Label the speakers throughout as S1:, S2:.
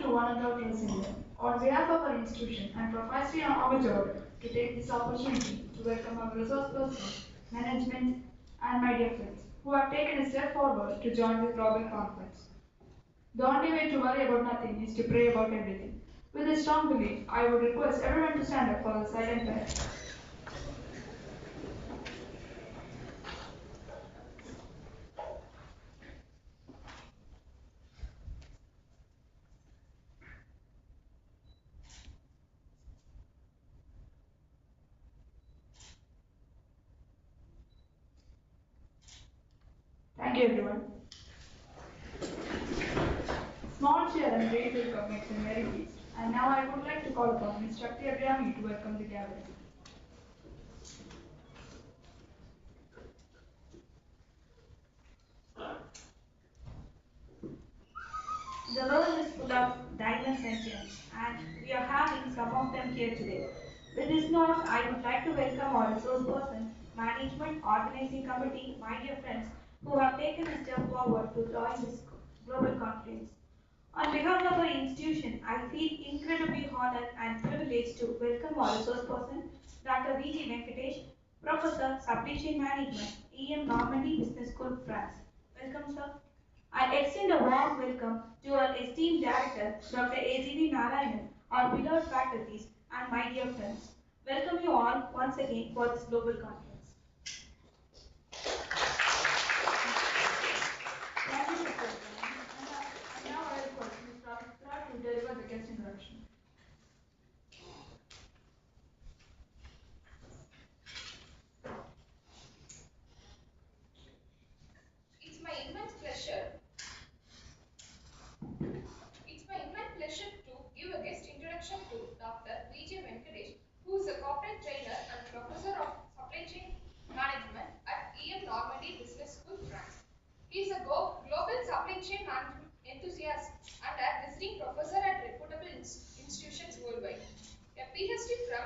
S1: to one and all class India. On behalf of our institution, I am profusely honored to take this opportunity to welcome our resource persons, management, and my dear friends who have taken a step forward to join this global conference. The only way to worry about nothing is to pray about everything. With this strong belief, I would request everyone to stand up for the silent prayer. Thank you, everyone. Small cheer and great welcome makes me very pleased. And now I would like to call upon Ms. Shakti Abhyami to welcome the gathering. The world is full of diverse sentients, and we are having some of them here today. With this note, I would like to welcome our resource persons, management, organizing committee, my dear friends, who have taken a step forward to join this global conference. On behalf of our institution, I feel incredibly honored and privileged to welcome our resource person, Dr. V. G. Venkatesh, Professor, Supply Chain Management, EM Normandie Business School, France. Welcome, sir. I extend a warm welcome to our esteemed director, Dr. A.G.V. Narayanan, our beloved faculties, and my dear friends. Welcome you all once again for this global conference. Thank you, Dr. And now I request Ms. Rafitra to deliver the guest introduction.
S2: It's my immense pleasure. It's my immense pleasure to give a guest introduction to Dr. V. J. Venkatesh, who is a corporate trainer and professor of supply chain management at EM Normandy Business School, France. He is a global supply chain management enthusiast and a visiting professor at reputable institutions worldwide. A PhD from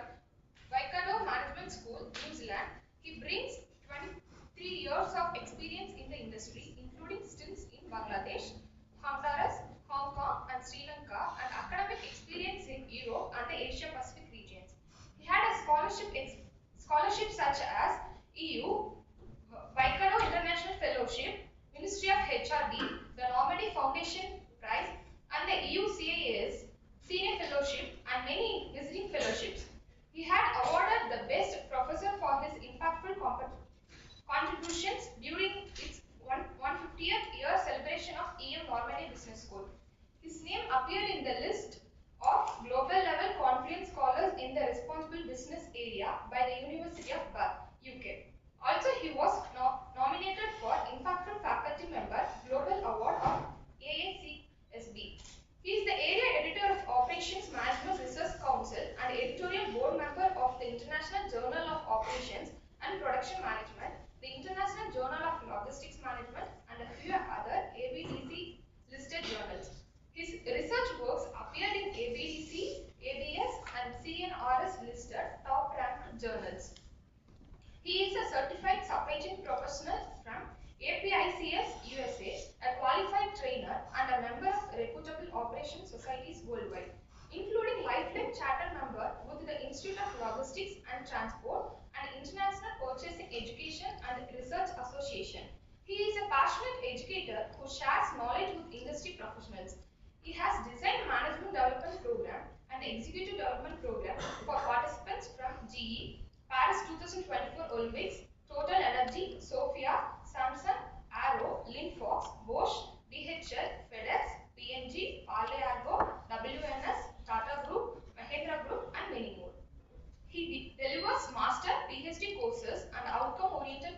S2: Waikato Management School, New Zealand, he brings 23 years of experience in the industry, including stints in Bangladesh, Honduras, Hong Kong, and Sri Lanka, and academic experience in Europe and the Asia Pacific regions. He had a scholarship such as EU, Waikato International Fellowship, Ministry of HRD, the Normandy Foundation Prize, and the EU CAS Senior Fellowship, and many visiting fellowships. He had awarded the best professor for his impactful contributions during its 150th year celebration of EM Normandy Business School. His name appeared in the list of global level Confluence scholars in the responsible business area by the University of Bath, UK. Also, he was nominated for Impactful Faculty Member Global Award of AACSB. He is the area editor of Operations Management Research Council and editorial board member of the International Journal of Operations and Production Management, the International Journal of Logistics Management, and a few other ABDC listed journals. His research works appeared in ABDC, ABS, and CNRS listed top ranked journals. He is a certified supply chain professional from APICS USA, a qualified trainer and a member of reputable operation societies worldwide, including lifelong charter member with the Institute of Logistics and Transport and International Purchasing Education and Research Association. He is a passionate educator who shares knowledge with industry professionals. He has designed management development program and executive development program for participants from GE, Paris 2024 Olympics, Total Energy, Sofia, Samsung, Arrow, Linfox, Bosch, DHL, FedEx, PNG, Parle Argo, WNS, Tata Group, Mahindra Group, and many more. He delivers master PhD courses and outcome-oriented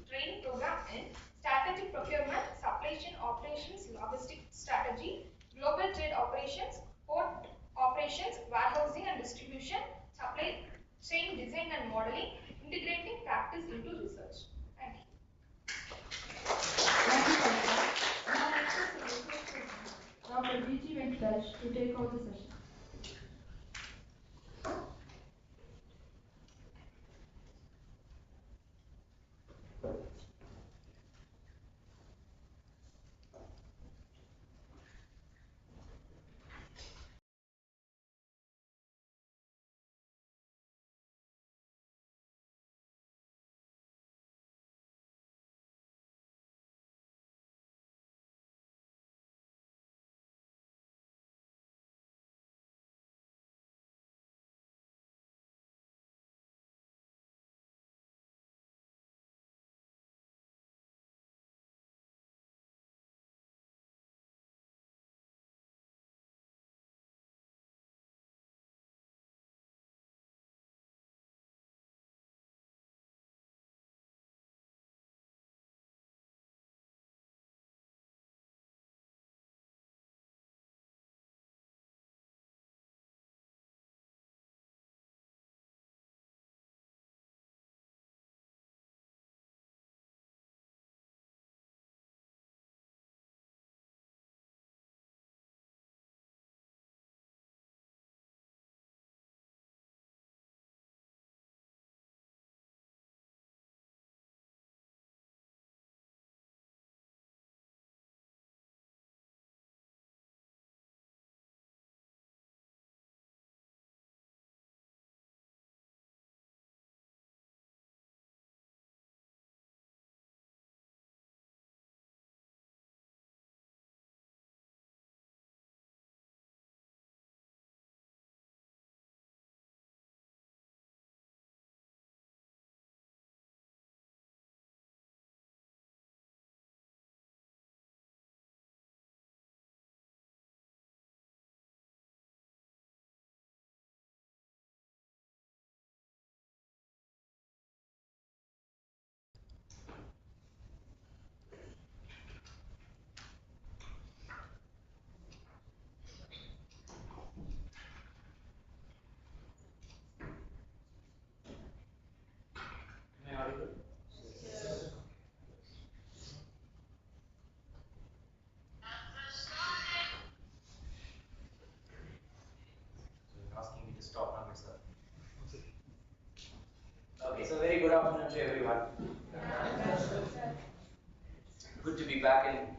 S2: training program in strategic procurement, supply chain operations, logistics strategy, global trade operations, port operations, warehousing and distribution, supply chain design and modeling, integrating practice into research. Thank you.
S1: Thank you, Now I request Dr. V. G. Venkatesh to take over the session.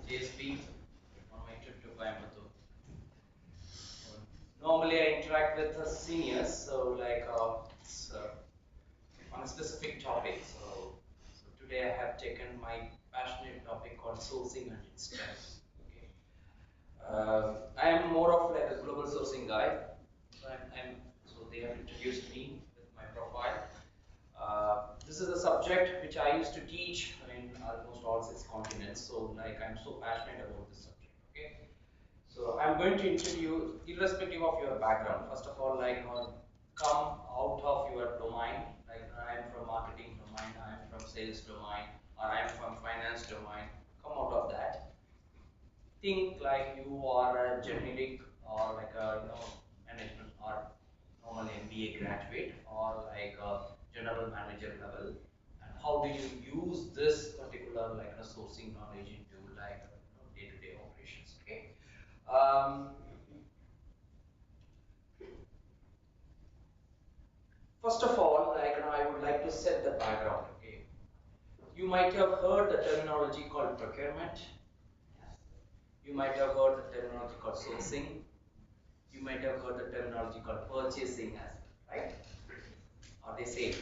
S3: JSP on my trip to Coimbatore. Normally, I interact with the seniors, so it's on a specific topic. So today I have taken my passionate topic on sourcing and its strengths. Okay. I am more of like a global sourcing guy. So they have introduced me with my profile. This is a subject which I used to teach in almost all 6 continents. So like I'm so passionate about this subject. Okay. So I'm going to introduce, irrespective of your background. First of all, come out of your domain. Like I'm from marketing domain, I'm from sales domain, or I'm from finance domain. Come out of that. Think like you are a generic or like a management or normal MBA graduate or like a general manager level. And how do you use this particular sourcing knowledge into day-to-day operations? Okay. Um, First of all, I would like to set the background. Okay, you might have heard the terminology called procurement. You might have heard the terminology called sourcing. You might have heard the terminology called purchasing as well, right? Are they same?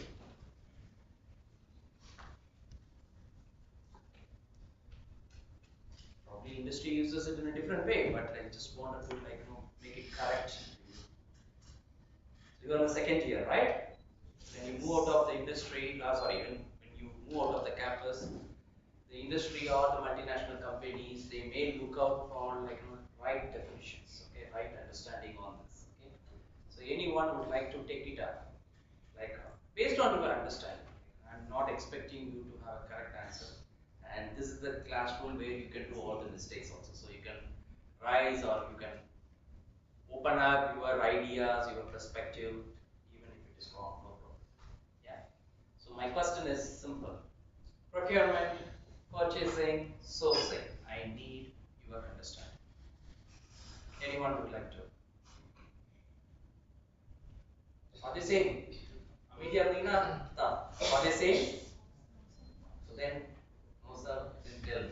S3: Probably industry uses it in a different way, but I just wanted to make it correct. So you are in the second year, right? When you move out of the industry, when you move out of the campus, the industry or the multinational companies, they may look out for right definitions, okay, right understanding on this. Okay, so anyone would like to take it up, based on your understanding. I'm not expecting you to have a correct answer, and this is the classroom where you can do all the mistakes also. So you can rise or you can open up your ideas, your perspective, even if it is wrong, no problem. Yeah. So my question is simple. Procurement, purchasing, sourcing. I need your understanding. Anyone would like to? Are they same? Immediately na? Are they same? So then, no sir, then tell me.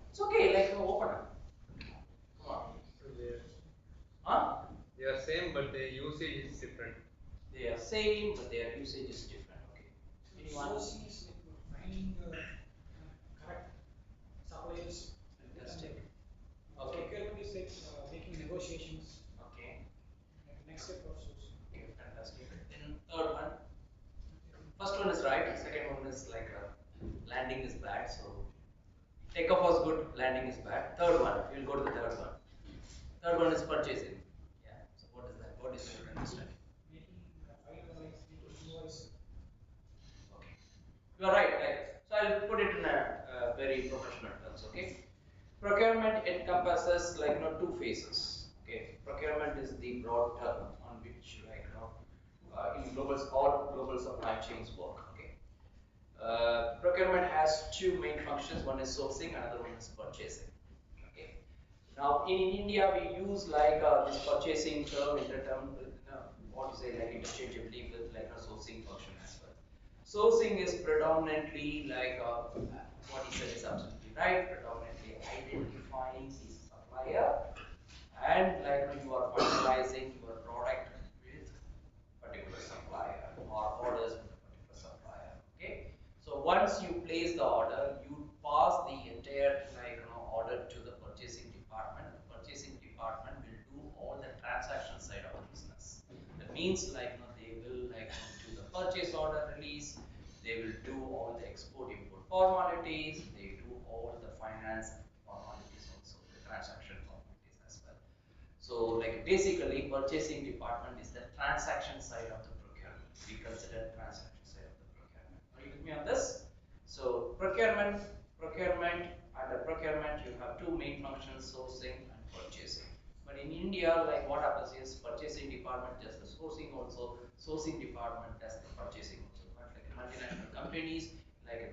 S3: It's okay, open up. Come on.
S4: They
S3: Huh?
S4: they are same, but the usage is different.
S3: They are same, but their usage is different. Okay. Anyone?
S5: Sourcing is like finding the correct suppliers.
S3: Fantastic. Okay.
S5: Procurement is like making negotiations.
S3: Okay.
S5: Like next step of sourcing.
S3: Okay, fantastic. Then third one. First one is right. Second one is landing is bad. So takeoff was good, landing is bad. Third one, we'll go to the third one. Third one is purchasing. Yeah. So what is that? What is your understanding?
S5: Making making invoice.
S3: Okay. You are right. So I'll put it in a very professional terms. Okay. Procurement encompasses two phases. Okay. Procurement is the broad term on which in all global supply chains work. Okay. Procurement has two main functions. One is sourcing, another one is purchasing. Okay. Now in India we use this purchasing term what to say interchangeably with a sourcing function as well. Sourcing is predominantly what he said is absolutely right. Predominantly identifying the supplier and you are finalizing your product with particular supplier or orders with a particular supplier. Okay. So once you place the order, you pass the entire order to the purchasing department. The purchasing department will do all the transaction side of the business. That means they will do the purchase order release. They will do all the export import formalities. They do all the finance formalities also, the transaction formalities as well. So basically purchasing department is the transaction side of the procurement. We consider transaction side of the procurement. Are you with me on this? So under procurement you have two main functions, sourcing and purchasing. But in India, what happens is purchasing department does the sourcing also, sourcing department does the purchasing also. But multinational companies,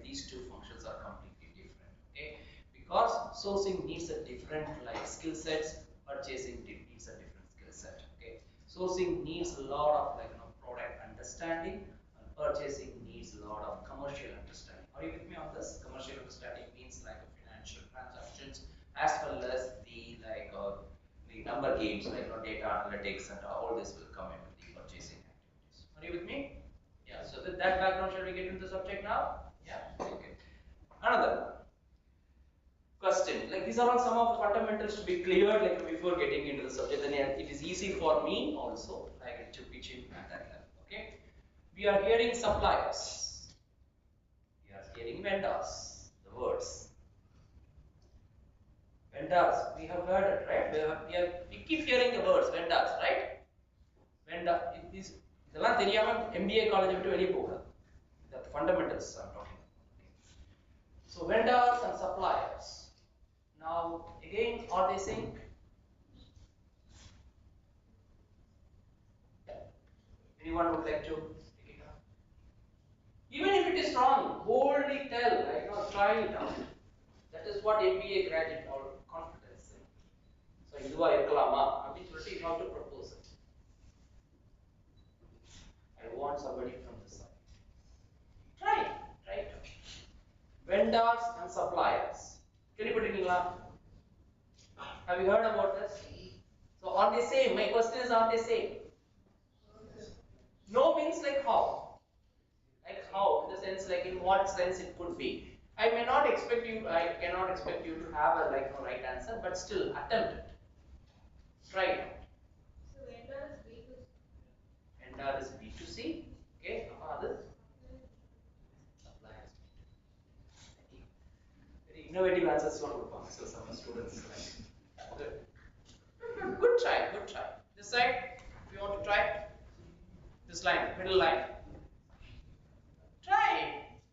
S3: these two functions are completely different. Okay, because sourcing needs a different skill sets, purchasing needs a different skill set. Okay, sourcing needs a lot of product understanding, and purchasing needs a lot of commercial understanding. Are you with me on this? Commercial understanding means a financial number games like data analytics and all this will come into the purchasing activities. Are you with me? Yeah. So with that background, shall we get into the subject now? Yeah. Okay. Another question. Like these are all some of the fundamentals to be cleared like before getting into the subject. Then it is easy for me also like to pitch in at that level. Okay. We are hearing suppliers. We are hearing vendors. The words. Vendors. We have heard it, right? We keep hearing the words vendors, right? Vendor. இதெல்லாம் தெரியாம MBA college விட்டு வெளியே போகலாம். The fundamentals I'm talking about. So vendors and suppliers. Now again, are they sync? Anyone would like to pick it up? Even if it is wrong, boldly tell, right? Try it out. That is what MBA graduate or confidence. So இதுவா இருக்கலாமா அப்படி சொல்லிட்டு you have to propose it. I want somebody from this side. Try it. Vendors and suppliers. கேள்விப்பட்டிருக்கீங்களா? Have you heard about this? So are they same? My question is, are they same? No means like how? Like how? In the sense, like in what sense it could be? I cannot expect you to have a right answer, but still attempt it. Try it.
S2: So vendor is B2C.
S3: Vendor is B2C. Okay. Others? Suppliers. Very innovative answers for Gurupam. So some students like. Good. Good try. This side, if you want to try. This line, middle line. Try.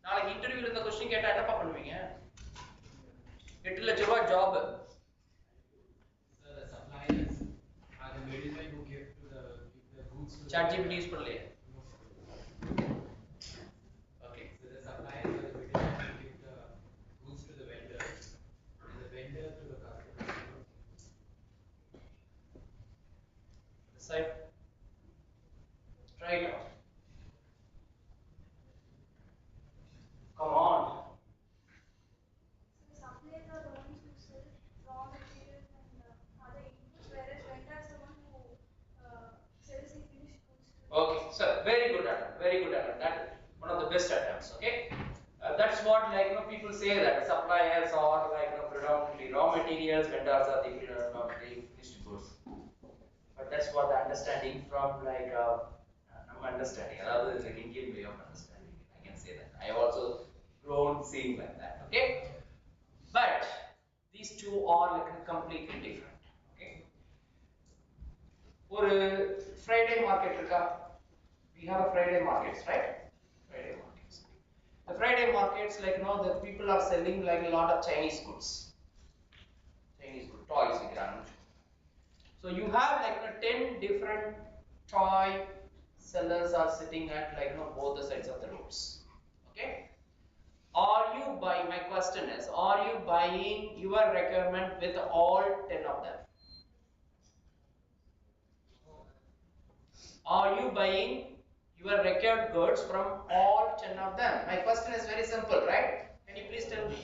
S3: நாளைக்கு இன்டர்வியூல இந்த question கேட்டா என்னப்பா பண்ணுவீங்க? 8 லட்சம் ரூபாய் job.
S6: So the suppliers are the middlemen who give the goods to
S3: ChatGPT use பண்ணலையே. Okay.
S6: So the suppliers are the middlemen who give the goods to the vendor and the vendor to the customer.
S3: This side. Try it out. Come on.
S7: So suppliers are the ones who sell raw materials and other inputs, whereas vendor is the one who sells the finished goods.
S3: Okay, so very good attempt. That one of the best attempts. Okay, that's what people say that suppliers are predominantly raw materials, vendors are the predominantly finished goods. But that's what the understanding from understanding. Rather, it's an Indian way of understanding. I can say that. I have also grown seeing like that. Okay, but these two are completely different. Okay, ஒரு Friday market இருக்கா? We have a Friday markets, right? Friday markets. The Friday markets, the people are selling a lot of Chinese goods, toys. So you have 10 different toy sellers are sitting at both the sides of the roads. Okay. Are you buying? My question is, are you buying your requirement with all 10 of them? Are you buying your required goods from all 10 of them? My question is very simple, right? Can you please tell me?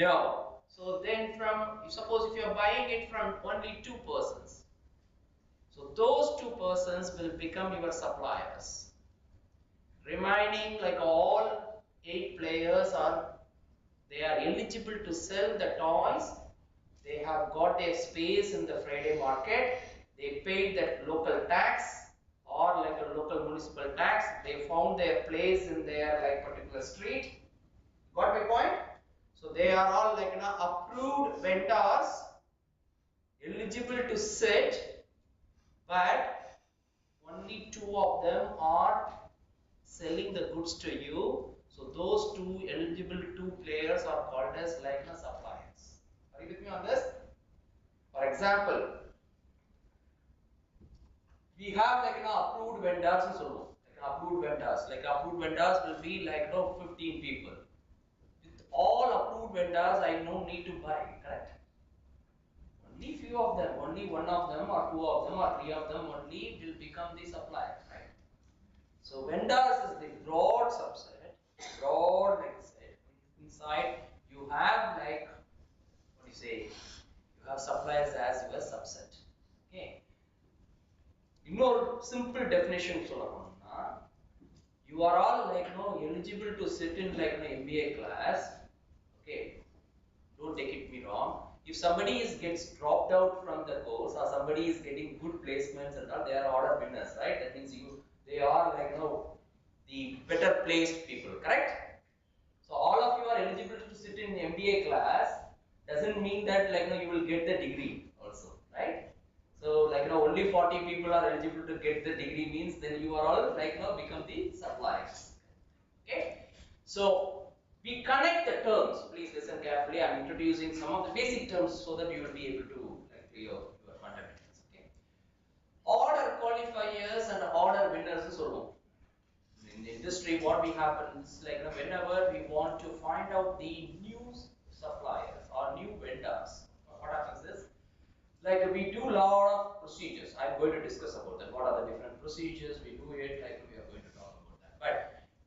S3: No. So then suppose if you are buying it from only 2 persons. So those 2 persons will become your suppliers. Remaining all 8 players they are eligible to sell the toys. They have got their space in the Friday market. They paid that local tax or a local municipal tax. They found their place in their particular street. Got my point? So they are all approved vendors, eligible to sit, but only 2 of them are selling the goods to you. So those 2 eligible 2 players are called as suppliers. Are you with me on this? For example, we have approved vendors and so on. Approved vendors will be 15 people. With all approved vendors, I no need to buy, correct? Only few of them, only 1 of them or 2 of them or 3 of them only will become the supplier, right? So vendors is the broad subset, inside you have what do you say? You You have suppliers as your subset. Okay. Ignore simple definition சொல்லணும்னா you are all like eligible to sit in like MBA class. Okay, don't take it me wrong. If somebody gets dropped out from the course or somebody is getting good placements and all, they are order winners, right? That means they are like the better placed people, correct? So all of you are eligible to sit in MBA class. Doesn't mean that like you will get the degree also, right? So like only 40 people are eligible to get the degree means then you are all like become the suppliers. Okay, so we connect the terms. Please listen carefully. I am introducing some of the basic terms so that you will be able to like clear your fundamentals. Okay, order qualifiers and order winners is சொல்லுவோம். In the industry, what we happen is like whenever we want to find out the new suppliers or new vendors, what happens is like we do a lot of procedures. I'm going to discuss about that. What are the different procedures we do it? Like we are going to talk about that. But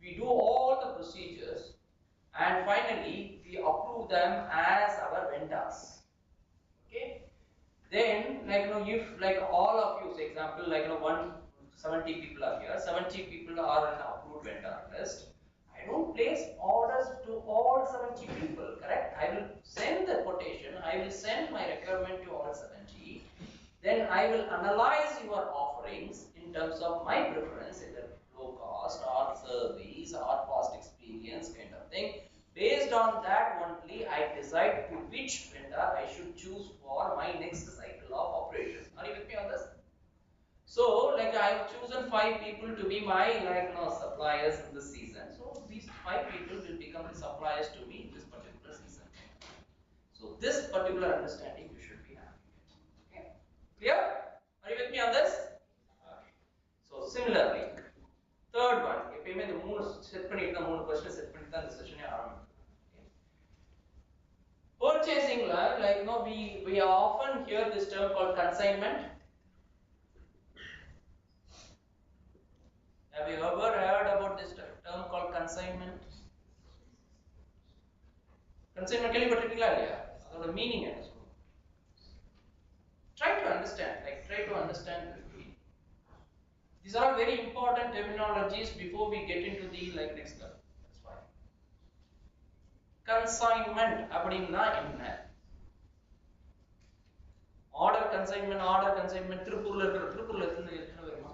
S3: we do all the procedures, and finally we approve them as our vendors. Okay. Then like if like all of you, say example like 170 people are here. 70 people are in the approved vendor list. I don't place orders to all 70 people, correct? I will send the quotation, I will send my requirement to all 70. Then I will analyze your offerings in terms of my preference, either low cost or service or past experience kind of thing. Based on that only, I decide to which vendor I should choose for my next cycle of operations. Are you with me on this? So, like I have chosen 5 people to be my suppliers in this season. So these 5 people will become the suppliers to me in this particular season. So this particular understanding you should be having. Okay, clear? Are you with me on this? Okay. So similarly, third one, எப்பயுமே இந்த மூணு set பண்ணிட்டு மூணு question set பண்ணிட்டு தான் இந்த செஷனே ஆரம்பிக்கும். Purchasing like we often hear this term called consignment. Have you ever heard about this term called consignment? Consignment கேள்விப்பட்டிருக்கீங்களா இல்லையா? அதோட மீனிங் என்ன சொல்லுங்க? Try to understand, try to understand the meaning. These are all very important terminologies before we get into the next level. That's why. Consignment அப்படின்னா என்ன? Order consignment திருப்பூர்ல எத்தனை வருமா?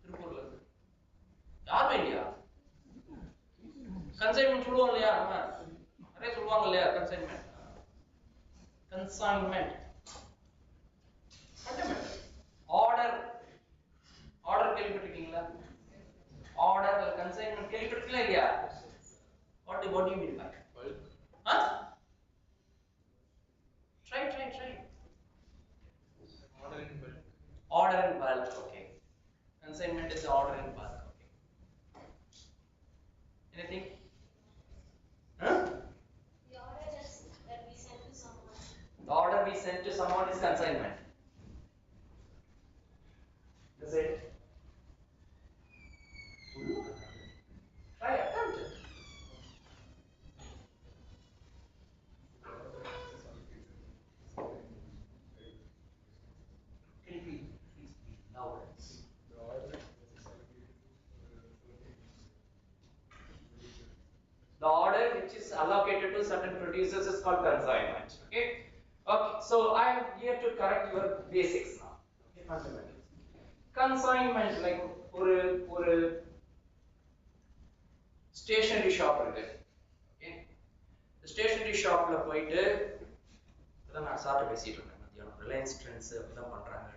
S3: திருப்பூர்ல இருக்கு யாருமே இல்லையா? கன்சைன்மென்ட் சொல்லுவோம் இல்லையா? நம்ம நிறைய சொல்லுவாங்க இல்லையா? கன்சைன்மென்ட் ஃபண்டமெண்டல் ஆர்டர் கேள்விப்பட்டிருக்கீங்களா? ஆர்டர் கன்சைன்மென்ட் கேள்விப்பட்டிருக்கீங்களா இல்லையா? What do you mean by bulk? Huh? Try. Order in bulk. Okay. Consignment is order in bulk. Okay. Anything? Huh?
S7: The order that we send to someone.
S3: The order we send to someone is consignment. Is it? Try attempt it. Please speak louder. The order which is allocated to certain producers is called consignment. Okay. So I am here to correct your basics now. Okay, fundamentals. Consignment like ஒரு stationery shop இருக்கு. Okay. The stationery shopல போயிட்டு அதான் நான் சார்ட்ட பேசிட்டு இருந்தேன். Reliance trends அப்படிதான் பண்றாங்க.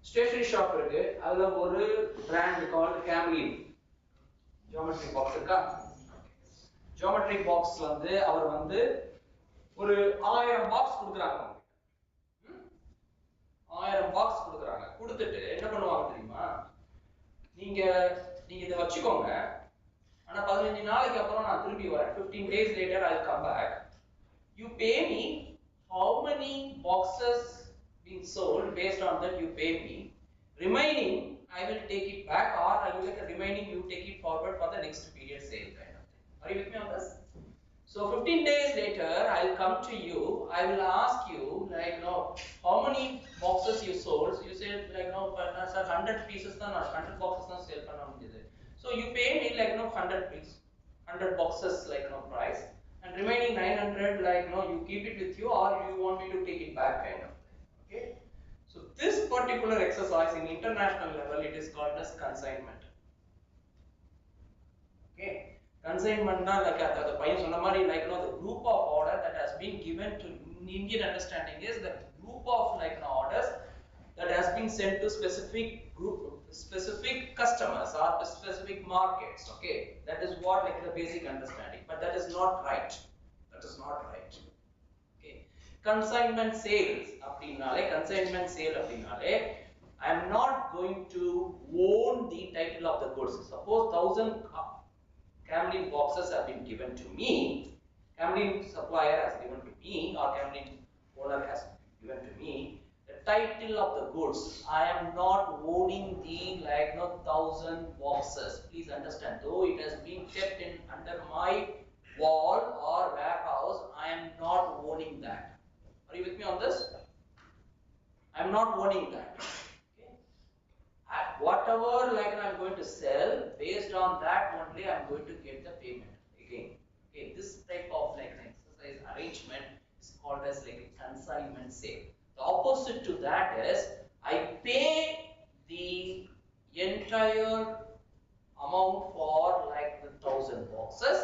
S3: ஸ்டேஷனரி ஷாப் இருக்கு. அதுல ஒரு brand called Camlin geometry box இருக்கா? ஜியோமெட்ரி பாக்ஸ்ல அவர் ஒரு 1000 பாக்ஸ் கொடுக்குறாங்க. 1000 பாக்ஸ் கொடுக்குறாங்க. கொடுத்துட்டு என்ன பண்ணுவாங்க தெரியுமா? நீங்க இதை வச்சுக்கோங்க. ஆனா 15 நாளைக்கு அப்புறம் நான் திரும்பி வரேன். 15 days later I'll come back. You pay me how many boxes being sold. Based on that you pay me. Remaining I will take it back, or I will remaining you take it forward for the next period sale kind of thing. Are you with me on this? So So 15 days later, I'll come to you. I will ask you, like, no, how many boxes you sold? You said, like, no, sir, 100 pieces, 100 boxes, sale panna mudiyadhu. So you pay me, like, no, 100 pieces, 100 boxes, like, no, price, and remaining 900, like, no, you keep it with you, or you want me to take it back, kind of. Okay. So this particular exercise in international level, it is called as consignment. Okay. Consignment na like the payam sonna mari, like the group of order that has been given to Indian understanding is the group of orders that has been sent to specific customers or specific markets. Okay, that is what the basic understanding, but that is not right. That is not right. Okay, consignment sales consignment sale I am not going to own the title of the goods. Suppose 1,000 Camlin boxes have been given to me, Camlin supplier has given to me, or Camlin owner has given to me the title of the goods. I am not owning the 1,000 boxes. Please understand, though it has been kept in under my wall or warehouse, I am not owning that. Are you with me on this? I am not owning that. Whatever I'm going to sell, based on that only I'm going to get the payment again. Okay, this type of an exercise arrangement is called as a consignment sale. The opposite to that is I pay the entire amount for the 1,000 boxes.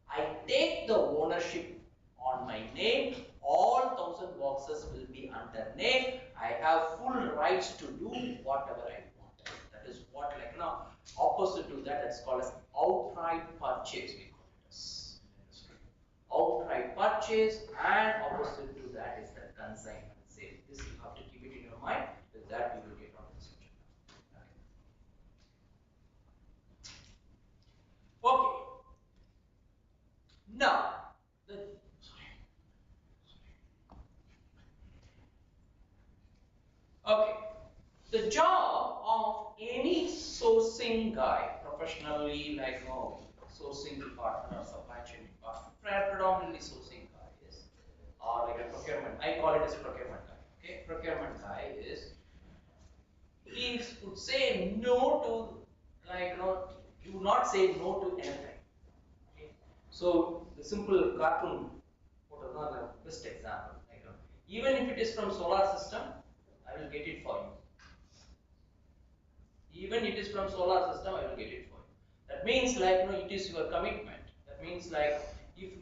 S3: I take the ownership on my name. All 1,000 boxes will be under name. I have full rights to do whatever I want. That is what opposite to that, that's called as outright purchase. We call it as outright purchase, and opposite to that is the consignment sale. This you have to keep it in your mind. With that we will get on to the subject. Okay. Now, okay, the job of any sourcing guy, professionally sourcing department or supply chain department, predominantly sourcing guy is, or a procurement. I call it as procurement guy. Okay, procurement guy is he would say no to do not say no to anything. Okay? So the simple cartoon, what is the best example? Even if it is from solar system, I will get it for you. Even it is from solar system, I will get it for you. That means it is your commitment. That means if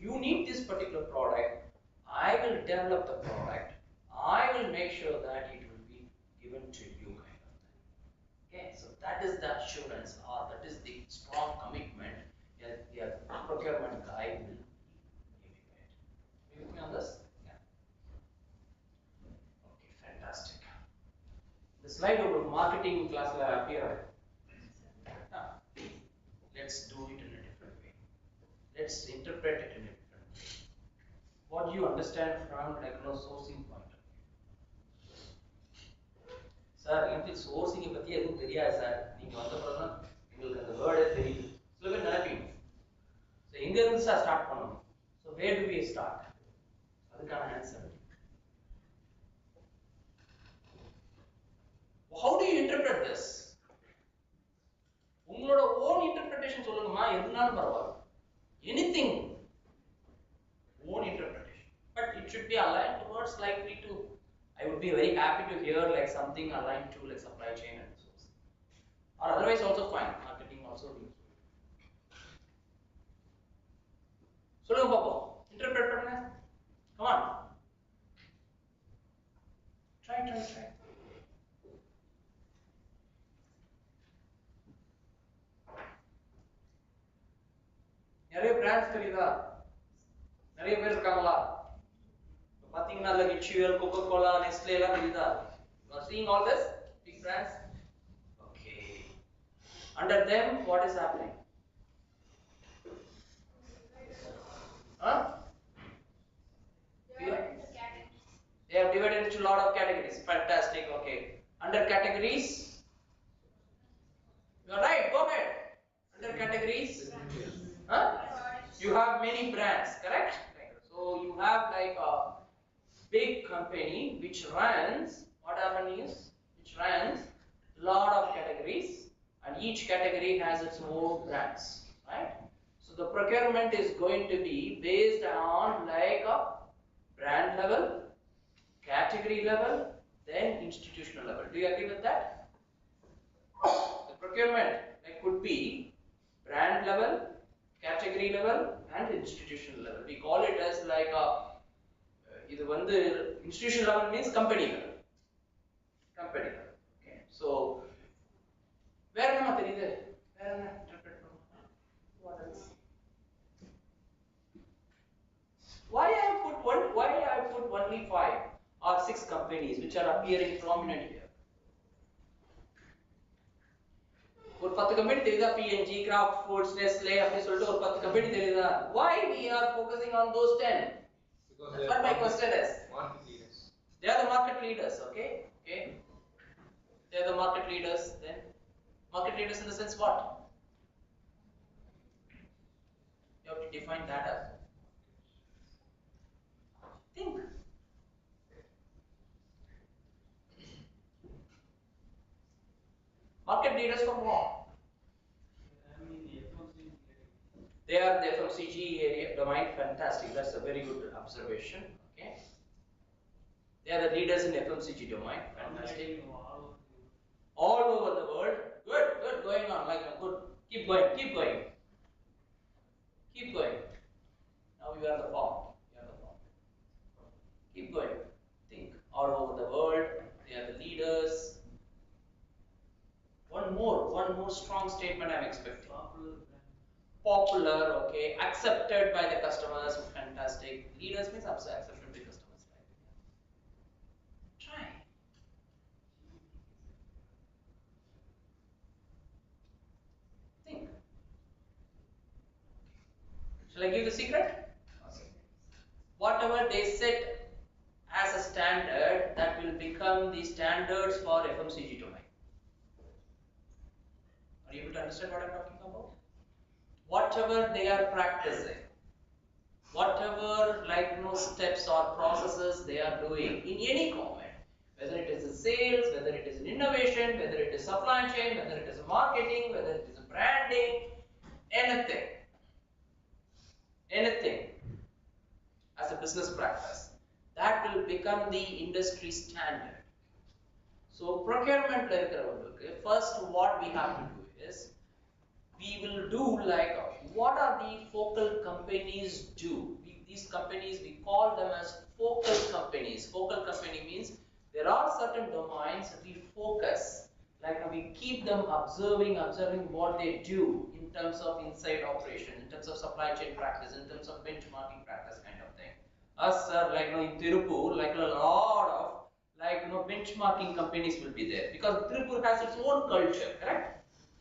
S3: you need this particular product, I will develop the product. I will make sure that it will be given to you, kind of thing. Okay, so that is the assurance, or that is the strong commitment that the procurement guy will give you. Are you with me on this? Yeah. Okay, fantastic. The slide over marketing class will appear. Let's do it in a different way. Let's interpret it in a different way. What do you understand from sourcing point of view? Sir, எனக்கு sourcing பத்தி எதுவும் தெரியாது sir. நீங்க வந்த பிறகு உங்களுக்கு அந்த வேர்டே தெரியுது. சில பேர் நினைப்பீங்க. So எங்க இருந்து சார் ஸ்டார்ட் பண்ணணும்? So where do we start? அதுக்கான answer. How do you interpret this? உங்களோட own interpretation சொல்லுங்கமா, எதுனாலும் பரவாயில்லை. Anything, own interpretation, but it should be aligned towards likely to. I would be very happy to hear something aligned to supply chain and source, or otherwise also fine. Marketing also do. சொல்லுங்க பாப்போம், interpret பண்ணுங்க. Come on, try. நிறைய brands தெரியுதா? நிறைய பேர் இருக்காங்களா? பாத்தீங்கன்னா HUL, Coca-Cola, Nestle எல்லாம் தெரியுதா? You are seeing all this big brands? Okay. Under them, what is happening? Huh? They have divided into a lot of categories. Fantastic. Okay. Under categories, you are right. Go ahead. Under categories, huh? You have many brands, correct? have like a big company which runs, what happens is, which runs lot of categories, and each category has its own brands, right? So the procurement is going to be based on like a brand level, category level, then institutional level. Do you agree with that? The procurement like could be brand level, category level, and institutional level. We call it as like a இது வந்து institutional level means company level. Company level. Okay. So வேற என்ன தெரியுது? வேற என்ன interpret பண்ணலாம்? What else? Why I put only 5 or 6 companies which are appearing prominent here? ஒரு 10 company தெரியுதா? P&G, Kraft Foods, Nestle அப்படி சொல்லிட்டு ஒரு 10 கம்பெனி தெரியுதா? Why we are focusing on those 10?
S4: Because
S3: That's what my question is.
S4: market leaders.
S3: They are the market leaders, okay? Okay. They are the market leaders. Then market leaders in the sense what? You have to define that as. Think. Market leaders for what? They are the FMCG area domain. Fantastic. That's a very good observation. Okay. They are the leaders in FMCG domain. Fantastic. All over the world. Good. Good. Going on. Like good. Keep going. Keep going. Keep going. Now you are the form. You are the form. Keep going. Think. All over the world. They are the leaders. One more strong statement I'm expecting. Popular, okay, accepted by the customers, fantastic. Leaders means accepted by customers, right? Try. Think. Shall I give the secret? Whatever they set as a standard, that will become the standards for FMCG domain. Are you able to understand what I'm talking about? Whatever they are practicing, whatever like steps or processes they are doing in any comment, whether it is in sales, whether it is in innovation, whether it is supply chain, whether it is marketing, whether it is branding, anything as a business practice, that will become the industry standard. So procurement first what we have to do is we will do like what are the focal companies do. These companies we call them as focal companies. Focal company means there are certain domains we focus, like we keep them observing what they do in terms of inside operation, in terms of supply chain practice, in terms of benchmarking practice kind of thing. Us like in Tirupur, like a lot of like benchmarking companies will be there because Tirupur has its own culture, correct?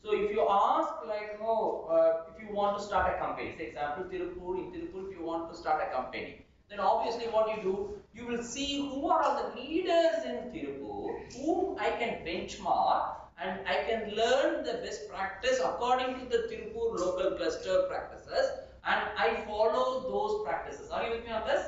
S3: So if you ask like if you want to start a company, for example in Tirupur if you want to start a company, then obviously what you do, you will see who are all the leaders in Tirupur whom I can benchmark and I can learn the best practice according to the Tirupur local cluster practices and I follow those practices. Are you with me on this?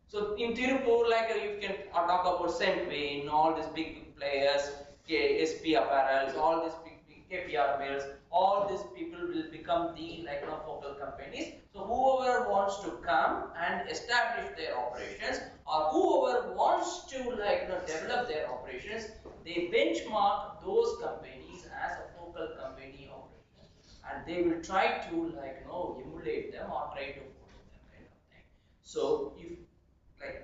S3: So in Tirupur, like you can talk about Sentwin, all these big players, SP Apparels, all these big KPR mills, all these people will become the focal companies. So whoever wants to come and establish their operations, or whoever wants to develop their operations, they benchmark those companies as a focal company operation, and they will try to emulate them or try to follow them kind of thing. So if like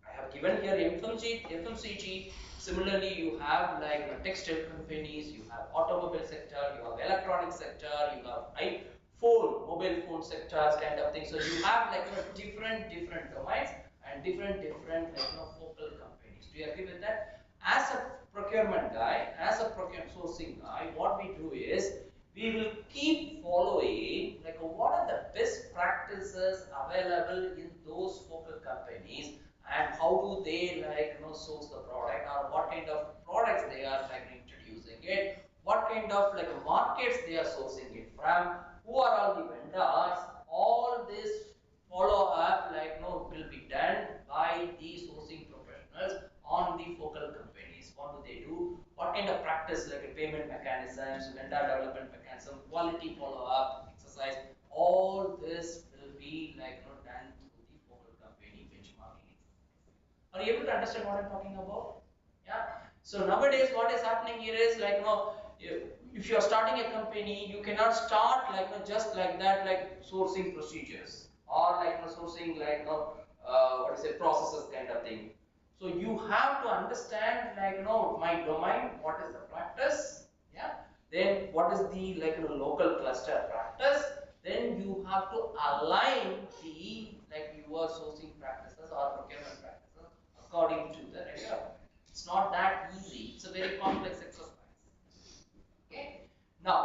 S3: I have given here FMCG. Similarly, you have like textile companies, you have automobile sector, you have electronic sector, you have mobile phone sectors kind of thing. So you have like different domains and different focal companies. Do you agree with that? As a procurement guy, as a procurement sourcing guy, what we do is we will keep following like what are the best practices available in those focal companies and how do they source the product, or what kind of products they are introducing it, what kind of markets they are sourcing it from, who are all the vendors, all this follow up will be done by the sourcing professionals on the focal companies. What do they do? What kind of practice like a payment mechanisms, vendor development mechanism, quality follow up exercise, all this will be done through the focal company benchmarking. Are you able to understand what I'm talking about? Yeah. So nowadays, what is happening here is if you are starting a company, you cannot start just like that, like sourcing procedures or sourcing what is it, processes kind of thing. So you have to understand my domain, what is the practice, yeah. Then what is the local cluster practice. Then you have to align the your sourcing practices or procurement practices according to the requirement. It's not that easy. It's a very complex exercise. Okay. Now,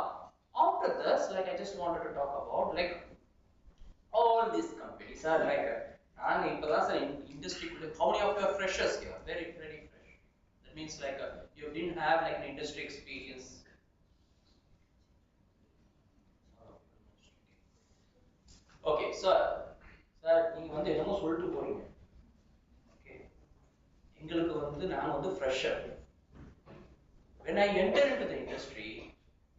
S3: after this, I just wanted to talk about all these companies are and in industry. How many of you are freshers here? Very, very fresh. That means you didn't have an industry experience. Okay, sir நீங்க என்னமோ சொல்லிட்டு போறீங்க. Okay, எங்களுக்கு நான் fresher. When I enter into the industry,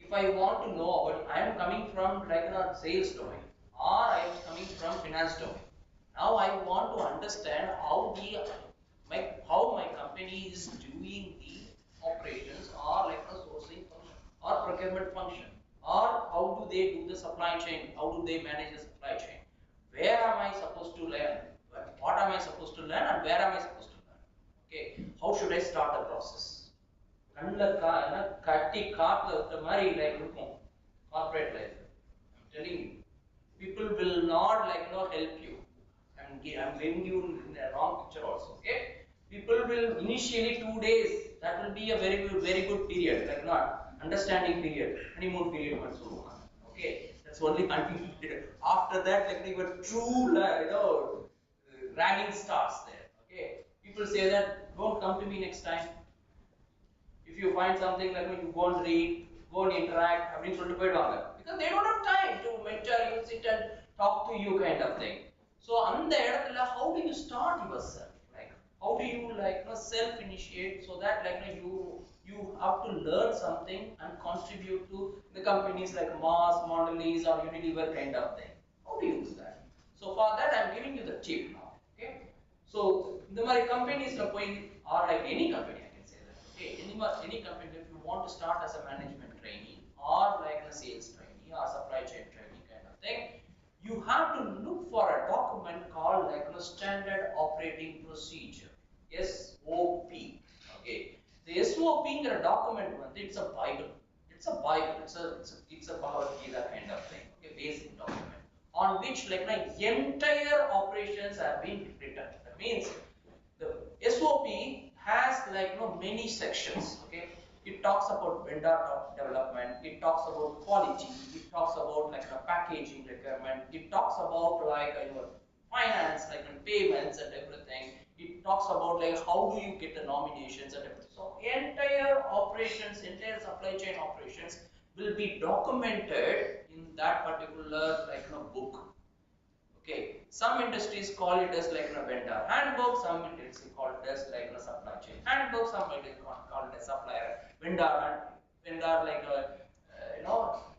S3: if I want to know about, I am coming from a sales domain or I am coming from finance domain. Now I want to understand how my company is doing the operations or a sourcing function or procurement function, or how do they do the supply chain, how do they manage the supply chain, where am I supposed to learn, what am I supposed to learn and where am I supposed to learn. Okay, how should I start the process. கண்ணில் கட்டி காத்துல விட்ட மாதிரி இருக்கும் corporate life. I'm telling you, people will not help you. I'm giving you a wrong picture also. Okay, people will initially 2 days, that will be a very good period, not understanding period, honeymoon period. Okay, that's only honeymoon period. After that your true ragging starts there. Okay, people say that don't come to me next time. If you find something you go and read, go and interact, அப்படின்னு சொல்லிட்டு போயிடுவாங்க. Because they don't have time to mentor you, sit and talk to you kind of thing. So அந்த இடத்துல how do you start yourself? How do you self initiate so that you have to learn something and contribute to the companies like Mars, Mondelez or Unilever kind of thing. How do you do that? So for that I am giving you the tip now. Okay, so இந்த மாதிரி கம்பெனிஸ்ல போய் or any company, okay, any company, if you want to start as a management trainee or a sales trainee or supply chain trainee kind of thing, you have to look for a document called standard operating procedure, SOP. Okay, the SOP ங்கிற document it's a bible. It's a bible. It's a Bhagavad Gita kind of thing. Okay, basic document on which entire operations have been written. That means the SOP has many sections. Okay, it talks about vendor development, it talks about quality, it talks about a packaging requirement, it talks about your finance, payments and everything. It talks about how do you get the nominations and everything. So entire operations, entire supply chain operations will be documented in that particular book. Okay, some industries call it as a vendor handbook, some industries call it as a supply chain handbook, some industries call it as supplier vendor and vendor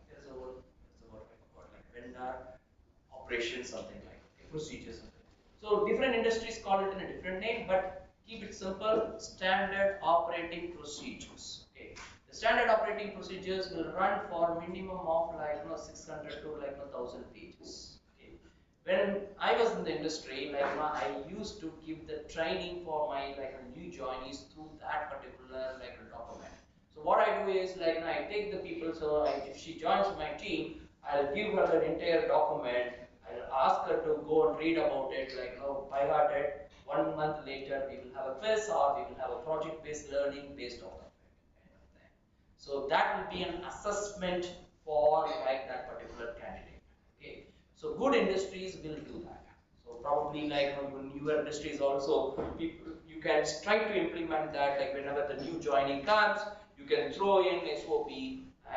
S3: there's a word vendor operations, something procedures. So different industries call it in a different name, but keep it simple: standard operating procedures. Okay, the standard operating procedures will run for minimum of 600 to 1000 pages. When I was in the industry, I used to give the training for my new joinees through that particular document. So what I do is I take the people. So if she joins my team, I'll give her an entire document. I'll ask her to go and read about it, by heart it. 1 month later, we will have a quiz or we will have a project-based learning based on that. So that will be an assessment for that particular candidate. Okay. So good industries will do that. So probably newer industries also, you can try to implement that. Whenever the new joining comes, you can throw in SOP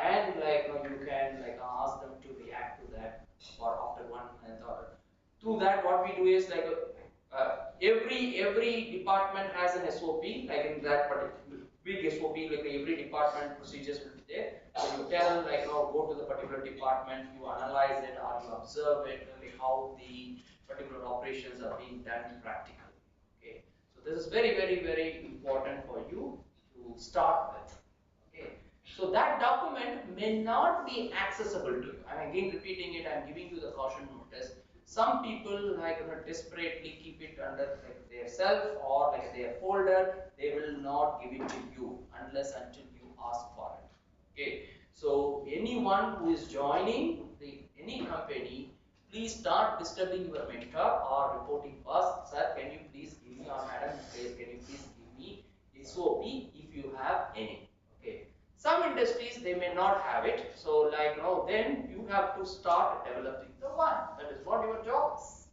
S3: and you can ask them to react to that for after 1 month or Through that, what we do is like every department has an SOP, like in that particular big SOP, like every department procedures will be there. So you tell like go to the particular department, you analyze it or you observe it, like how the particular operations are being done practically. Okay, so this is very important for you to start with. Okay, so that document may not be accessible to you. I'm again repeating it. I'm giving you the caution notice. Some people like desperately keep it under like their self or like their folder. They will not give it to you unless until you ask for it. Okay. So anyone who is joining any company, please start disturbing your mentor or reporting first. Sir, can you please give me, or madam, can you please give me SOP if you have any. Okay. Some industries they may not have it, so like then you have to start developing the one. That is what your job is.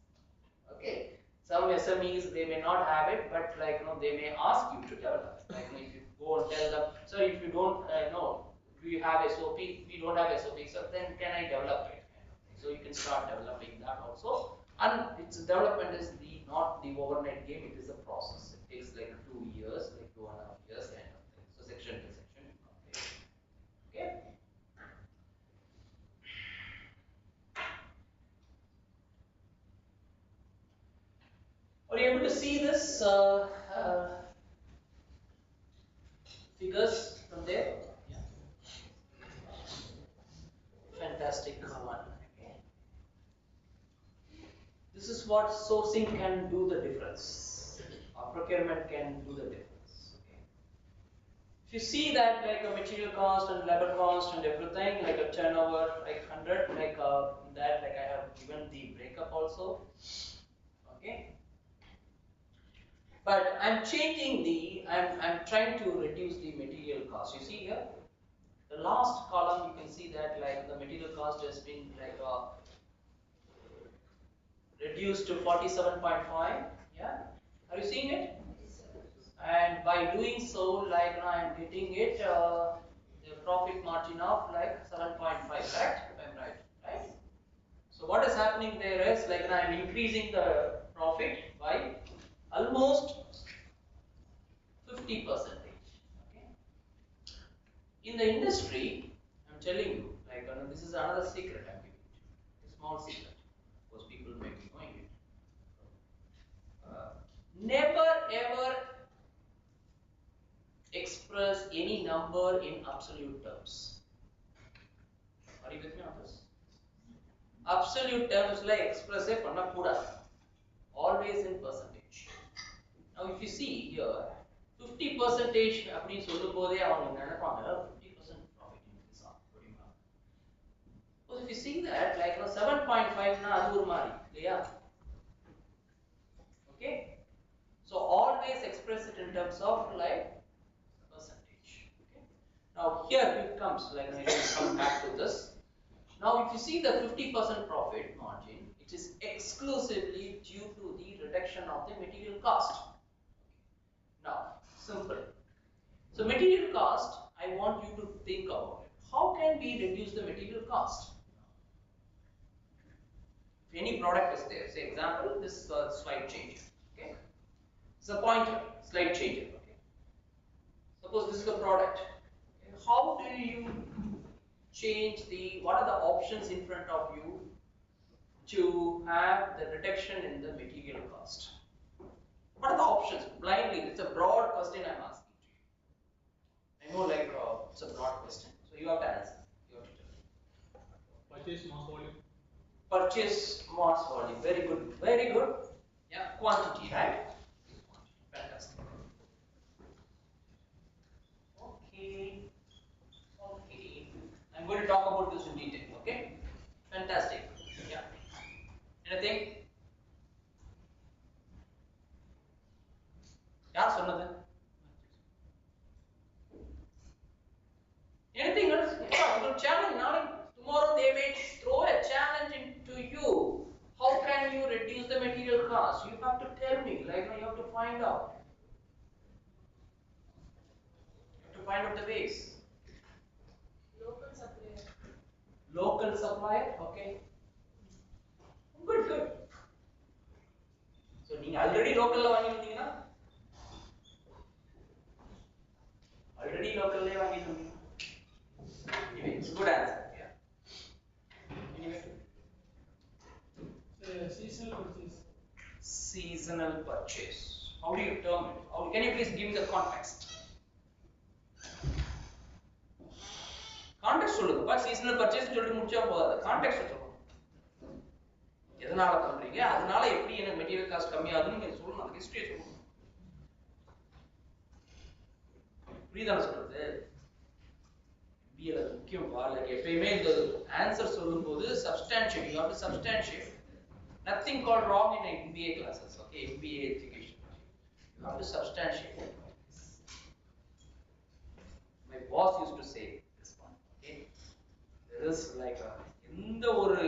S3: Okay. Some SMEs they may not have it, but like they may ask you to develop. Like if you go and tell them, sir, if you don't know, do you have SOP? If you don't have SOP, so then can I develop it? So you can start developing that also. And its development is not the overnight game. It is a process. It takes like 2 years, like 2.5 years kind of thing. So section to section. Okay. Are you able to see this figures from there? Yeah. Fantastic one. Okay. This is what sourcing can do the difference. Or procurement can do the difference. Okay. If you see that like a material cost and labor cost and everything, like a turnover like 100, like that, like I have given the breakup also. Okay. But I'm changing I'm trying to reduce the material cost. You see here, the last column you can see that like the material cost has been like reduced to 47.5. Yeah, are you seeing it? And by doing so, like I'm getting it the profit margin of like 7.5, right? If I'm right, right? So what is happening there is like I'm increasing the profit by almost 50%. Okay. In the industry, I'm telling you, like this is another secret I'm giving you, a small secret. Because people may be knowing it. Never ever express any number in absolute terms. Are you with me on this? Absolute terms like express a panna kuda. Always in percentage. Now if you see here, 50 percentage அப்படின்னு சொல்லும் போதே அவங்க நினைப்பாங்க 50% profit increase ஆகும். So if you see that like 7.5 na அது ஒரு மாதிரி இல்லையா? Okay. So always express it in terms of like percentage. Okay. Now here it comes like I will come back to this. Now if you see the 50% profit margin, it is exclusively due to the reduction of the material cost. Now simple. So material cost, I want you to think about it. How can we reduce the material cost? If any product is there, say example, this slide changer. Okay. It's a pointer, slide changer. Okay. Suppose this is the product. Okay. How do you change what are the options in front of you to have the reduction in the material cost? What are the options? Blindly, it's a broad question I'm asking to you. I know like it's a broad question, so you have to answer. You have to tell me.
S6: Purchase mass volume.
S3: Purchase mass volume. Very good. Very good. Yeah, quantity, right? Fantastic. Okay. Okay. I'm going to talk about this in detail. Okay. Fantastic. Yeah. Anything? Yeah, சொன்னது. Anything else? Yeah, you challenge now. Tomorrow they may throw a challenge into you. How can you reduce the material cost? You have to tell me. Like you have to find out. You have to find out the ways.
S7: Local supplier.
S3: Local supplier. Okay. Good. Good. So நீங்க already லோக்கல்ல வாங்கிருந்தீங்கன்னா already locally வாங்கிருந்தீங்க. Anyway, it's a good answer. Yeah. Anyway.
S5: Seasonal purchase.
S3: Seasonal purchase. How do you term it? How, can you please give me the context? Context சொல்லுங்க. Seasonal purchase சொல்லிட்டு முடிச்சா போதாது. Context சொல்லுங்க. எதனால பண்றீங்க? அதனால எப்படி எனக்கு மெட்டீரியல் காஸ்ட் கம்மியாகுதுன்னு நீங்க சொல்லணும். அந்த ஹிஸ்டரியை சொல்லணும். புரியுதா சொல்றது? MBA முக்கியம் லைக் எப்பயுமே இந்த ஆன்சர் சொல்லும்போது substantiate. You have to substantiate. Nothing called wrong in MBA classes. Okay, MBA education. You have to substantiate. My boss used to say this one. Okay, there is like எந்த ஒரு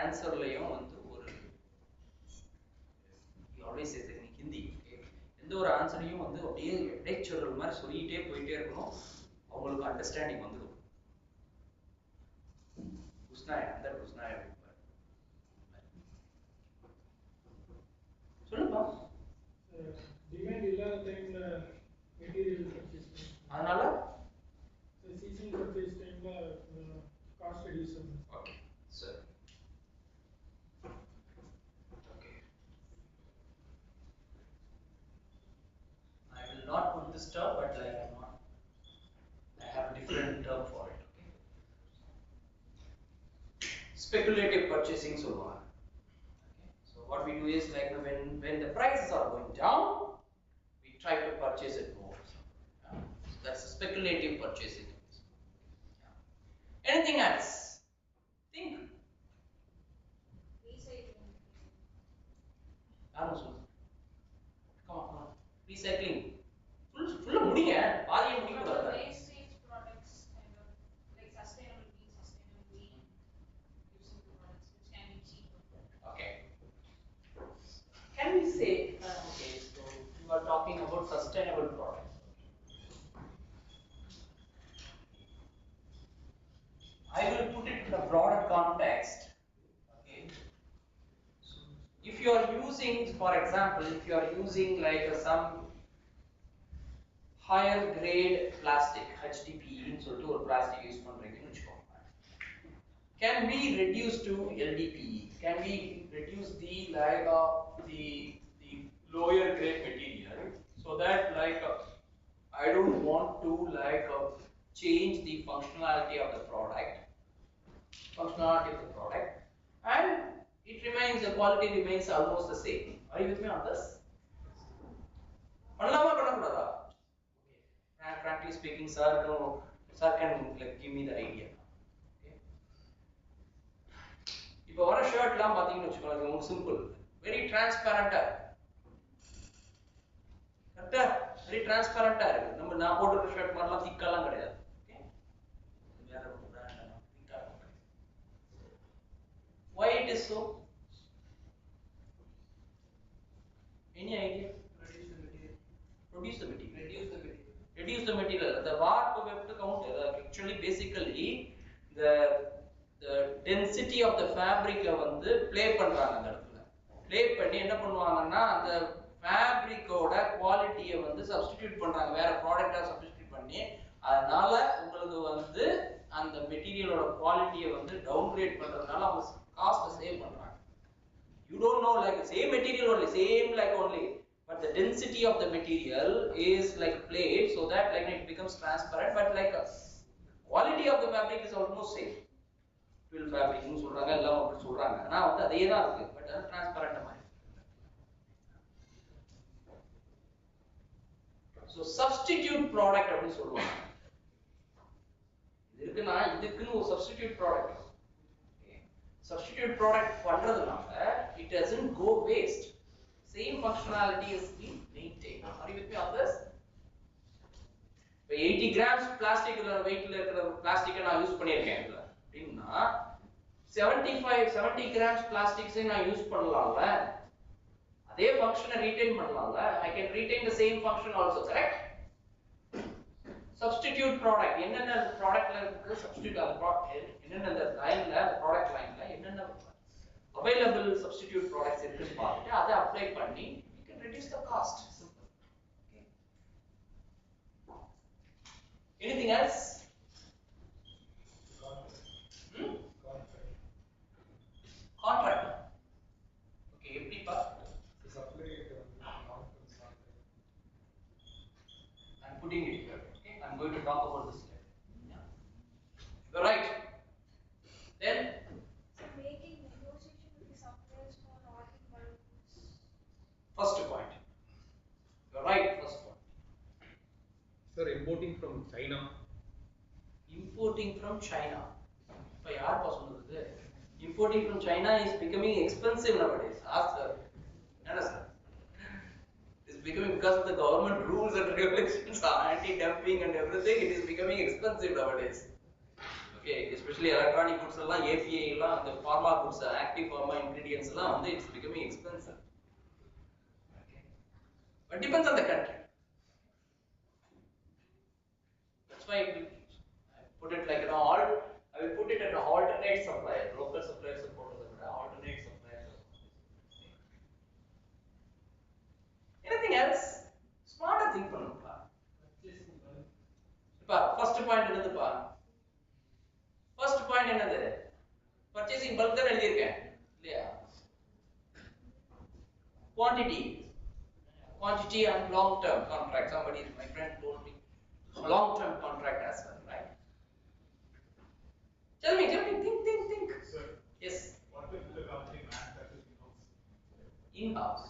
S3: ஆன்சர்லயும் வந்து ஒரு he always says in Hindi. Okay, எந்த ஒரு ஆன்சரையும் வந்து அப்படியே lecturer மாதிரி சொல்லிட்டே போயிட்டே இருக்கணும். அவங்களுக்கு அண்டர்ஸ்டாண்டிங் வந்துடும். உஸ்னாய் அந்த உஸ்னாய் சொல்லுப்பா.
S5: டிமாண்ட் இல்லாத டைம்ல மெட்டீரியல் பர்ச்சேஸ்
S3: அதனால
S5: சீசன் பர்ச்சேஸ் டைம்ல காஸ்ட் ரெடியூஸ் ஆகும்.
S3: ஓகே சரி. Okay I will not put this term, but like I have a different term for it. Okay. Speculative purchasing சொல்லுவாங்க. Okay. So what we do is like when the prices are going down, we try to purchase it more. Yeah. So that's speculative purchasing. Yeah. Anything else? Think.
S7: Recycling.
S3: யாரும் சொல்லுங்க. Come on. Recycling. Full முடிங்க. பாதியை முடிக்க கூடாது.
S7: Wastage products kind of like sustainability using the products which can be cheaper.
S3: Okay. Can we say okay, so you are talking about sustainable products. I will put it in a broader context. Okay. So if you are using, for example, if you are using like some higher grade plastic, HDPE ன்னு சொல்லிட்டு ஒரு plastic use பண்றீங்கன்னு வெச்சுக்கோங்க. Can we reduce to LDPE? Can we reduce the like the lower grade material so that like I don't want to like change the functionality of the product, and it remains, the quality remains almost the same. Are you with me on this? பண்ணலாமா பண்ணக்கூடாதா? Okay, frankly speaking, sir can like give me the idea. இப்போ வர ஷர்ட்லாம் பாத்தீங்கன்னு வெச்சுக்கோங்க, ரொம்ப simple, very டிரான்ஸ்பரண்டா கரெக்ட்டா, very டிரான்ஸ்பரண்டா இருக்கு. நான் போட்டுற ஷர்ட் மாதிரிலாம் திக்காலாம் கிடையாது. ஓகே, வேற ஒரு பிராண்ட் திக்கா இருக்கு. Why it is so? Any idea? Reduce the material. The warp weft count actually basically the density of the fabric வந்து ப்ளே பண்றாங்க. அந்த இடத்துல ப்ளே பண்ணி என்ன பண்ணுவாங்கன்னா அந்த ஃபேப்ரிக்கோட குவாலிட்டியை வந்து சப்ஸ்டிடியூட் பண்றாங்க, வேற ப்ராடக்ட்டா சப்ஸ்டிடியூட் பண்ணி. அதனால உங்களுக்கு வந்து அந்த மெட்டீரியலோட குவாலிட்டியை வந்து டவுன்கிரேட் பண்றதுனால அவங்க காஸ்ட் சேவ் பண்றாங்க. You don't know like same material only, same like only, but the density of the material is like played so that like it becomes transparent, but like quality of the fabric is almost same. Twill fabric னு சொல்றாங்க, எல்லாம் அப்படி சொல்றாங்க. ஆனா வந்து அதே தான் இருக்கு, பட் அது டிரான்ஸ்பரண்ட் மாதிரி. So substitute product அப்படி சொல்லுவாங்க. இது இருக்குன்னா இதுக்குன்னு ஒரு substitute product. Substitute product பண்றதுனால it doesn't go waste. Same functionality is being maintained. Are you with me on this? இப்போ 80 grams plastic வெயிட்ல இருக்கிற பிளாஸ்டிக்கை நான் யூஸ் பண்ணியிருக்கேன் இதுல அப்படின்னா 70 grams plastics நான் யூஸ் பண்ணலாம்ல, அதே ஃபங்க்ஷனை ரீடைன் பண்ணலாம்ல. I can retain the same function also, correct? Substitute product என்னென்ன ப்ராடக்ட்ல இருக்கு, சப்ஸ்டிட்யூட் அந்த என்னென்ன லைன்ல, அந்த ப்ராடக்ட் லைன்ல என்னென்ன available substitute products இருக்குன்னு பார்த்துட்டு அதை apply பண்ணி you can reduce the cost. Simple. Okay. Anything else? Hmm? Contract. Okay, எப்படிப்பா? I'm putting it here. Okay, I'm going to talk about this later. Yeah. You're right. Then
S7: So making negotiation with the suppliers for ordering bulk goods.
S3: first point. You're right. First point.
S4: Sir, importing from China.
S3: Importing from China. இப்போ யார் சொன்னது? Importing from China is becoming expensive nowadays. Ask sir. Understand? It's becoming because of the government rules and regulations, anti-dumping and everything. It is becoming expensive nowadays. Okay, especially electronic goods, API, the pharma goods, active pharma ingredients, it's becoming expensive. Okay, but depends on the country. That's why I put it like I will put it as an alternate supplier. Local suppliers support alternate suppliers. Anything else? Smarter think பண்ணுப்பா. இப்ப first point என்னதுப்பா? First point என்னது? Purchasing bulk தான் எழுதியிருக்கேன் இல்லையா? Quantity and long term contract. Somebody, my friend told me long term contract as well, right? Tell me, think.
S8: Sir.
S3: Yes.
S8: What if the company manufactures
S3: In-house.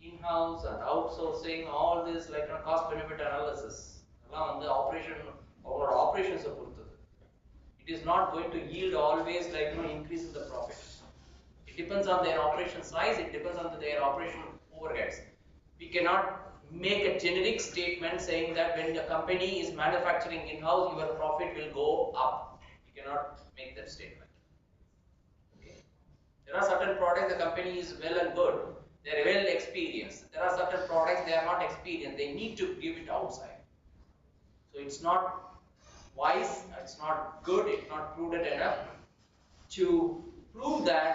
S3: In-house and outsourcing, all this like cost benefit analysis. Operations are put. It is not going to yield always increase in the profit. It depends on their operation size, it depends on their operation overheads. We cannot make a generic statement saying that when the company is manufacturing in-house, your profit will go up. You cannot make that statement. Okay. There are certain products the company is well and good, they are well experienced. There are certain products they are not experienced, they need to give it outside. So it's not wise, it's not good, it's not prudent enough to prove that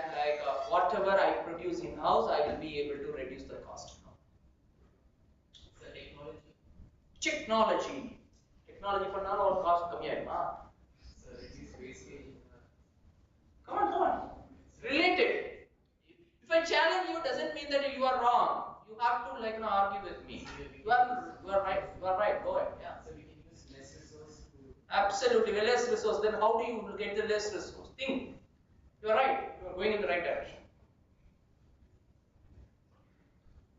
S3: whatever I produce in-house, I will be able to reduce the cost.
S6: The technology.
S3: Technology பண்ணாலும் ஒரு cost கம்மியாயிடுமா?
S6: Sir, it is wastage.
S3: Come on. Related. If I challenge you, doesn't mean that you are wrong. You have to argue with me. You are right. Go ahead. Yeah.
S6: So we can use less resource to.
S3: Absolutely, less resource. Then how do you get the less resource? Think. You are right. You are going in the right direction.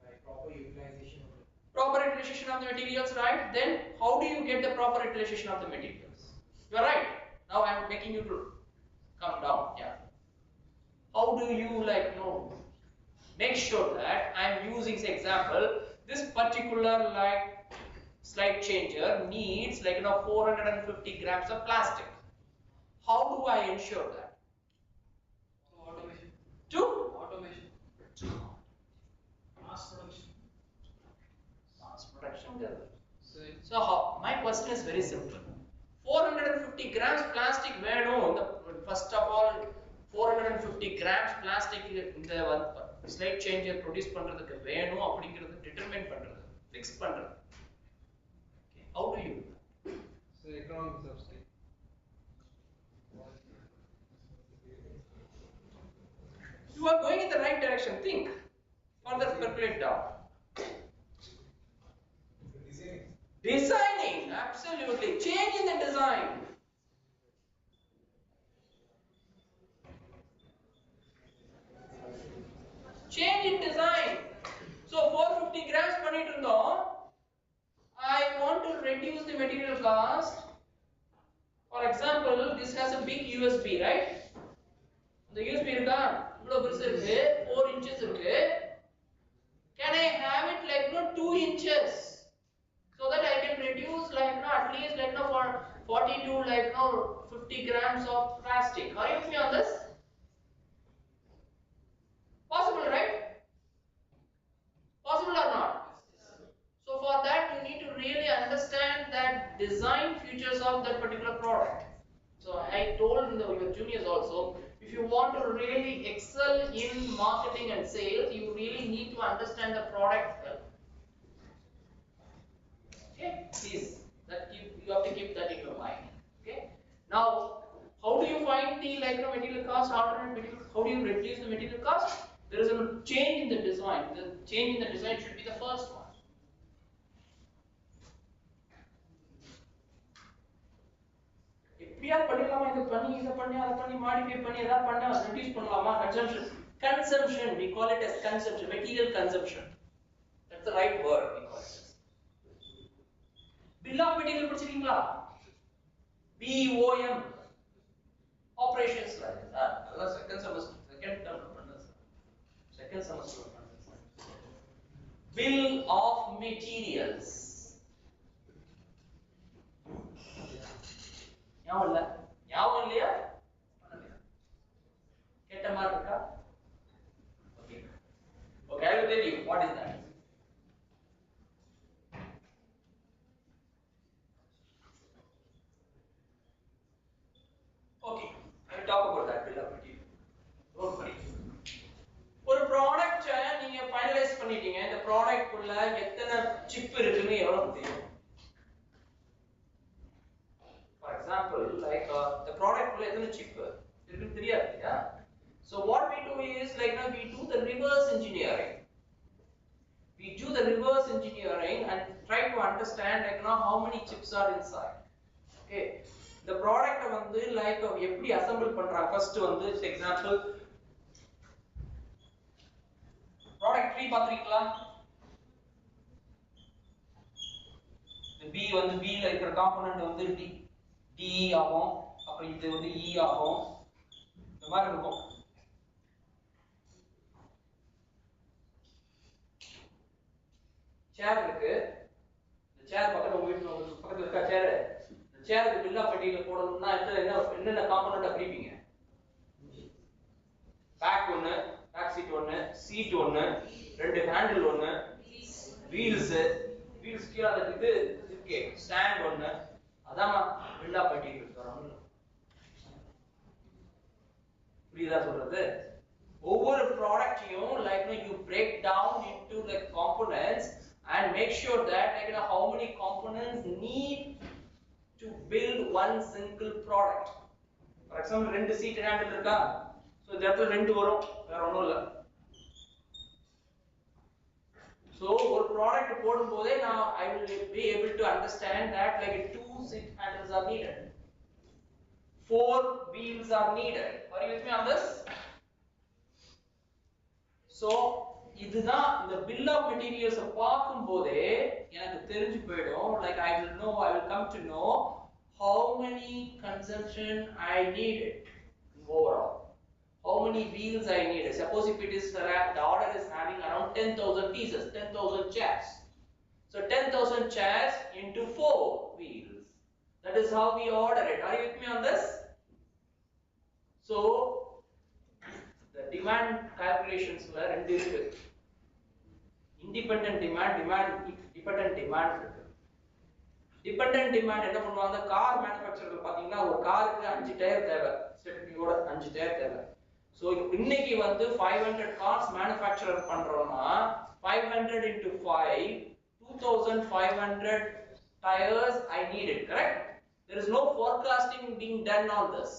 S6: By proper utilization of it.
S3: Proper utilization of the materials, right? Then how do you get the proper utilization of the materials? You are right. Now I am making you to come down. Yeah. How do you make sure that I am using, say, example, this particular slide changer needs 450 grams of plastic. How do I ensure that?
S6: Automation.
S3: To
S6: Automation.
S5: Mass production.
S3: mass production level.
S6: So
S3: So my question is very simple. 450 grams plastic வேணும். First of all 450 grams plastic இந்த slide changer produce பண்றதுக்கு வேணும் அப்படிங்கிறது determine பண்றது, fix பண்றது. Okay. How do you do that?
S4: So economics of scale.
S3: You are going in the right direction. Think. Further percolate down. Designing, absolutely. Change in the design. Change in design. So 450 grams பண்ணிட்டு இருந்தோம். I want to reduce the material cost. For example, this has a big USB, right? The USB இருக்கா? இவ்வளவு பெருசு இருக்கு, 4 inches இருக்கு. Can I have it 2 inches? So that I can reduce at least 40 to 50 grams of plastic. Are you with me on this? Possible, right? Possible or not? So for that you need to really understand that design features of that particular product. So I told your juniors also, if If you want to really excel in marketing and sales, you really need to understand the product well. Okay, please, you have to keep that in your mind. Okay. Now, how do you find the material cost, alternate material? How do you reduce the material cost? There is a change in the design. The change in the design should be the first one. எப்படியாவது பண்ணிடலாமா இத பண்ணி இத பண்ணி அத பண்ணி modify பண்ணி ஏதாவது பண்ண ரெடியூஸ் பண்ணலாமா consumption we call it as consumption, material consumption, that's the right word we call it as. bill of material படிச்சிருக்கீங்களா? BOM operations like அதெல்லாம் செகண்ட் செமஸ்டர் செகண்ட் டர்ம் பண்ணது செகண்ட் செமஸ்டர் பண்ணது bill of materials ஞாபகம் இல்லையா? கேட்ட மாதிரி இருக்கா? Okay, I will tell you what is that. Okay, I will talk about that bill of material. Don't worry. ஒரு product நீங்க ஃபைனலைஸ் பண்ணிட்டீங்க. இந்த ப்ராடக்ட் குள்ள எத்தனை சிப் இருக்குன்னு எவ்வளவு தெரியும்? For example, like the product குள்ள எத்தனை சிப் இருக்குன்னு தெரியாது இல்லையா? So what we do is we do the reverse engineering. We do the reverse engineering and try to understand how many chips are inside. Okay, the product வந்து எப்படி assemble பண்றாங்க? First வந்து for example product 3 பாத்துறீங்களா? இந்த B வந்து B ல இருக்கிற component வந்து D ஆகும், அப்புறம் இது வந்து E ஆகும், இந்த மாதிரி இருக்கும். சேர் இருக்கு, இந்த சேர் பக்கத்துல இருக்க சேர், இந்த சேருக்கு பில் ஆஃப் மெட்டீரியல் போடணும்னா என்னென்ன காம்போனன்ட் பிரிப்பீங்க? பேக் ஒன்னு, பேக் சீட் ஒன்னு, சீட் ஒன்னு, ரெண்டு ஹேண்டில் ஒன்னு, வீல்ஸ் கீழ அந்த இது இருக்கே ஸ்டாண்ட் ஒன்னு, அதான் பில் ஆஃப் மெட்டீரியல் வரும். புரியுதா சொல்றது? ஒவ்வொரு ப்ராடக்ட்டையும் you break down into components and make sure that how many components need to build one single product. For example, ரெண்டு சீட் ஹேண்டில் இருக்கா, so இந்த இடத்துல ரெண்டு வரும், வேற ஒண்ணும் இல்ல. So ஒரு ப்ராடக்ட் போடும்போதே I will be able to understand that 2 seat handles are needed, 4 wheels are needed. Are you with me on this? So இதுதான் இந்த bill of materials பார்க்கும்போதே எனக்கு தெரிஞ்சு போய்டும். I will come to know how many consumption I needed overall, how many wheels I needed. Suppose if it is the order is having around 10,000 pieces, 10,000 chairs, so 10,000 chairs into 4 wheels, that is how we order it. Are you with me on this? So the demand calculations la rendu irukku, independent demand, dependent demand irukku. Dependent demand என்ன பண்ணுவாங்க, car manufacturer பாத்தீங்கன்னா ஒரு காருக்கு 5 tyre தேவை, ஸ்டெப்னியோட 5 tyre தேவை. So இன்னைக்கு வந்து 500 cars manufacturer பண்றோம்னா 500 into 5 2500 tires I needed, correct? There is no forecasting being done on this,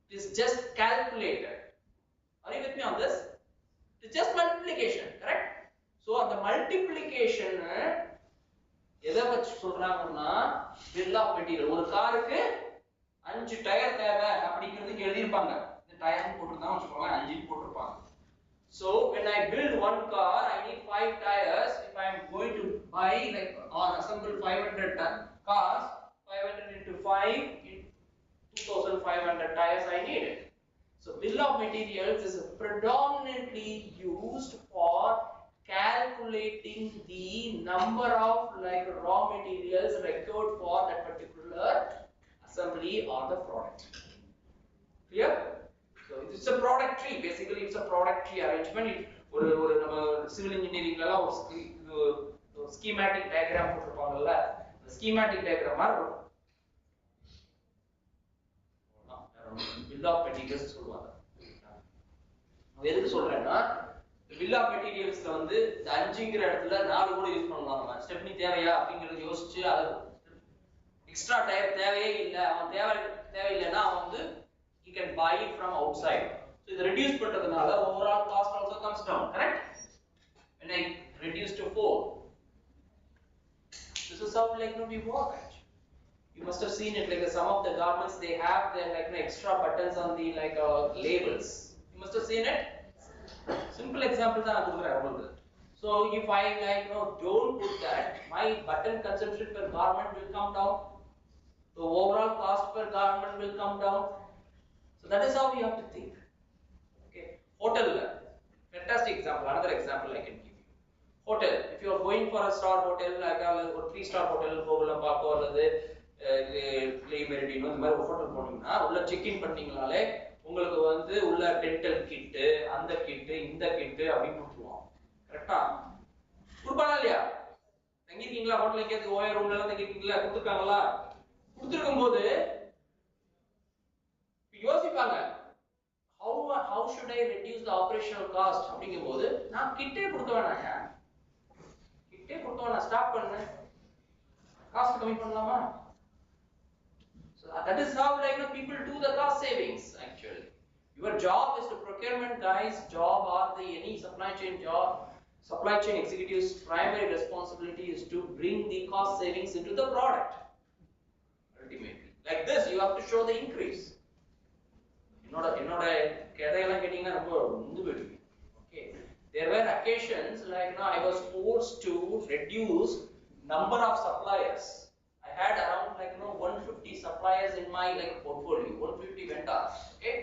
S3: it is just calculated. Are you with me on this? It is just multiplication, correct? So the multiplication எதை வச்சு சொல்றாங்கன்னா bill of material. ஒரு காருக்கு 5 tyre தேவை அப்படிங்கிறதுக்கு எழுதிருப்பாங்க, இந்த tyre போட்டுதான் வச்சுக்கோங்க, 5 போட்டுருப்பாங்க. So when I build one car I need 5 tires. If I am going to buy or assemble 500 cars, 500 into 5 2500 tires I need. So bill of materials is predominantly used for calculating the number of raw materials required for that particular assembly or the product. Clear? So it's a product tree. Basically it's a product tree arrangement. ஒரு நம்ம civil engineering ல ஒரு schematic diagram போட்டுருப்பாங்கல்ல, அந்த schematic diagram மாதிரி இருக்கும். bill of materials சொல்லுவாங்க. எதுக்கு சொல்றேன்னா பில் ஆஃப் மெட்டீரியல்ஸ்ல வந்து இந்த 5ங்கிற இடத்துல 4 கூட யூஸ் பண்ணலாம். நம்ம ஸ்டெப்னி தேவையா அப்படிங்கறத யோசிச்சு அது எக்ஸ்ட்ரா டயர் தேவையே இல்ல, அவன் தேவையில்லைன்னா அவன் வந்து he can buy it from outside. So இது reduce பண்றதுனால overall cost also comes down, correct? When I reduce to 4, this is how like we work actually. You must have seen it, like some of the garments they have their like extra buttons on the like labels. You must have seen it. Simple example தான் நான் கொடுக்குறேன் உங்களுக்கு. So if I like don't put that, my button consumption per garment will come down, the overall cost per garment will come down. So that is how we have to think. Okay, hotel, fantastic example. Another example I can give you. Hotel, if you are going for a star hotel like a 3-star hotel போகல பாக்கோ அல்லது மெரிடினோ இந்த மாதிரி ஒரு hotel போனீங்கன்னா உள்ள check in பண்ணீங்களாலே உங்களுக்கு வந்து உள்ள டென்டல் கிட், அந்த கிட், இந்த கிட் அப்படி கொடுத்துருவாங்க. கரெக்ட்டா? கொடுப்பானா இல்லையா? தங்கிருக்கீங்களா ஹோட்டல்ல? கேது ஓயர் ரூம்ல எல்லாம் தங்கிருக்கீங்களா? கொடுத்துருக்காங்களா? கொடுத்துருக்கும் போது யோசிப்பாங்க, how should I reduce the operational cost அப்படிங்கும்போது நான் கிட்டே கொடுக்க வேணாயா, கிட்டே கொடுக்க வேணாம், ஸ்டாப் பண்ணு, காஸ்ட் கம்மி பண்ணலாமா? So that is how like people do the cost savings actually. Your job is to procurement guys job or the any supply chain job, supply chain executives primary responsibility is to bring the cost savings into the product ultimately. Like this you have to show the increase. என்னோட கதையெல்லாம் கேட்டீங்கன்னா ரொம்ப முந்து போயிடுவீங்க. Okay, there were occasions like I was forced to reduce number of suppliers. I had around 150 suppliers in my portfolio, 150 vendors. Okay,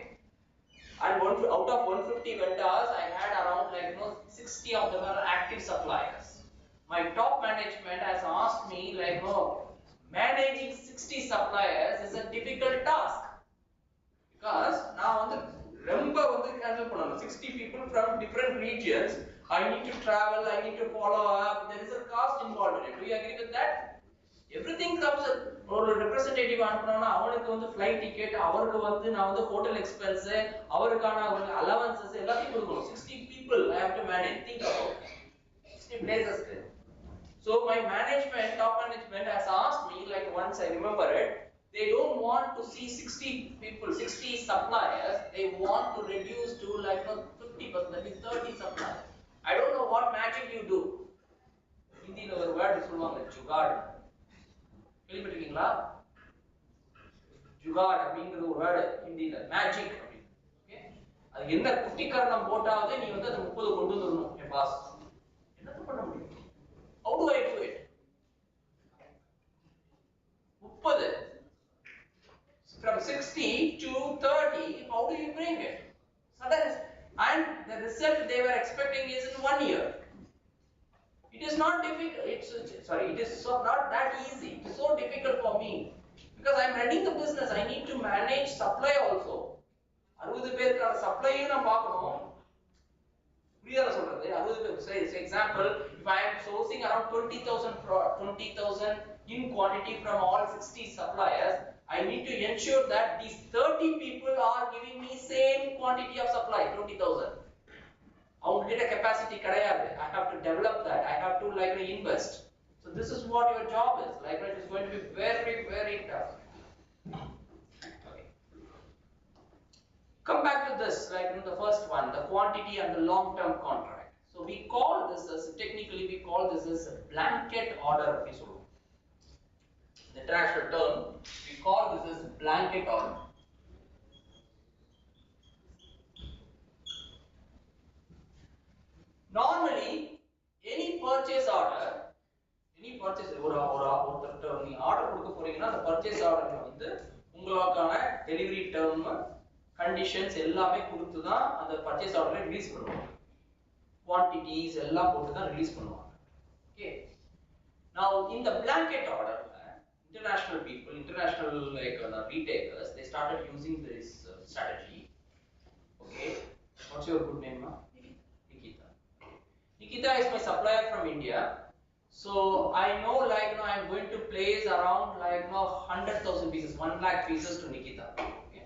S3: and out of 150 vendors I had around 60 of them are active suppliers. My top management has asked me managing 60 suppliers is a difficult task. Because now remember handle பண்ணனும் 60 people from different regions. I need to travel, I need to follow up, there is a cost involved in it. Do you agree with that? Everything comes ஒரு representative அனுப்புறோம்னா அவனுக்கு flight ticket, அவருக்கு நான் hotel expense, அவருக்கான allowances எல்லாத்தையும் கொடுக்கணும். 60 people I have to manage. Think about it. 60 places. So my management, top management has asked me once, I remember it, they don't want to see 60 people, 60 suppliers. They want to reduce to 50%, that is 30 suppliers. I don't know what magic you do. Hindi ஒரு word சொல்லுவாங்க, jugaad. கேள்விப்பட்டிருக்கீங்களா? jugaad அப்படிங்கிற ஒரு word ஹிந்தில magic அப்படி. Okay, அது என்ன குட்டிக்காரணம் போட்டாவது நீ அது 30 கொண்டு வரணும். என் பாஸ் என்ன பண்ண முடியும்? How do I do it? 30 from 60 to 30, how do you bring it? So that is, and the result they were expecting is in 1 year. It is not difficult. It is not that easy. It is so difficult for me because I am running the business. I need to manage supply also. 60 பேருக்கு சப்ளையும் நான் பார்க்கணும். புரியாத சொல்றது 60 பேர். Say example, if I am sourcing around 20,000 in quantity from all 60 suppliers, I need to ensure that these 30 people are giving me same quantity of supply, 20,000. அவங்க கிட்ட capacity கிடையாது. I have to develop that. I have to invest. So this is what your job is. It is going to be very, very tough. Okay. Come back to this, the first one, the quantity and the long-term contract. So we call this as, technically we call this as a blanket order. The international term, we call this as blanket order. Normally, any purchase order, ஒருத்தர்ட்ட நீ order கொடுக்க போறீங்கன்னா அந்த purchase ஆர்டர்ல உங்களுக்கான delivery term, conditions எல்லாமே கொடுத்து தான் அந்த பர்ச்சேஸ் ஆர்டரை ரிலீஸ் பண்ணுவாங்க. குவான்டிட்டிஸ் எல்லாம் போட்டு தான் ரிலீஸ் பண்ணுவாங்க. Okay, now in the blanket order, international people, international retailers, they started using this strategy. Okay, what's your good name, ma? Nikita. Nikita is my supplier from India. So I know I'm going to place around 100,000 pieces, 1 lakh pieces to Nikita. Okay,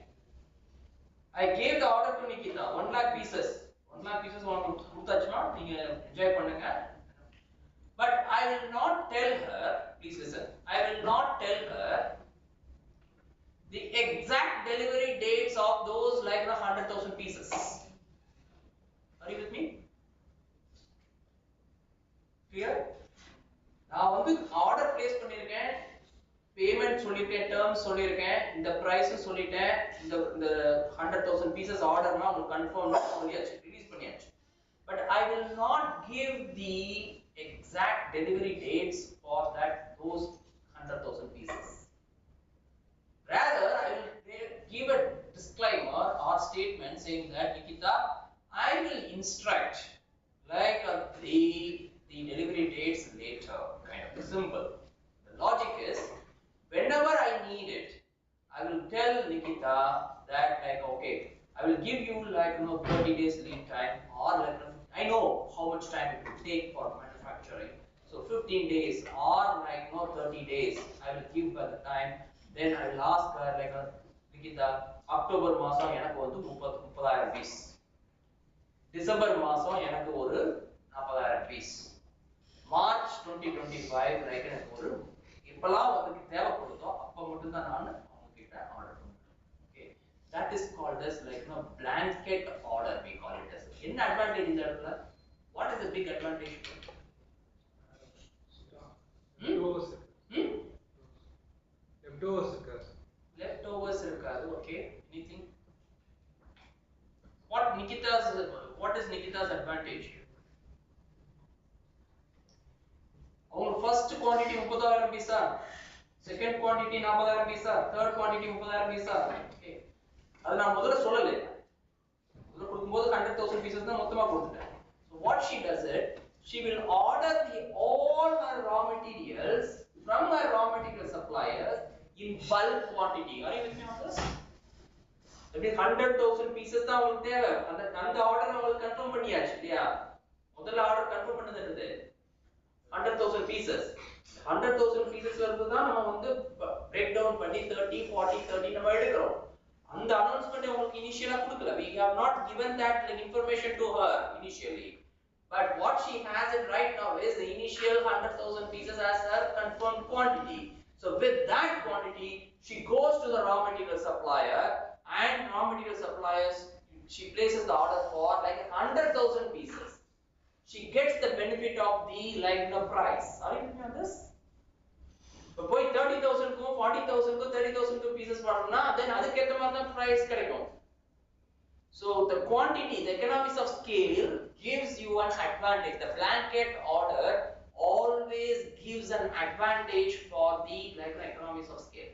S3: I gave the order to Nikita, 1 lakh pieces. 1 lakh pieces உங்களுக்கு கொடுத்தாச்சுனா நீங்க enjoy பண்ணுங்க. But I will not tell her, please listen, I will not tell her the exact delivery dates of those like 100,000 pieces. Are you with me? Clear? நான் வந்து order place பண்ணிருக்கேன், payment சொல்லிருக்கேன், terms சொல்லிருக்கேன், இந்த price சொல்லிட்டேன், இந்த 100,000 pieces ஆர்டர்னா உங்களுக்கு confirm சொல்லியாச்சு, ரிலீஸ் பண்ணியாச்சு. But I will not give the exact delivery dates for those 100,000 pieces. Rather, I will give a disclaimer or statement saying that Nikita, I will instruct like the delivery dates later, kind of simple. The logic is, whenever I need it, I will tell Nikita that like okay, I will give you like 30 days lead time, or like I know how much time it will take for manufacturing, so 15 days or like 30 days I will give by the time. Then I will ask her like Nikita, October மாசம் எனக்கு வந்து 30,000 piece, December மாசம் எனக்கு ஒரு 40,000 piece, March 2025 like எனக்கு ஒரு இப்பலாம் உங்களுக்கு தேவைப்படுதோ அப்ப மட்டும் தான் நான் அவங்க கிட்ட ஆர்டர் பண்ணுவேன். Okay, that is called as like blanket order, we call it as. என்ன அட்வான்டேஜ் இந்த இடத்துல? What is the big advantage? Leftovers irukadu. Okay, anything? What is Nikita's advantage? Our first quantity 30,000 pizza, second quantity 40,000 pizza, third quantity 30,000 pizza. Okay, அது நான் முதல்ல சொல்லல, முதல்ல கொடுக்கும்போது 100,000 pieces தான் மொத்தமா கொடுத்துட்டேன். So what she does it, she will order all her raw materials from her raw material suppliers in bulk quantity. Are you with me on this? That means 100,000 pieces தான் உங்களுக்கு தேவை, அந்த ஆர்டர் உங்களுக்கு confirm பண்ணியாச்சு இல்லையா? முதல்ல order confirm பண்ணது என்னது? 100,000 pieces. 100,000 pieces வந்து தான் நம்ம வந்து பிரேக் டவுன் பண்ணி 30 40 30 நம்ம எடுக்கிறோம். அந்த அனௌன்ஸ்மென்ட் உங்களுக்கு இனிஷியலா கொடுக்கல. We have not given that like information to her initially. But what she has it right now is the initial 100,000 pieces as her confirmed quantity. So with that quantity, she goes to the raw material supplier, and raw material suppliers, she places the order for like 100,000 pieces. She gets the benefit of the like the price. Are you with me on this? இப்போ போய் 30,000 க்கும் 40,000 க்கும் 30,000 க்கு pieces வாங்குனா then அதுக்கு ஏத்த மாதிரி தான் price கிடைக்கும். So the quantity, the economies of scale gives you an advantage. The blanket order always gives an advantage for the like economies of scale.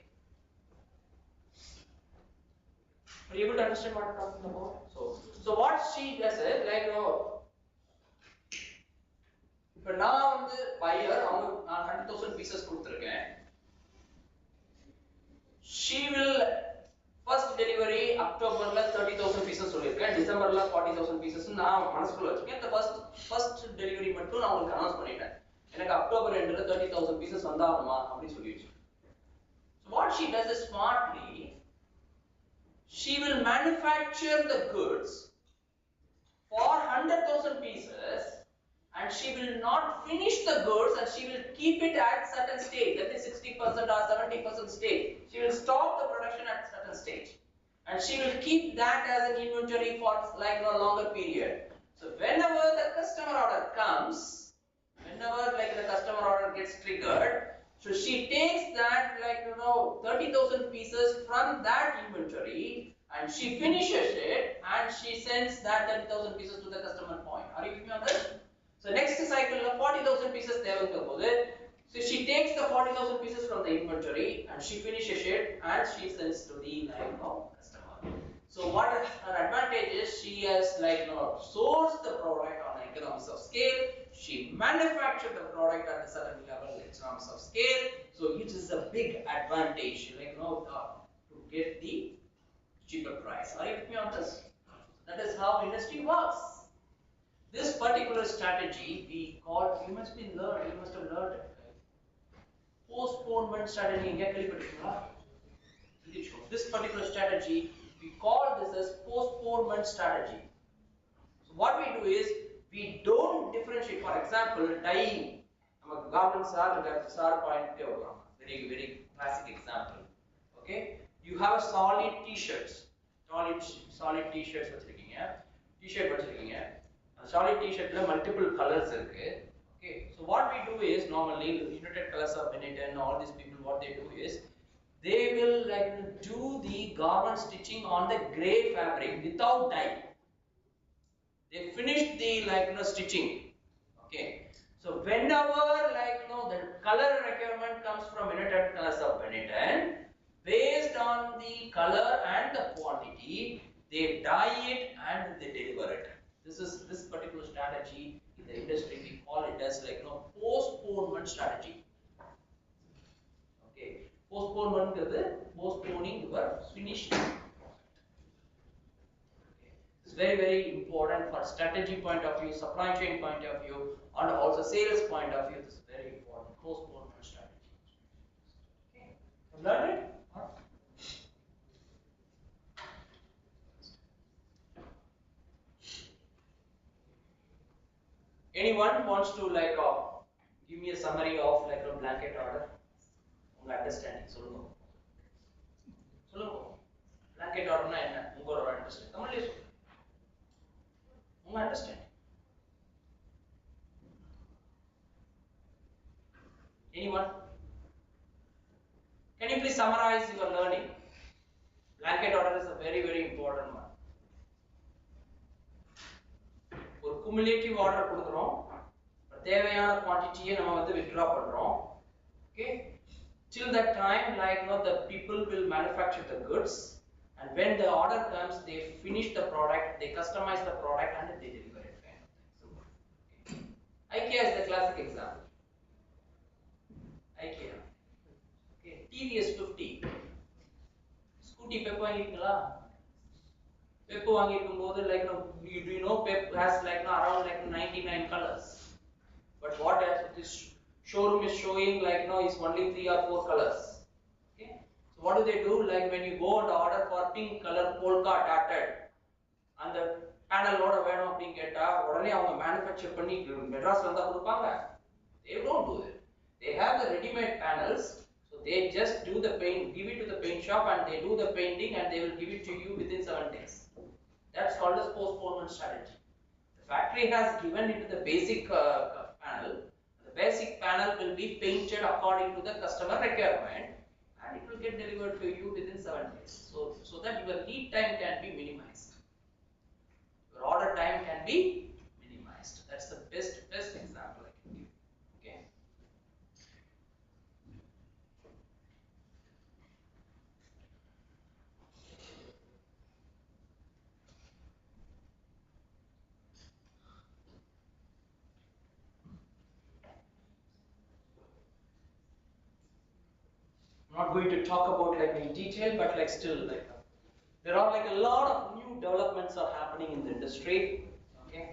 S3: Are you able to understand what I'm talking about? So what she does is like இப்ப நான் வந்து pier நான் 100,000 pieces கொடுத்திருக்கேன். She will first delivery அக்டோபர்ல 30,000 pieces சொல்லிருக்கேன், டிசம்பர்ல 40,000 pieces நான் மனசுக்குள்ள வச்சிருக்கேன். இந்த first delivery மட்டும் நான் உங்களுக்கு அனௌன்ஸ் பண்ணிட்டேன். எனக்கு அக்டோபர் எண்ட்ல 30,000 pieces வந்தாகணுமா அப்படி சொல்லிடுச்சு. So what she does is smartly, she will manufacture the goods for 100,000 pieces, and she will not finish the goods, and she will keep it at certain stage, that is 60% or 70% stage. She will stop the production at certain stage, and she will keep that as an inventory for like a longer period. So whenever the customer order comes, whenever like the customer order gets triggered, so she takes that like 30,000 pieces from that inventory, and she finishes it, and she sends that 30,000 pieces to the customer point. Are you with me on that? So next cycle 40,000 pieces தேவைப்படும்போது, so she takes the 40,000 pieces from the inventory and she finishes it and she sends to the customer. So what is her advantage is, she has like sourced the product on economies of scale, she manufactured the product at a certain level economies of scale, so it is a big advantage like to get the cheaper price. Are you with me on this? That is how industry works. This particular strategy we call, you must have learned it. Postponement strategy. This particular strategy we call this as postponement strategy. So what we do is we don't differentiate. For example, dyeing. Garments are point very classic example. Okay, you have a solid t-shirts, solid t-shirts வச்சிருக்கீங்க, t-shirt வச்சிருக்கீங்க. Solid t-shirt ல multiple colors இருக்கு. Okay, so what we do is normally United Colors of Benetton, all these people, what they do is they will like do the garment stitching on the gray fabric without dye. They finish the stitching. Okay, so whenever the color requirement comes from United Colors of Benetton, based on the color and the quantity, they dye it and they deliver it. This particular strategy in the industry, we call it as postponement strategy. Okay, postponement is postponing your finished. It's very important for strategy point of view, supply chain point of view, and also sales point of view. This is very important. Postponement strategy. Okay, you learned it? Anyone wants to give me a summary of a blanket order? Unga understanding சொல்லுங்க. சொல்லுங்க. Blanket order na enna? Unga understanding. Tamil le understand. Anyone? Can you please summarize your learning? Blanket order is a very important one. ஒரு cumulative order கொடுக்கிறோம், தேவையான quantity நம்ம withdraw பண்றோம். Okay, till that time the people will manufacture the goods, and when the order comes they finish the product, they customize the product and they deliver it. Okay. IKEA is the classic example. IKEA. Okay, TVS 50 scooty pep வாங்கிருக்கீங்களா? Pep வாங்கிருக்கும் போது do you know Pep has around 99 colors, but what this showroom is showing is only 3 or 4 colors. Okay, so what do? When you go and order for pink color polka dotted and the panel ஓட வேணும் அப்படினு கேட்டா உடனே அவங்க manufacture பண்ணி மெட்ராஸ்ல இருந்தா கொடுப்பாங்க? They don't do it. They have the ready made panels, so they just do the paint, give it to the paint shop and they do the painting and they will give it to you within 7 days. That's called as postponement strategy. The factory has given it to the basic panel. The basic panel will be painted according to the customer requirement and it will get delivered to you within 7 days. So that your lead time can be minimized. Your order time can be minimized. That's the best example I can give. Okay. I'm not going to talk about in detail, but still there are a lot of new developments are happening in the industry. Okay,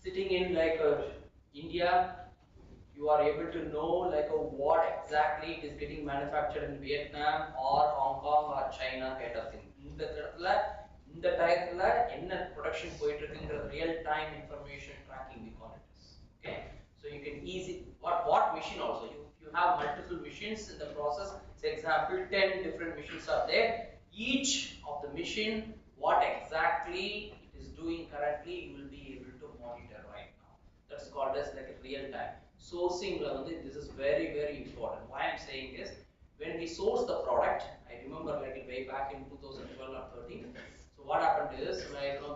S3: sitting in India, you are able to know what exactly is getting manufactured in Vietnam or Hong Kong or China kind of thing. இந்த டயத்துல என்ன production போயிட்டு இருக்குங்கிற real time information tracking we call it. Okay, so you can easy what machine also you have multiple machines in the process. Say example 10 different machines are there, each of the machine what exactly it is doing currently you will be able to monitor right now. That's called as a real time sourcing. This is very important. Why I'm saying is when we source the product, I remember way back in 2012 or 13. So what happened is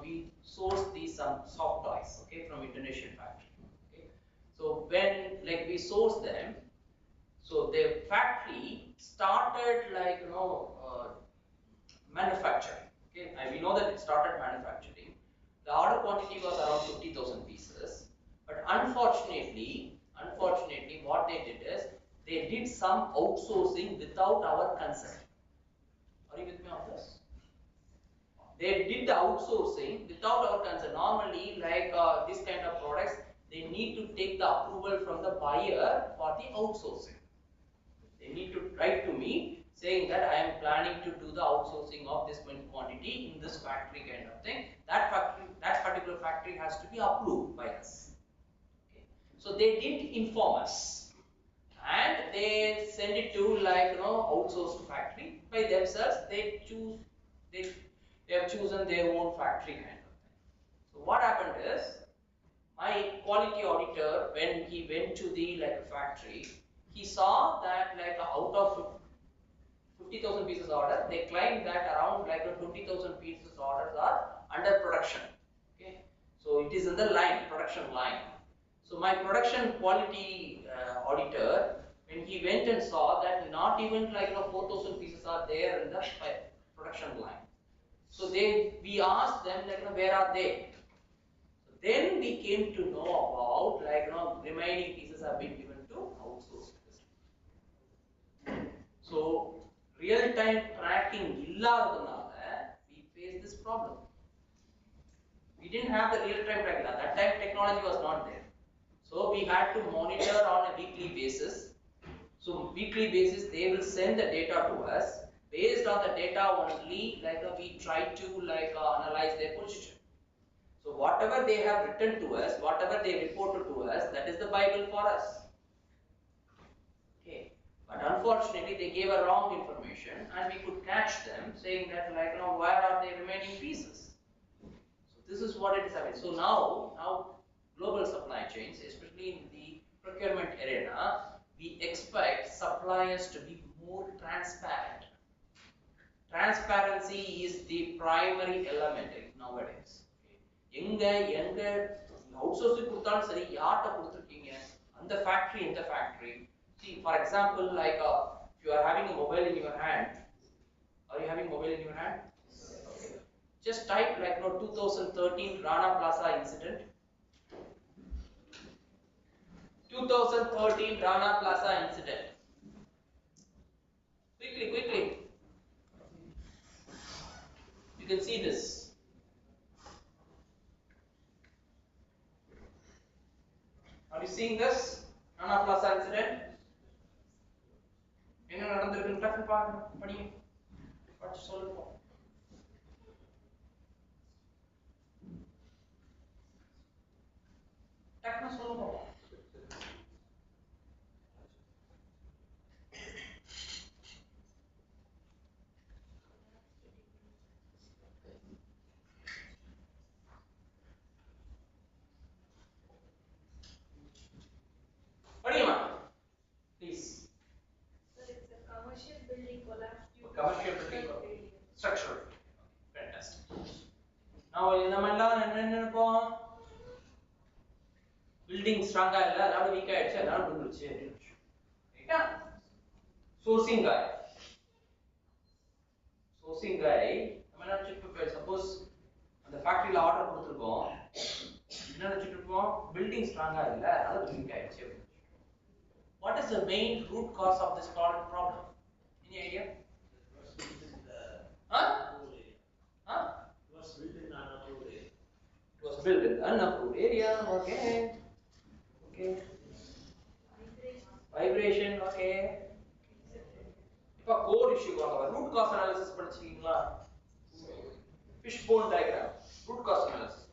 S3: we sourced these some soft toys, okay, from Indonesian factory. Okay, so when we source them, so the factory started manufacturing. Okay, and we know that it started manufacturing. The order quantity was around 50,000 pieces, but unfortunately what they did is they did some outsourcing without our consent. Are you with me on this? They did the outsourcing without our consent. Normally this kind of products they need to take the approval from the buyer for the outsourcing. They need to write to me saying that I am planning to do the outsourcing of this quantity in this factory kind of thing. That particular factory has to be approved by us. Okay. So they didn't inform us, and they send it to outsourced factory by themselves. They have chosen their own factory kind of thing. So what happened is, my quality auditor, when he went to the factory, he saw that out of 50,000 pieces order, they claimed that around 20,000 pieces orders are under production. Okay, so it is in the production line. So my production quality auditor, when he went and saw that not even 4,000 pieces are there in the production line. So we asked them where are they? So then we came to know about remaining pieces have been given to outsource. So real-time tracking illadadanaala we face this problem. We didn't have the real-time tracking. At that time technology was not there. So we had to monitor on a weekly basis. So weekly basis they will send the data to us. Based on the data only, we try to analyze their position. So whatever they have written to us, whatever they reported to us, that is the Bible for us. Okay. But unfortunately, they gave a wrong information, and we could catch them saying that where are the remaining pieces? So this is what it is happening. So now global supply chains, especially in the procurement arena, we expect suppliers to be more transparent. Transparency is the primary element nowadays. எங்க outsourcing கொடுத்தாலும் சரி, யார்ட்ட கொடுத்திருக்கீங்க, அந்த factory இந்த factory. See, for example, if you are having a mobile in your hand, are you having mobile in your hand? Okay. Just type 2013 Rana Plaza incident. 2013 Rana Plaza incident. Quickly. You can see this. Are you seeing this? Rana Plaza incident? என்ன நடந்திருக்குன்னு டக்குன்னு பாருங்க, படிங்க, படிச்சு சொல்லுங்க. டக்குன்னு சொல்லுங்க. படிங்கம்மா, please.
S7: It's a commercial building collapse due to
S3: Commercial building
S7: failure.
S3: structural. Fantastic. Now நம்ம எல்லாம் என்ன நினைப்போம், பில்டிங் ஸ்ட்ராங்கா இல்ல, அதாவது வீக் ஆயிடுச்சு, அதனால விழுந்துருச்சு. ரைட்டா? சோர்சிங் காய் நம்ம என்ன நினைச்சிட்டு, சப்போஸ் அந்த ஃபேக்டரியில ஆர்டர் கொடுத்துருக்கோம், என்ன நினைச்சிட்டு இருக்கோம், பில்டிங் ஸ்ட்ராங்கா இல்ல, அதனால வீக் ஆயிடுச்சு. What is the main root cause of this problem? Any idea? Huh? It was built in unapproved area. It was built in unapproved area. Okay. Vibration. Okay. இப்போ core issue வாங்க. Root cause analysis படிச்சீங்களா? Fishbone diagram. Root cause analysis.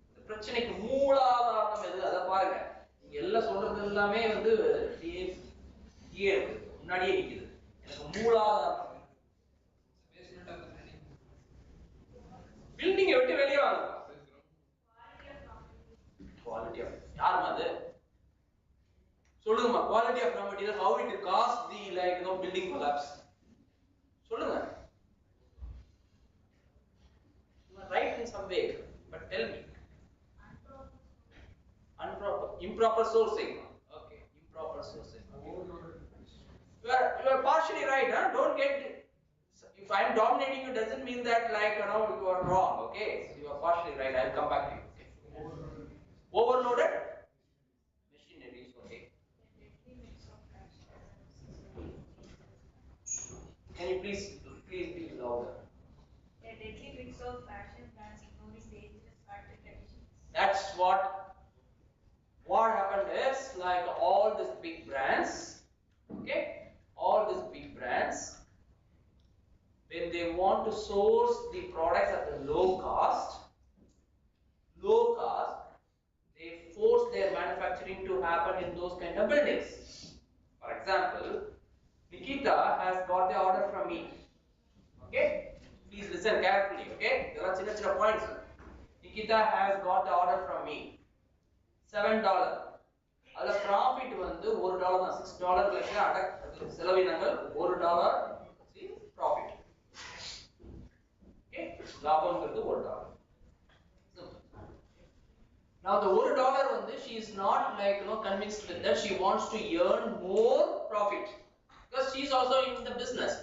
S3: இந்த பிரச்சனைக்கு மூலாதாரம் எது, அத பாருங்க. நீங்க எல்லாம் சொல்றது எல்லாமே முன்னாடியே நிக்குது. எனக்கு மூலாதாரம் பில்டிங் விட்டு வெளியே வாங்க. குவாலிட்டி ஆஃப் யார் அது சொல்லுங்கம்மா. Quality of raw material, how it caused the building collapse. சொல்லுங்க. You are right in some way, but tell me. Improper sourcing. Okay, improper sourcing. You are partially right, huh? Don't get, if I am dominating you doesn't mean that you are wrong. Okay, so you are partially right. I will come back to you. Okay. Overloaded machineries. Okay. Can you please be louder?
S1: A deadly mix of fashion brands ignoring dangerous factory conditions.
S3: That's what happened is, all these big brands, okay, all these big brands, when they want to source the products at the low cost, they force their manufacturing to happen in those kind of buildings. For example, Nikita has got the order from me. Okay? Please listen carefully. Okay? There are chill points. Nikita has got the order from me. $7. The profit வந்து $1 தான். $6 like செலவினங்கள் $1 profit. Okay? லாபம்ங்கிறது $1. Now the $1 வந்து she is not like convinced with that. She wants to earn more profit because she is also in the business.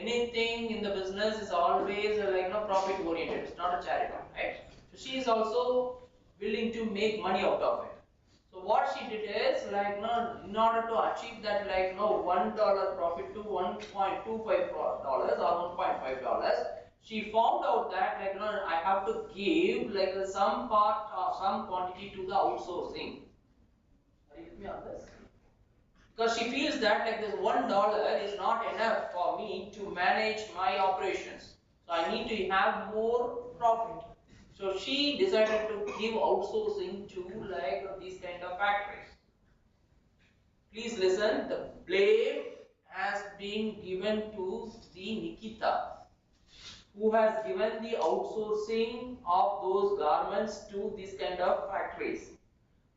S3: Anything in the business is always like profit oriented. It's not a charity, right? So she is also willing to make money out of it. So what she did is like in order to achieve that like $1 profit to $1.25 or $1.5, she found out that like I have to give like some part or some quantity to the outsourcing. Are you with me on this? Because she feels that like this $1 is not enough for me to manage my operations. So I need to have more profit. So she decided to give outsourcing to like these kind of factories. Please listen, the blame has been given to the Nikita, who has given the outsourcing of those garments to these kind of factories.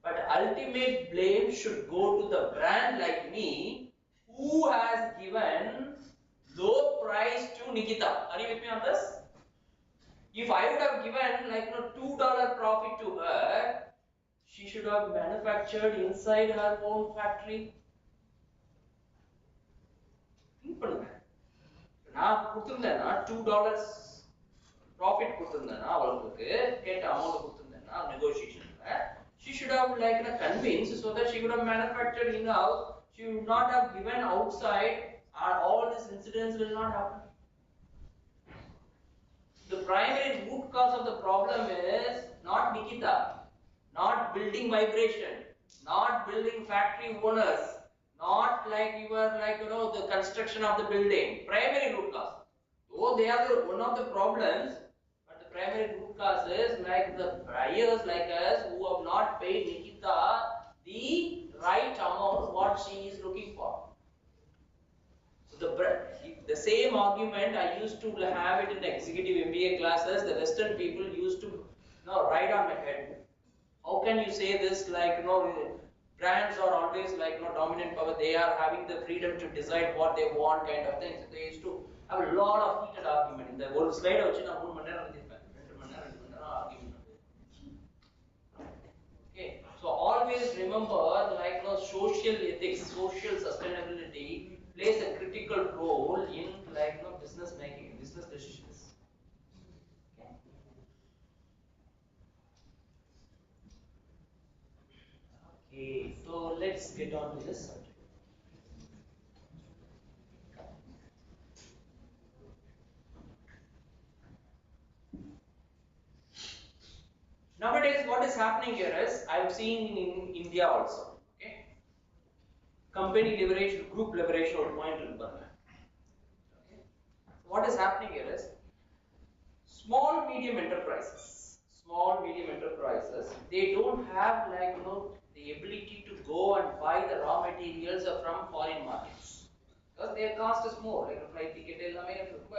S3: But ultimate blame should go to the brand like me, who has given low price to Nikita. Are you with me on this? If I would have given like $2 profit to her, she should have manufactured inside her own factory. Think பண்ணுங்க. நான் கொடுத்திருந்தேன்னா $2 profit கொடுத்திருந்தேன்னா அவளுக்கு கேட்ட amount கொடுத்திருந்தேன்னா negotiationல she should have like convinced so that she could have manufactured in-house. She would not have given outside, and all these incidents will not happen. The primary root cause of the problem is not Nikita, not building vibration, not building factory owners, not like you were like the construction of the building. Primary root cause. Oh, they are one of the problems, but the primary root cause is like the buyers like us who have not paid Nikita the right amount what she is looking for. The same argument I used to have it in the executive MBA classes. The Western people used to ride on my head. How can you say this like brands are always like dominant power, they are having the freedom to decide what they want kind of things. They used to have a lot of heated argument. In the whole slide வச்சு நான் 3 மணி நேரம் எழுதிருப்பேன் 2 மணி நேரம் argument. Okay, so always remember like social ethics, social sustainability plays a critical role in like business making, business decisions. Okay, so let's get on to this subject. Nowadays, what is happening here is I'm seeing in India also. Okay, company leverage, group leverage, or point. Okay, what is happening here is small medium enterprises. They don't have like the ability to go and buy the raw materials from foreign markets because their cost is more. Like flight ticket எல்லாமே ரொம்ப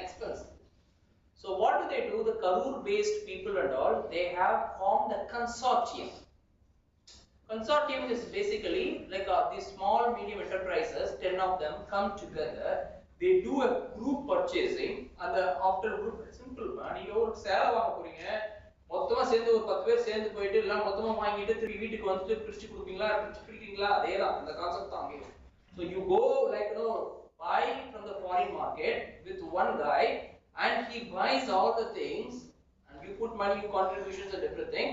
S3: expensive. So what do? The Karur-based people and all, they have formed a consortium. Consortium is basically like these small medium enterprises, 10 of them come together. They do a group purchasing, and after group simple நீங்க ஒரு சேலை வாங்க போறீங்க, மொத்தமா சேர்ந்து ஒரு 10 பேர் சேர்ந்து போயிட்டு எல்லாம் மொத்தமா வாங்கிட்டு திருப்பி வீட்டுக்கு வந்து பிரிச்சு கொடுப்பீங்களா, பிரிச்சு பிரிக்கிறீங்களா, அதேதான் அந்த கான்செப்ட் தான் அங்கேயும். So you go like buy from the foreign market with one guy, and he buys all the things, and you put money, contributions and everything.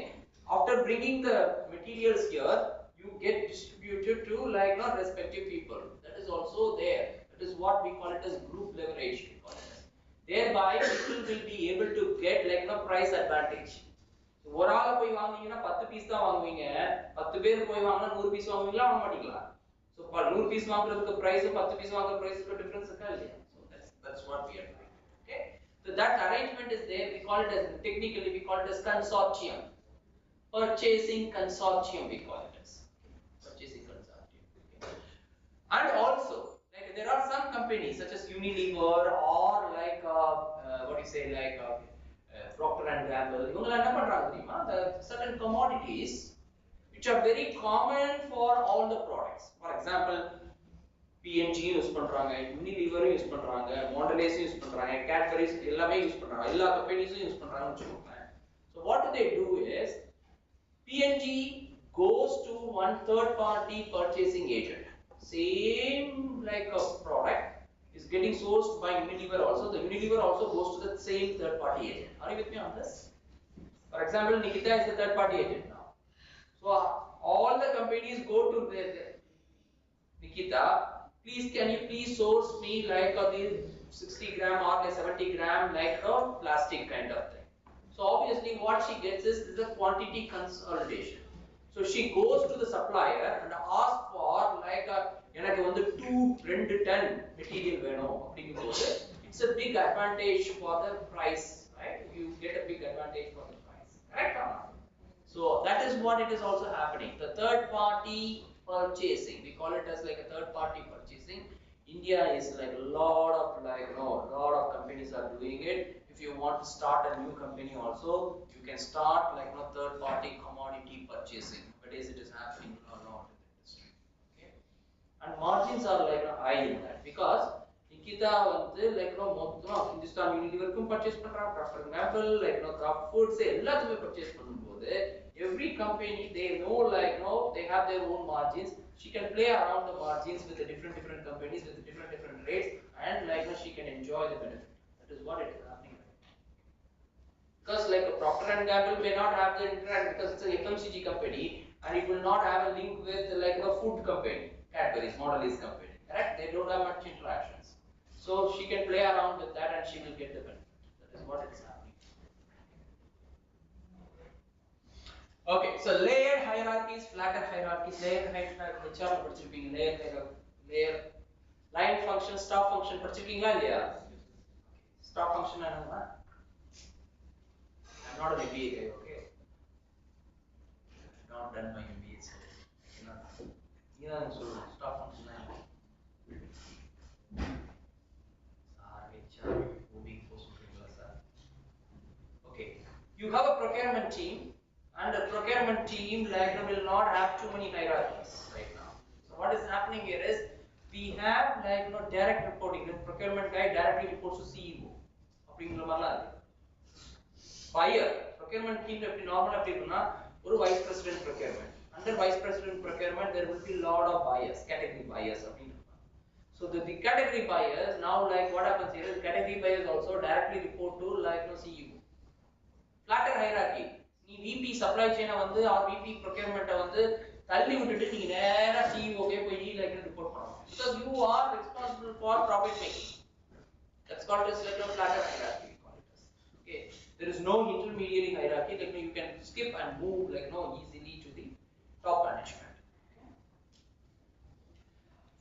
S3: After bringing the materials here, you get distributed to like respective people. That is also there. That is what we call it as group leverage. Thereby, people will be able to get like price advantage. ஒரு ஆள போய் வாங்குனீங்கன்னா 10 piece தான் வாங்குவீங்க, 10 பேர் போய் வாங்குனா 100 piece வாங்குவீங்களா, வாங்க மாட்டீங்களா? So 100 பீஸ் வாங்குறதுக்கு பிரைஸ் 10 பீஸ் வாங்குற பிரைஸ்க்கு டிஃபரன்ஸ் இருக்கா இல்லையா? So that's what we are doing. Okay, so that arrangement is there. We call it as, technically we call it as consortium, purchasing consortium. We call it as purchasing consortium. Okay. And also, like there are some companies such as Unilever or like what do you say, like Procter and Gamble. இவங்க என்ன பண்றாங்க தெரியுமா? The certain commodities which are very common for all the products. For example, P&G use பண்றாங்க, Unilever use பண்றாங்க, Mondelez use பண்றாங்க, Cadbury எல்லாமே use பண்றாங்க, எல்லா கம்பெனிஸும் யூஸ் பண்றாங்கன்னு வச்சுக்கோங்க. So what do they do is P&G goes to one third party purchasing agent. Same like a product is getting sourced by Unilever also. The Unilever also goes to the same third party agent. Are you with me on this? For example, Nikita is the third party agent now. So all the companies go to Nikita. Please, can you please source me like the 60 gram or the 70 gram like a plastic kind of thing. So obviously what she gets is the quantity consolidation. So she goes to the supplier and asks for like எனக்கு வந்து 2 ton material வேணும் அப்படிங்கும்போது it's a big advantage for the price, right? You get a big advantage for the price, correct or not? So that is what it is also happening. The third party purchasing, we call it as like a third party purchasing. India is like a lot of companies are doing it. If you want to start a new company also, you can start like third party commodity purchasing. Nowadays it is happening a lot in the industry. Okay, and margins are like high in that because Nikita வந்து like மொத்தமா Hindustan Unilever க்கும் purchase பண்றாங்க, Procter & Gamble, like Kraft Foods எல்லாத்துமே purchase பண்ணும்போது every company they know like they have their own margins. She can play around the margins with the different companies with the different rates, and like she can enjoy the benefit. That is what it is happening. Because like a Procter and Gamble may not have the interact because it's a FMCG company and it will not have a link with like a food company, Cadbury's, Mondelez company, correct? They don't have much interactions. So she can play around with that and she will get the benefit. That is what is happening. Okay, so layered hierarchies, flatter hierarchies, layered hierarchies, HR படிச்சிருப்பீங்க, layer, line function, stop function படிச்சிருக்கீங்களா இல்லையா? Stop function என்னன்னா? I'm not an MBA guy, okay? I've not done my MBA, so I cannot. Yeah, so stop function. Okay, you have a procurement team, and the procurement team like will not have too many hierarchies right now. So what is happening here is we have like direct reporting. The procurement guy directly reports to CEO. அப்படிங்கிற மாதிரிலாம் இருக்கு. Buyer, procurement team எப்படி நார்மலா எப்படி இருக்குன்னா ஒரு vice president procurement. Under vice president procurement there will be lot of buyers, category buyers அப்படின்னு இருப்பாங்க. So the category buyers now like what happens here is category buyers also directly report to like CEO. Flatter hierarchy. நீ VP supply chain வந்து or VP procurement வந்து தள்ளி விட்டுட்டு நீங்க நேரா CEO K போய் like report பண்ணணும். Because you are responsible for profit making. That's called as like a flatter hierarchy. Okay, there is no intermediary hierarchy. Like you can skip and move like easily to the top management. Okay.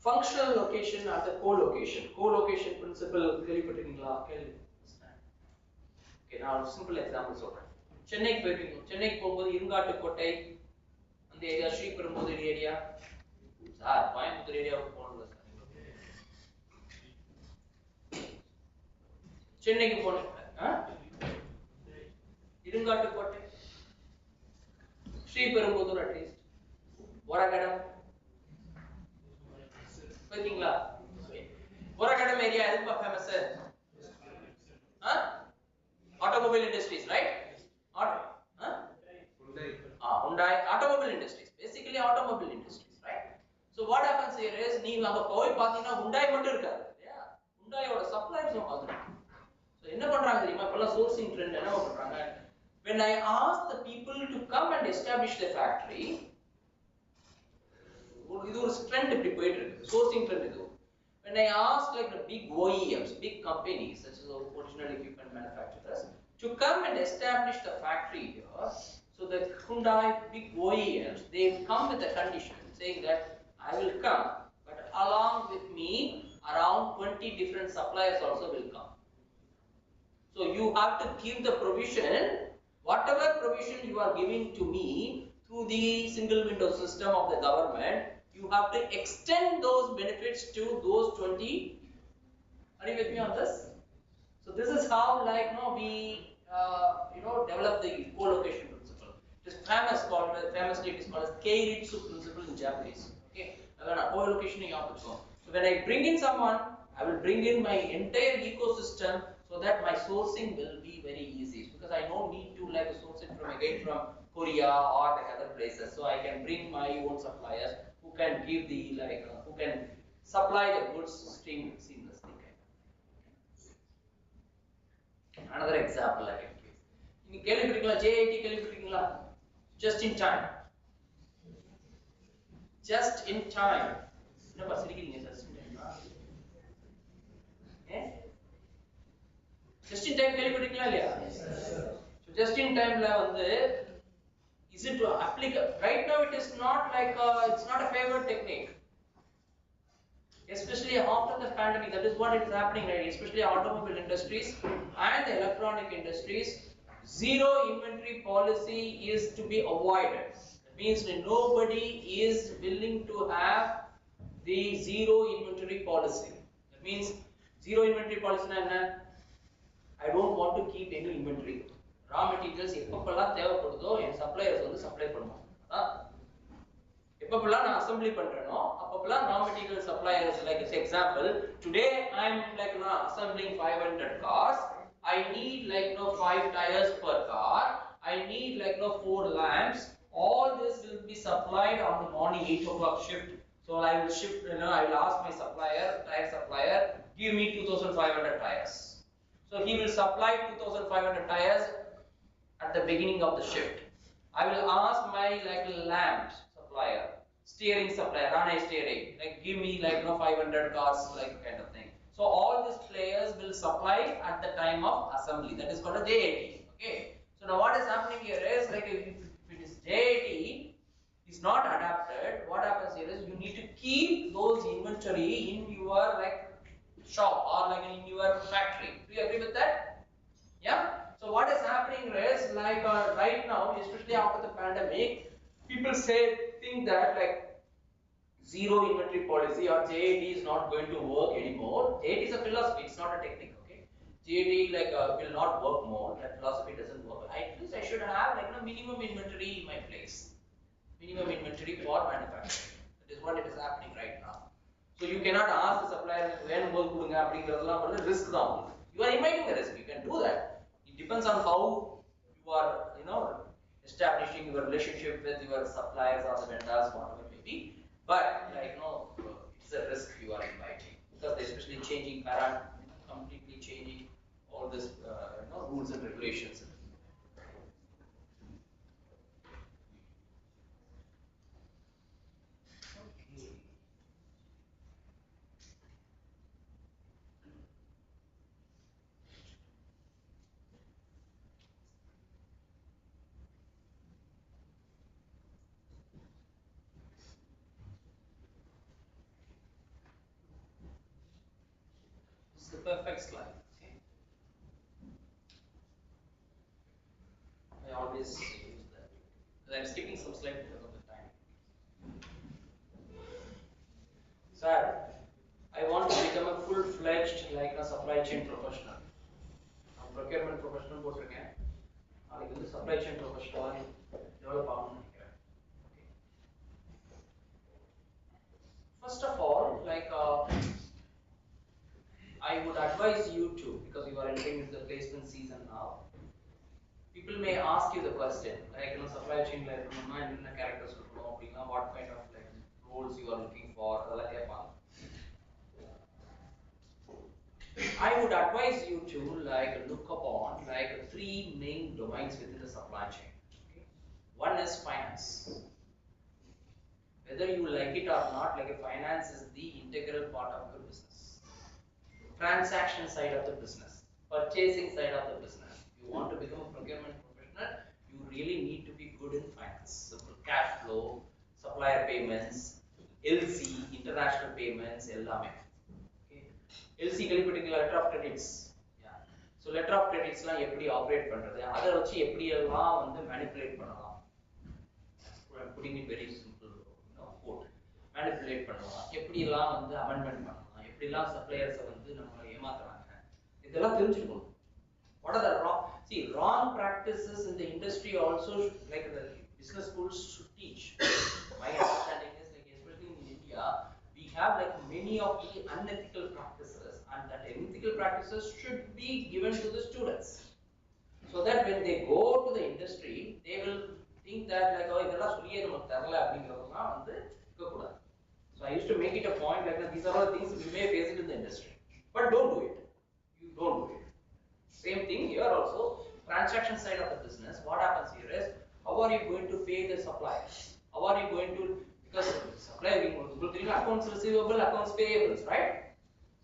S3: Functional location and the co-location. Co-location principle கேள்விப்பட்டிருக்கீங்களா? Okay, now simple example சொல்றேன். சென்னைக்கு போயிட்டீங்க. சென்னைக்கு போகும்போது இருங்காட்டுக்கோட்டை அந்த area, Sriperumbudur area, sir Coimbatore ஏரியாவுக்கு போனோம்ல sir. சென்னைக்கு போனீங்க, இருங்காட்டுக்கோட்டை, ஸ்ரீபெரும்புதூர், அட்லீஸ்ட் ஒரகடம் போயிருக்கீங்களா? ஒரகடம் ஏரியா எதுக்கு famous? Automobile industries, right? Hyundai automobile industries, basically automobile industries, right? So what happens here is நீங்க அங்க போய் பாத்தீங்கன்னா Hyundai மட்டும் இருக்காது இல்லையா? Hyundai ஓட சப்ளையர்ஸ் பாத்துருக்கீங்க. So என்ன பண்றாங்க தெரியுமா? இப்பெல்லாம் sourcing trend என்ன பண்றாங்க? When I ask the people to come and establish the factory, இது ஒரு trend இப்படி போயிட்டு இருக்கு, sourcing trend இது. When I ask like the big OEMs, big companies such as original equipment manufacturers to come and establish the factory here, so the Hyundai big OEMs, they come with a condition saying that I will come, but along with me around 20 different suppliers also will come. So you have to give the provision, whatever provision you are giving to me through the single window system of the government, you have to extend those benefits to those 20. Are you with me on this? So this is how we develop the co-location principle. It is famously it is called as Keiritsu principle in Japanese. Okay, co-location So when I bring in someone, I will bring in my entire ecosystem so that my sourcing will be very easy because I don't need to source it from Korea or the other places. So I can bring my own suppliers who can give the who can supply the goods seamlessly. Another example I can give. நீங்க கேள்விப்பட்டீங்களா JIT கேள்விப்பட்டீங்களா? Just in time. Just in time. என்னப்பா சிரிக்கிறீங்க just in time? Just in time கேள்விப்பட்டீங்களா இல்லையா? So just in timeல is it applicable? Right now it is not it's not a favored technique. Especially after the pandemic, that is what is happening right, especially automobile industries and the electronic industries. Zero inventory policy is to be avoided. That means nobody is willing to have the zero inventory policy. That means zero inventory policy na I don't want to keep any inventory. Raw materials எப்பப்பெல்லாம் தேவைப்படுதோ என் suppliers supply பண்ணுவாங்க. எப்பப்பெல்லாம் நான் assembly பண்றேனோ அப்பப்பெல்லாம் raw material suppliers, like as example, today I'm assembling 500 cars. I need 5 tires per car. I need 4 lamps. All this will be supplied on the morning 8 o'clock shift. So I will shift, I will ask my tire supplier, give me 2500 tires. So he will supply 2500 tires at the beginning of the shift. I will ask my lamps supplier, steering supplier, Rana steering, give me 500 cars, kind of thing. So all these players will supply at the time of assembly. That is called a JIT. Okay. So now what is happening here is if it is JIT is not adapted, what happens here is you need to keep those inventory in your shop or in your factory. Do you agree with that? Yeah. So what is happening is right now, especially after the pandemic, people think that zero inventory policy or JIT is not going to work anymore. JIT is a philosophy, it's not a technique. Okay, JIT will not work more. That philosophy doesn't work. At least I should have minimum inventory in my place, minimum inventory for manufacturing. That is what it is happening right now. So you cannot ask the supplier when work kudunga அப்படிங்கறதெல்லாம் risk தான். You are inviting the risk. You can do that. It depends on how you are establishing your relationship with your suppliers or the vendors, whatever it may be. But it's a risk you are inviting because they're especially changing completely changing all this rules and regulations. Okay. The perfect slide. Okay. I always use that. I'm skipping some slides because of the time. Sir, I want to become a full-fledged supply chain professional. I'm procurement professional போட்டிருக்கேன். நாளைக்கு supply chain professional develop ஆகணும்னு நினைக்கிறேன். Okay. First of all, I would advise you to, because you are entering into the placement season now, people may ask you the question, supply chain characters, what kind of roles you are looking for. I would advise you to look upon 3 main domains within the supply chain. Okay? One is finance. Whether you like it or not, finance is the integral part of your business. Transaction side of the business, purchasing side of the business. If you want to become a procurement professional, you really need to be good in finance. Simple cash flow, supplier payments, LC, international payments, ellame. Okay. LC letter of credits. Yeah. So So letter of credits எல்லாம் எப்படி operate பண்றது, அதை வச்சு எப்படி எல்லாம் வந்து manipulate பண்ணலாம். I'm putting it very simple, code. Manipulate பண்ணலாம், எப்படி எல்லாம் வந்து அமெண்ட்மென்ட் பண்ணலாம், எப்படி எல்லாம் சப்ளையர்ஸ் வந்து நம்மள ஏமாத்துறாங்க, இதெல்லாம் தெரிஞ்சுக்கணும். What are the wrong? See, wrong practices in the industry also, like the business schools should teach. My understanding is, like especially in India, we have like many of the unethical practices, and that unethical practices should be given to the students, so that when they go to the industry, they will think that like, oh, இதெல்லாம் சொல்லியே நமக்கு தரல அப்படிங்கறதெல்லாம் வந்து இருக்க கூடாது. So I used to make it a point like that, these are all things we may face it in the industry, but don't do it. You don't do it. Same thing here also, transaction side of the business. What happens here is, how are you going to pay the suppliers? How are you going to, because supplier accounts receivable, accounts payables, right?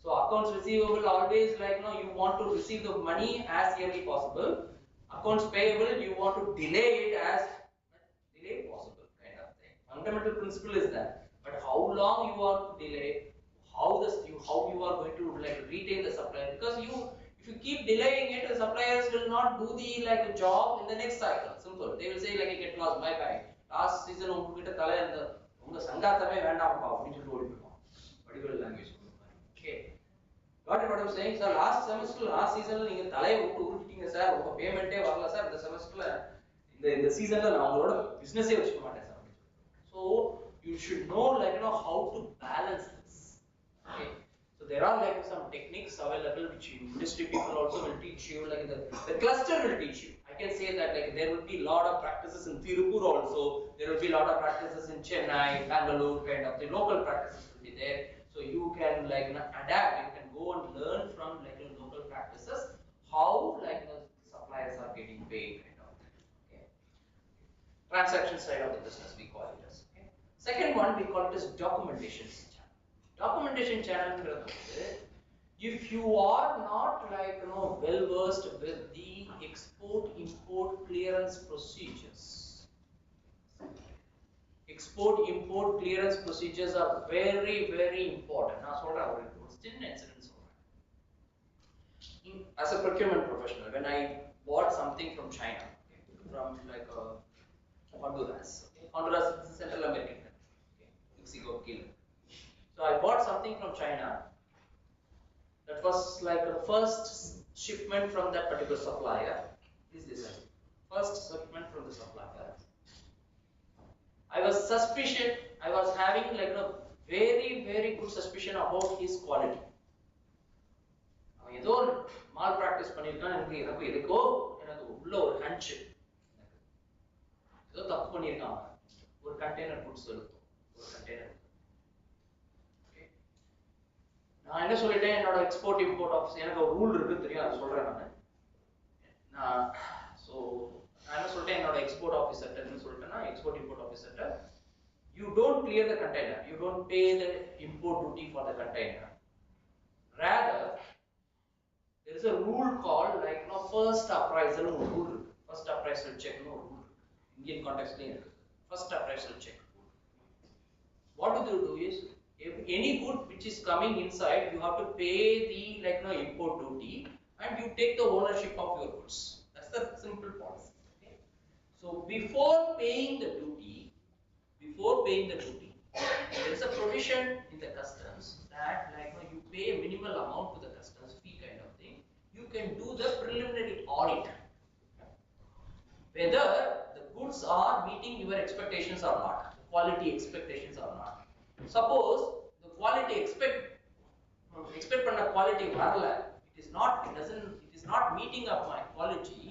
S3: So accounts receivable always like you want to receive the money as early possible. Accounts payable you want to delay it as possible, kind of thing. Fundamental principle is that. But how long you want to delay? How you are going to like retain the supplier? Because if you keep delaying it, the suppliers will not do the like job in the next cycle. Simple. They will say like, I get lost, bye bye. Last season உங்ககிட்ட தலை அந்த உங்க சங்காத்தமே வேண்டாம்ப்பா அப்படின்னு சொல்லி ஓடி போயிடுவான். Particular language. Okay. Got it what I'm saying? Sir, last seasonல நீங்க தலையை விட்டு உருட்டிட்டீங்க சார், உங்க பேமெண்ட்டே வரல சார், இந்த செமஸ்டர்ல இந்த சீசன்ல நான் உங்களோட பிசினஸே வச்சுக்க மாட்டேன் sir. So you should know like how to balance this. Okay. So there are like some techniques available which industry people also will teach you, like the cluster will teach you. I can say that like there will be lot of practices in Tirupur also, there will be lot of practices in Chennai, Bangalore, kind of the local practices will be there. So you can like adapt, you can go and learn from like local practices how like the suppliers are getting paid, kind of. Okay. Transaction side of the business we call it as. Okay. Second one we call it as documentation channel. Documentation channel, if you are not like well versed with the export import clearance procedures. Export import clearance procedures are very very important. நான் சொல்றேன் ஒரு சின்ன incident சொல்றேன். As a procurement professional, when I bought something from China, okay, from like Honduras, okay, Honduras is Central American country, okay, Mexico, Chile. So I bought something from China. That was like a first shipment from that particular supplier. Please listen. First shipment from the supplier. I was suspicious. I was having like a very very good suspicion about his quality. அவன் ஏதோ mall practice பண்ணிருக்கான், எனக்கு உள்ள ஒரு hunch, ஏதோ தப்பு பண்ணிருக்கான். ஒரு கண்டெய்னர் குட்ஸ் எடுத்தோம், ஒரு கண்டெய்னர். நான் என்ன சொல்லிட்டேன், என்னோட எக்ஸ்போர்ட் இம்போர்ட் ஆஃபீஸ் எனக்கு ஒரு ரூல் இருக்கு தெரியும், அதை சொல்றேன் நான். ஸோ நான் என்ன சொல்லிட்டேன், என்னோட எக்ஸ்போர்ட் ஆஃபீஸர்ட்ட என்ன சொல்லிட்டேன்னா, எக்ஸ்போர்ட் இம்போர்ட் ஆஃபீஸர்ட்ட, you don't clear the container, you don't pay the import duty for the container. Rather, there is a rule called like first appraisal rule. First appraisal check no rule. Indian context le first appraisal check. What do you do is, if any good which is coming inside, you have to pay the import duty and you take the ownership of your goods. That's the simple policy. Okay? So before paying the duty, there is a provision in the customs that you pay a minimal amount to the customs fee, kind of thing. You can do the preliminary audit whether the goods are meeting your expectations or not, the quality expectations or not. Suppose the quality expect panna quality varala, it is not meeting up my quality,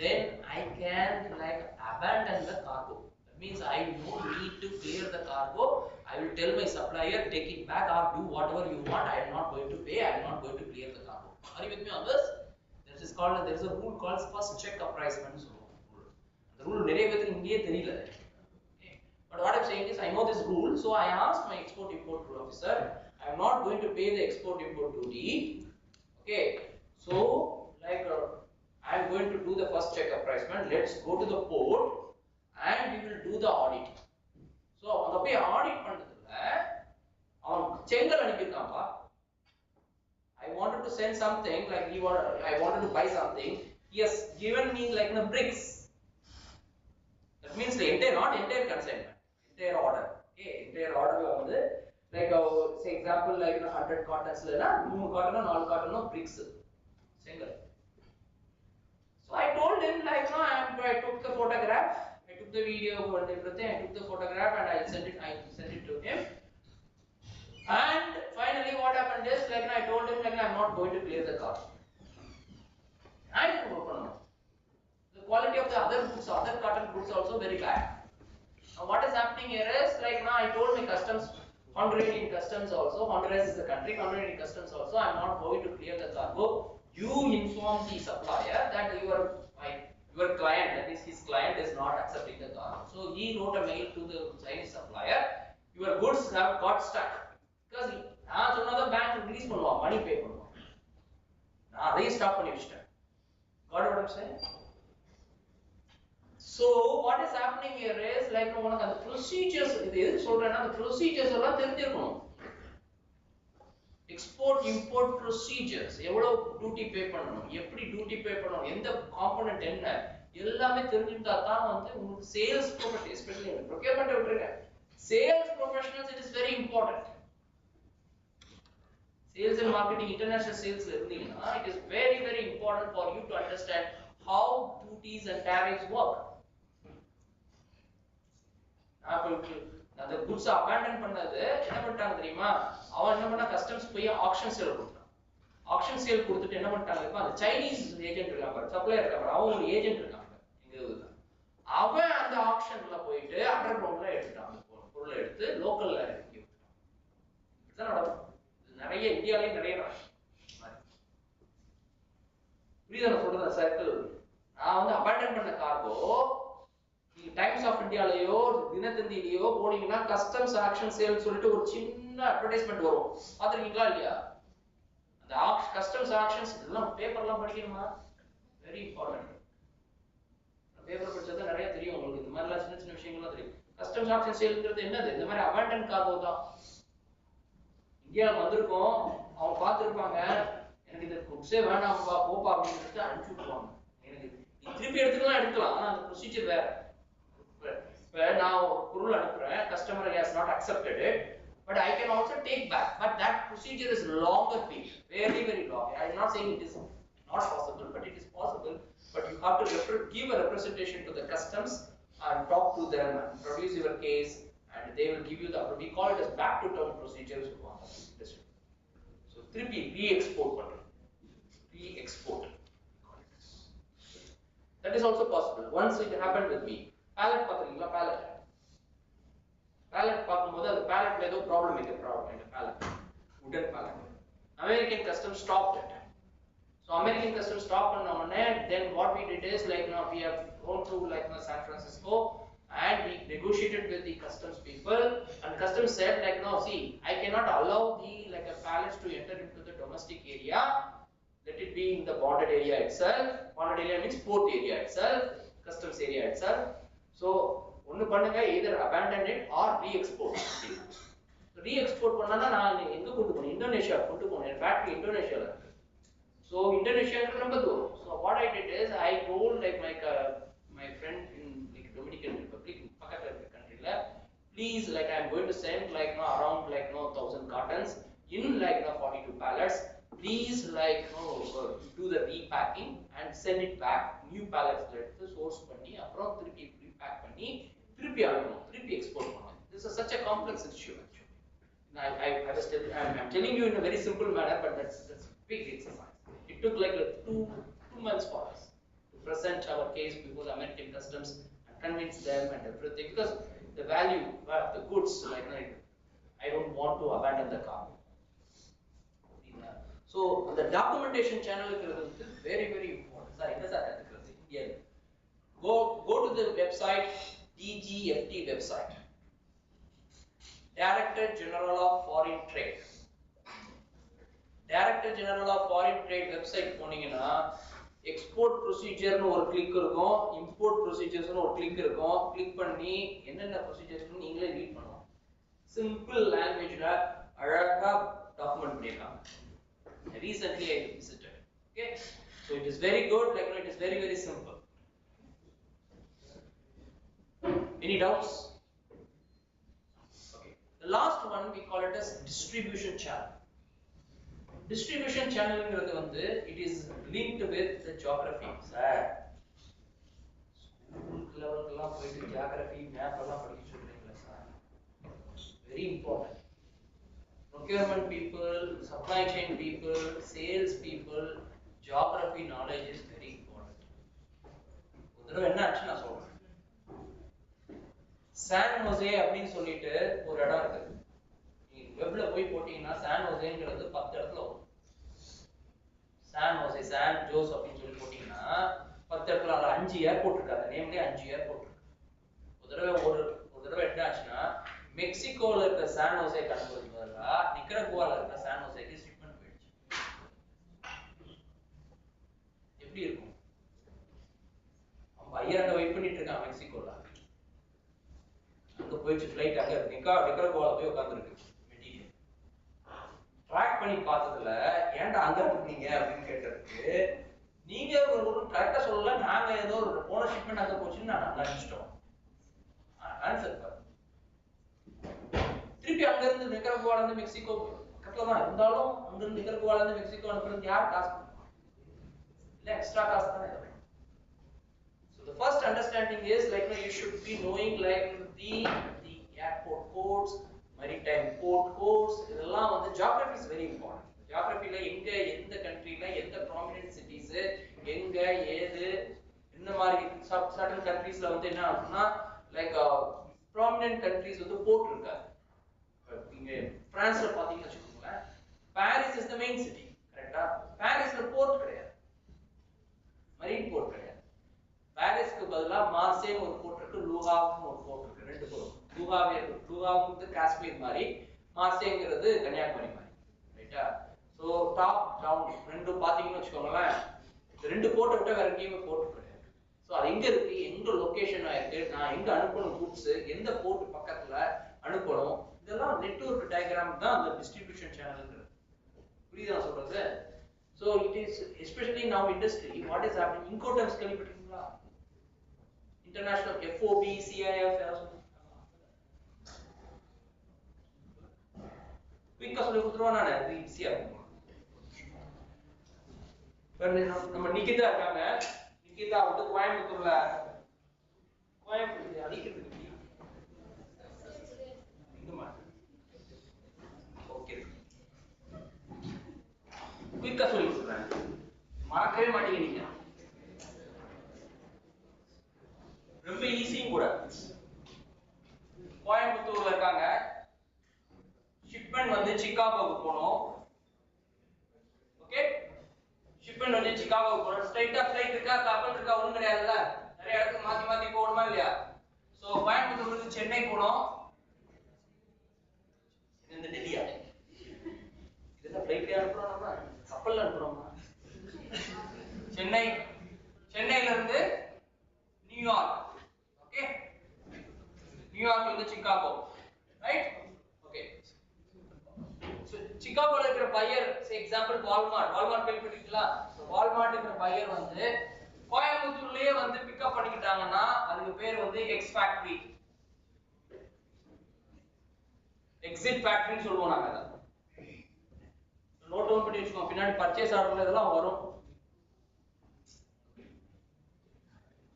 S3: then I can abandon the cargo. That means I don't need to clear the cargo. I will tell my supplier, take it back or do whatever you want. I am not going to pay. I am not going to clear the cargo. Are you with me on this? There is a rule called first check appraisement. The rule நிறைய பேருக்கு இங்கேயே தெரியல. But what I am saying is, I know this rule, so I asked my export import officer, I am not going to pay the export import duty. Okay, so I am going to do the first check appraisement. Let's go to the port and we will do the audit. So அங்க போய் audit பண்றதுல அவன் செங்கல் அனுப்பியிருக்கான்ப்பா. I wanted to to send something, like I wanted to buy something, he has given me like bricks. That means the not entire consignment, entire order. Okay, entire order like say example like 100 cottons, 3 cotton, 4 cotton of bricks, single. So I told him like I took the photograph, I took the video and everything, I took the photograph and I sent it to him. And finally what happened is like I told him like I'm not going to clear the car. I didn't open it. The quality of the other goods, other cotton goods also very bad. Now what is happening here is like now I told my customs, Hungarian customs also, Honduras is the country, Hungarian customs also, I'm not going to clear the cargo. You inform the supplier that your client, that is his client, is not accepting the cargo. So he wrote a mail to the Chinese supplier, your goods have got stuck. Because நான் சொன்னத bank release பண்ணுவான், money pay பண்ணுவான். நான் அதையும் stop பண்ணி வச்சிட்டேன். Got what I'm saying? So what is happening here is like உனக்கு அந்த procedures, இது எது சொல்றேன்னா அந்த procedures எல்லாம் தெரிஞ்சிருக்கணும். Export import procedures, எவ்வளவு duty pay பண்ணனும், எப்படி duty pay பண்ணனும், எந்த component என்ன, எல்லாமே தெரிஞ்சிருந்தா தான் உங்களுக்கு sales professional, especially procurement விட்டுருங்க. Sales professionals, it is very important. Sales and marketing, international sales இருந்தீங்கன்னா it is very very important for you to understand how duties and tariffs work. அந்த goods abandon பண்ணது என்ன பண்ணிட்டாங்க தெரியுமா, அவன் என்ன பண்ணா கஸ்டம்ஸ் போய் ஆக்ஷன் சேல் கொடுத்தான். ஆக்ஷன் சேல் கொடுத்துட்டு என்ன பண்ணிட்டாங்க, இப்ப அந்த சைனீஸ் ஏஜென்ட் இருக்காங்க, சப்ளையர் இருக்காங்க, அவன் ஒரு ஏஜென்ட் இருக்காங்க எங்க இதுல, அவன் அந்த ஆக்ஷன்ல போயிட்டு அண்டர் கிரவுண்ட்ல எடுத்துட்டான், அந்த பொருளை எடுத்து லோக்கல்ல இறக்கி விட்டான். இதுதான் நடக்கும். நிறைய இந்தியாலயும் நிறைய புரியுதா நான் சொல்றத சர்க்கிள். நான் அபாண்டன் பண்ண கார்கோ நீங்க டைம்ஸ் ஆஃப் இந்தியாலயோ தினத்தந்தியிலயோ போனீங்கன்னா கஸ்டம்ஸ் ஆக்ஷன் சேல் சொல்லிட்டு ஒரு சின்ன அட்வர்டைஸ்மெண்ட் வரும், பாத்துருக்கீங்களா இல்லையா? அந்த கஸ்டம்ஸ் ஆக்ஷன்ஸ் இதெல்லாம் பேப்பர்லாம் படிக்கணுமா, வெரி இம்பார்ட்டன்ட். பேப்பர் படிச்சா நிறைய தெரியும் உங்களுக்கு, இந்த மாதிரிலாம் சின்ன சின்ன விஷயங்கள்லாம் தெரியும். கஸ்டம்ஸ் ஆக்ஷன் சேல்ங்கிறது என்னது, இந்த மாதிரி அபாண்டன் கார்கோ தான். இந்தியாவுக்கு வந்திருக்கோம், அவங்க பார்த்துருப்பாங்க, எனக்கு இந்த குட்ஸே வேணாம்ப்பா போப்பா அப்படின்னு சொல்லிட்டு அனுப்பிச்சு விட்டுருவாங்க. எனக்கு திருப்பி எடுத்துக்கலாம், ஆனா அந்த ப்ரொசீஜர் வேற. இப்ப நான் ஒரு பொருள் அனுப்புறேன், customer has not accepted it, but I can also take back, but that procedure is longer period, very very long. I am not saying it is not possible, but it is possible, but you have to give a representation to the customs and talk to them and produce your case, and they will give you the, we call it as back to term procedures. So 3P, re-export பண்றது, re-export, that is also possible. Once it happened with me, pallet பாத்தீங்களா, pallet பார்க்கும்போது அந்த palletல ஏதோ problem இருக்கு, இந்த pallet wooden pallet, American customs stopped it. So American customs stopped பண்ண உடனே then what we did is like now we have gone through like San Francisco and we negotiated with the customs people, and customs said like no, see, I cannot allow the like a pallets to enter into the domestic area, let it be in the bonded area itself. Bonded area means port area itself, customs area itself. So ஒன்னு பண்ணுங்க, either abandon it or re-export. re-export பண்ணனா நான் எங்க கொண்டு போறேன், Indonesia கொண்டு போறேன், factory இந்தோனேஷியால இருக்கு. So Indonesia ரொம்ப தூரம். So what I did is I told like my friend in like Dominican Republic, பக்கத்துல இருக்க countryல, please like I am going to send like around like 1000 cartons in like 42 pallets, please like do the repacking and send it back, new pallets எடுத்து source பண்ணி அப்புறம் திருப்பி repack பண்ணி திருப்பி அனுப்பணும், திருப்பி export பண்ணணும். This is such a complex issue actually. I'm telling you in a very simple manner, but that's big exercise. It took like 2 months for us to present our case before the American customs and convince them and everything, because the value of the goods, like I don't want to abandon the car. So the documentation channel is very very important. Go to the website, DGFT website, Director General of Foreign Trade. Director General of Foreign Trade website போனீங்கன்னா export procedure னு ஒரு click இருக்கும், import procedures னு ஒரு click இருக்கும். Click பண்ணி என்னென்ன procedures னு நீங்களே ரீட் பண்ணலாம். சிம்பிள் லாங்குவேஜ்ல அழகா டாக்குமெண்ட் பண்ணிருக்காங்க. Recently I visited. Okay, so it is very good. Like it is very simple. Any doubts? Okay. The last one we call it as distribution channel. Distribution channel it is linked with the geography. Sir, school level geography map very important. Procurement people, supply chain people, sales people, geography knowledge is very important. என்ன ஆச்சு நான் சொல்றேன். San Jose அப்படின்னு சொல்லிட்டு ஒரு இடம் இருக்கு. நீங்க வெப்ல போய் போட்டீங்கன்னா சான் ஹோசேங்கிறது 10 இடத்துல வரும். சான் ஹோசே, சான் ஜோஸ் அப்படின்னு சொல்லி போட்டீங்கன்னா 10 இடத்துல அதுல 5 ஏர்போர்ட் இருக்கு. அந்த நேம்லயே 5 ஏர்போர்ட் இருக்கு. ஒரு தடவை என்ன ஆச்சுன்னா மெக்சிகோல இருக்க சான் ஹோசே கணக்கு பதிலா நிக்கரகுவால இருக்க சான் ஹோசேக்கு ஷிப்மெண்ட் போயிடுச்சு. எப்படி இருக்கும்? அவன் ஐயர் அங்க வெயிட் பண்ணிட்டு இருக்கான் மெக்சிகோல. அங்க போயிடுச்சு ஃளைட் அங்க நிக்கரகுவால போய் உட்கார்ந்துருக்கு. மெட்டீரியல் ட்ராக் பண்ணி பார்த்ததுல ஏன்டா அங்க இருக்கீங்க அப்படின்னு கேட்டதுக்கு நீங்க ஒரு கரெக்டா சொல்லல, நாங்க ஏதோ ஒரு போன ஷிப்மெண்ட் அங்க போச்சுன்னு நாங்க நினைச்சிட்டோம். ஆன்சர் பாரு. திருப்பி அங்க இருந்து நிக்கரகுவால இருந்து மெக்சிகோ பக்கத்துல தான் இருந்தாலும் அங்க இருந்து நிக்கரகுவால இருந்து மெக்சிகோ அனுப்புறது யார் காசு பண்ணுவா? இல்ல எக்ஸ்ட்ரா காசு தானே வரும். So the first understanding is like you should be knowing like the airport codes, maritime port codes. இதெல்லாம் வந்து geography is very important. ஜியோகிராஃபில எங்க எந்த கண்ட்ரில எந்த ப்ராமினன்ட் சிட்டிஸ் எங்க ஏது இந்த மாதிரி சர்டன் கண்ட்ரீஸ்ல வந்து என்ன ஆகும்னா லைக் ப்ராமினன்ட் கண்ட்ரீஸ் வந்து போர்ட் இருக்காது. நீங்க பிரான்ஸ்ல பாத்தீங்கன்னு வச்சுக்கோங்களேன், Paris is the main city, கரெக்ட்டா? பாரிஸ்ல போர்ட் கிடையாது, மரீன் போர்ட் கிடையாது. பாரிஸ்க்கு பதிலா மார்சேன்னு ஒரு போர்ட் இருக்கு, லூஹாவ்னு ஒரு போர்ட் இருக்கு. ரெண்டு போர்ட். லூஹாவ்ங்கிறது காஷ்மீர் மாதிரி, மார்சேங்கிறது கன்னியாகுமரி மாதிரி, ரைட்டா? சோ டாப் டவுன் ரெண்டும் பாத்தீங்கன்னு வச்சுக்கோங்களேன், இந்த ரெண்டு போர்ட்டை விட்டு வேற எங்கேயுமே போர்ட் கிடையாது. சோ அது எங்க இருக்கு, எங்க லொகேஷன் ஆயிருக்கு, நான் எங்க அனுப்பணும் கூட்ஸ், எந்த போர்ட் பக்கத்துல அனுப்பணும், இதெல்லாம் நெட்வொர்க் டயகிராம் தான் அந்த டிஸ்ட்ரிபியூஷன் சேனல்ங்கிறது. புரியுதா சொல்றது? So it is especially now industry, what is happening, Incoterms கேள்விப்பட்டிருக்கீங்களா? International FOB, CIF குயிக்கா சொல்லி கொடுத்துருவோம். நான் அது ஈஸியா இருக்கும். நம்ம நிகிதா இருக்காங்க, நிகிதா வந்து கோயம்புத்தூர்ல அடிக்கிறது ஓகே குயிக்கா சொல்லி கொடுக்குறேன், மறக்கவே மாட்டீங்க நீங்க. ரொம்ப ஈஸியும் கூட. கோயம்புத்தூர்ல இருக்காங்க, ஷிப்மெண்ட் வந்து சிகாகோவுக்கு போகணும். ஓகே, ஷிப்மெண்ட் வந்து சிகாகோவுக்கு போகணும். ஸ்ட்ரைட்டா ஃளைட் இருக்கா, கப்பல் இருக்கா, ஒண்ணும் கிடையாதுல்ல, நிறைய இடத்துக்கு மாத்தி மாத்தி போகணுமா இல்லையா? சோ கோயம்புத்தூர்ல இருந்து சென்னை போகணும். இந்த டெல்லியா இதெல்லாம் ஃளைட்ல அனுப்புறோம், நம்ம கப்பல்ல அனுப்புறோமா? சென்னையில இருந்து நியூயார்க். ஓகே, நியூயார்க்ல இருந்து சிகாகோ, ரைட்? ஓகே, சோ சிகாகோல இருக்கிற பையர், ஃபார் எக்ஸாம்பிள் வால்மார்ட் கேள்விப்பட்டிருக்கீங்களா? சோ வால்மார்ட் இருக்கிற பையர் வந்து கோயம்புத்தூர்லயே வந்து பிக்கப் பண்ணிக்கிட்டாங்கன்னா அதுக்கு பேர் வந்து எக்ஸ் ஃபேக்டரி, எக்ஸிட் ஃபேக்டரின்னு சொல்லுவோம் நாங்க. அத நோட் டவுன் பண்ணி வச்சுக்கோங்க, பின்னாடி பர்ச்சேஸ் ஆர்டர்ல இதெல்லாம் வரும்.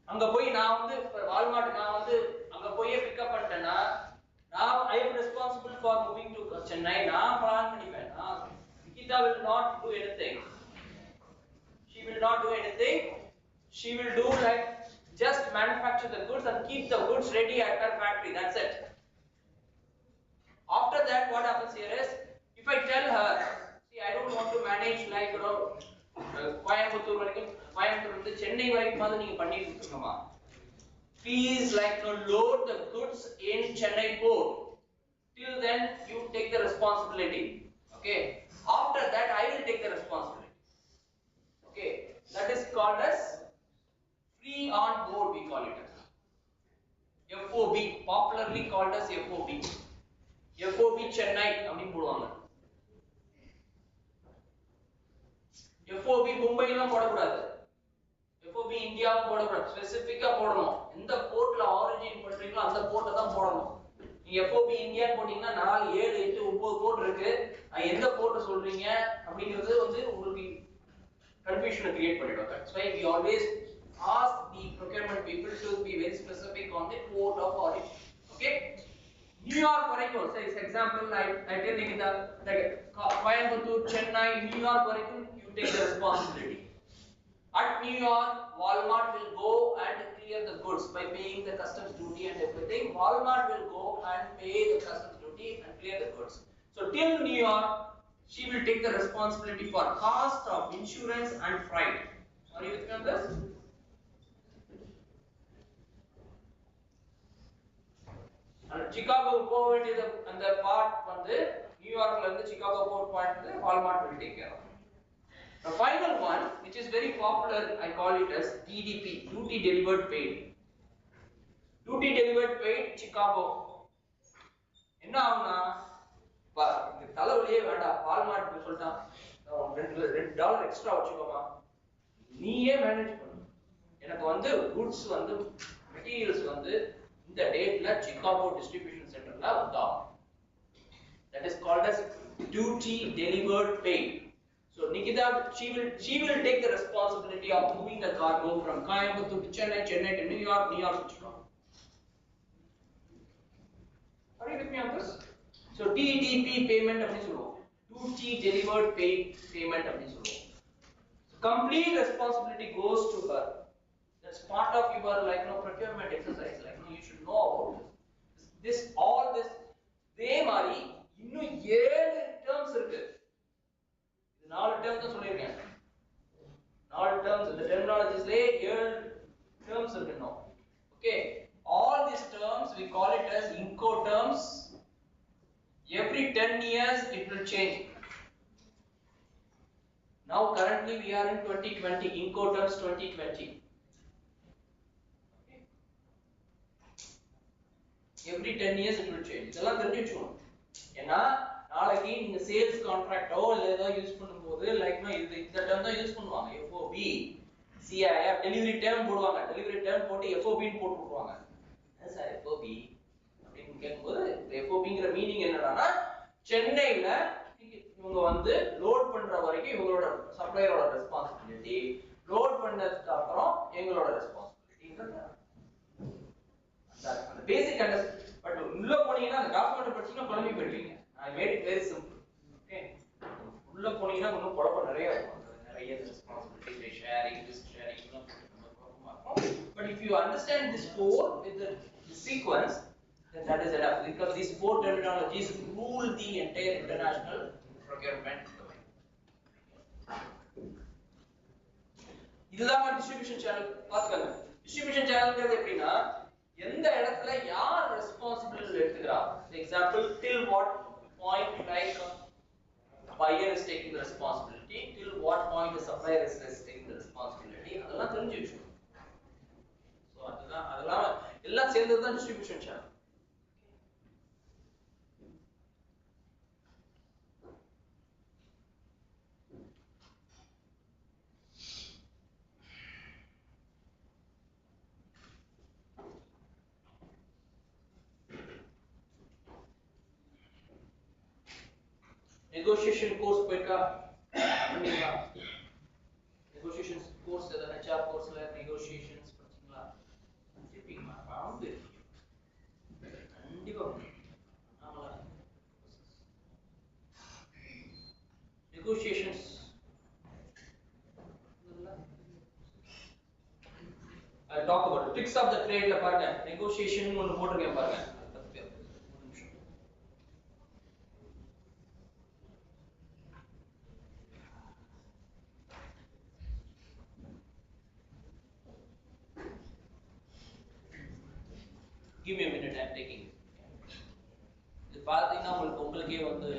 S3: அங்க போய் நான் வந்து வால்மார்ட் நான் வந்து அங்க போய் பிக்கப் பண்ணிட்டேன்னா now I am responsible for moving to Chennai. நான் பிளான் பண்ணிப்பேன். Nikita will not do anything. She will not do anything. She will do like just manufacture the goods and keep the goods ready at her factory. That's it. After that, what happens here is, if I tell her, see, I don't want to manage like Coimbatore வரைக்கும், கோயம்புத்தூர் வந்து சென்னை வரைக்கும் வந்து நீங்க பண்ணி கொடுத்துருங்கம்மா. Please like load the goods in Chennai port. Till then you take the responsibility. Okay, after that I will take the responsibility. Okay, that is called as free on board, we call it as FOB, popularly called as FOB. FOB Chennai அப்படி போடுவாங்க. FOB மும்பைலாம் போடக்கூடாது, FOB இந்தியாவும் போடக்கூடாது, ஸ்பெசிஃபிக்கா போடணும். எந்த போர்ட்ல origin பண்றீங்களோ அந்த போர்ட்டை தான் போடணும். நீங்க FOB இந்தியா போட்டீங்கன்னா 4 7 8 9 போர்ட் இருக்கு, எந்த போர்ட் சொல்றீங்க அப்படிங்கிறது வந்து உங்களுக்கு confusion create பண்ணிடும். That's why we always ask the procurement people to be very specific on the port of origin. Okay, New York வரைக்கும், say for example I tell you that Coimbatore, Chennai, New York வரைக்கும் you take the responsibility. At New York, Walmart will go and clear the goods by paying the customs duty and everything. Walmart will go and pay the customs duty and clear the goods. So till New York, she will take the responsibility for cost of insurance and freight. Are you with me on this? And Chicago port is and the part வந்து New Yorkல இருந்து Chicago port point வந்து Walmart will take care of. The final one, which is very popular, I call it as DDP, duty delivered paid. Duty delivered paid Chicago. என்ன ஆகும்னா இந்த தலைவலியே வேண்டாம், Walmart சொல்லிட்டான் $2 extra வச்சுக்கோமா, நீயே manage பண்ணு, எனக்கு வந்து குட்ஸ் வந்து மெட்டீரியல்ஸ் வந்து இந்த டேட்ல சிகாகோ டிஸ்ட்ரிபியூஷன் சென்டர்ல வந்தாகும். That is called as duty delivered paid. So Nikita, she will take the responsibility of moving the cargo from Coimbatore to Chennai, Chennai to New York, New York to Chicago. Are you with me on this? So DDP payment appdi solluvom, duty delivered paid payment appdi solluvom. Complete responsibility goes to her. That's part of your procurement exercise. You should know about this. All this. இதே மாதிரி இன்னும் 7 terms இருக்கு. இது 4 terms தான் சொல்லிருக்கேன். 4 terms இந்த terminologiesல 7 terms இருக்கு now. Okay, all these terms we call it as Incoterms. Every 10 years it will change. Now currently we are in 2020, Incoterms 2020. Okay, every 10 years it will change. இதெல்லாம் தெரிஞ்சு வச்சுக்கணும். ஏன்னா நாளைக்கு நீங்க சேல்ஸ் கான்ட்ராக்டோ இல்ல ஏதோ யூஸ் பண்ணும்போது இது இந்த டேர்ம் தான் யூஸ் பண்ணுவாங்க. FOB CIF டெலிவரி டேர்ம் போடுவாங்க, டெலிவரி டேர்ம் போட்டு FOB ன்னு போட்டு விடுவாங்க. என்ன சார் FOB அப்படின்னு கேட்கும்போது FOBங்கிற மீனிங் என்னன்னா சென்னையில இவங்க வந்து லோட் பண்ற வரைக்கும் இவங்களோட சப்ளையரோட ரெஸ்பான்சிபிலிட்டி, லோட் பண்ணதுக்கு அப்புறம் எங்களோட ரெஸ்பான்சிபிலிட்டி. அந்த பேசிக் அண்டர்ஸ்டாண்ட். பட் உள்ள போனீங்கன்னா அந்த டாக்குமெண்ட் படிச்சீங்கன்னா குழம்பி போயிடுவீங்க. I made it very simple. Okay, உள்ள போனீங்கன்னா இன்னும் குழப்பம் நிறைய இருக்கும். நிறைய ரெஸ்பான்சிபிலிட்டி ஷேரிங், ரிஸ்க் ஷேரிங் எல்லாம் குழப்பமா இருக்கும். But if you understand this four with the sequence, then that is enough, because these four terminologies rule the entire international procurement domain. இதுதான் டிஸ்ட்ரிபியூஷன் சேனல். பாத்துக்கங்க, டிஸ்ட்ரிபியூஷன் சேனல்ங்கிறது எப்படின்னா எந்த இடத்துல யார் ரெஸ்பான்சிபிள் எடுத்துக்கிறா. Example, till what point buyer is taking the responsibility, till what point the supplier is taking the responsibility, அதெல்லாம் தெரிஞ்சு வச்சுக்கணும். சோ அதெல்லாம் எல்லாம் சேர்ந்தது தான் டிஸ்ட்ரிபியூஷன் சேனல். negotiation course போயிருக்கா? பண்ணீங்களா? negotiations course ஏதா HR courseல negotiations படிச்சீங்களா? கேப்பீங்களா? பாந்து கண்டிப்பா ஆமால negotiations I'll talk about it. Tricks of the trade ல பாருங்க, negotiation ஒன்னு போட்டுருக்கேன் பாருங்க. Give me a minute, I'm taking it. இது பாத்தீங்கன்னா உங்களுக்கே வந்து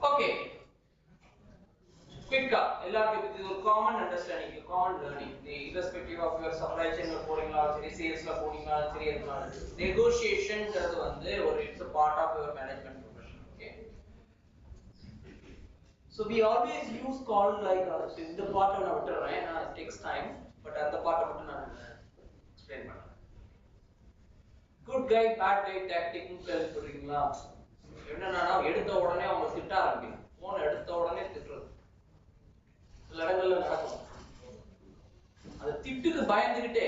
S3: Okay, quick எல்லாருக்கும் இது ஒரு common understanding, common learning. irrespective of your supply chain ல போறீங்களா சரி, சேல்ஸ்ல போறீங்களா சரி, எதுனாலும் நெகோசியேஷன்ங்கிறது வந்து ஒரு it's a part of your management profession. Okay, so we always use call like இந்த part நான் விட்டுறேன், it takes time, but அந்த part மட்டும் நான் explain பண்றேன். good guy bad guy tactic கேள்விப்பட்டிருக்கீங்களா? என்னன்னா எடுத்த உடனே அவங்க திட்ட ஆரம்பிக்கணும், போன் எடுத்த உடனே திட்டுறது சில இடங்கள்ல நடக்கும். அந்த திட்டுக்கு பயந்துகிட்டே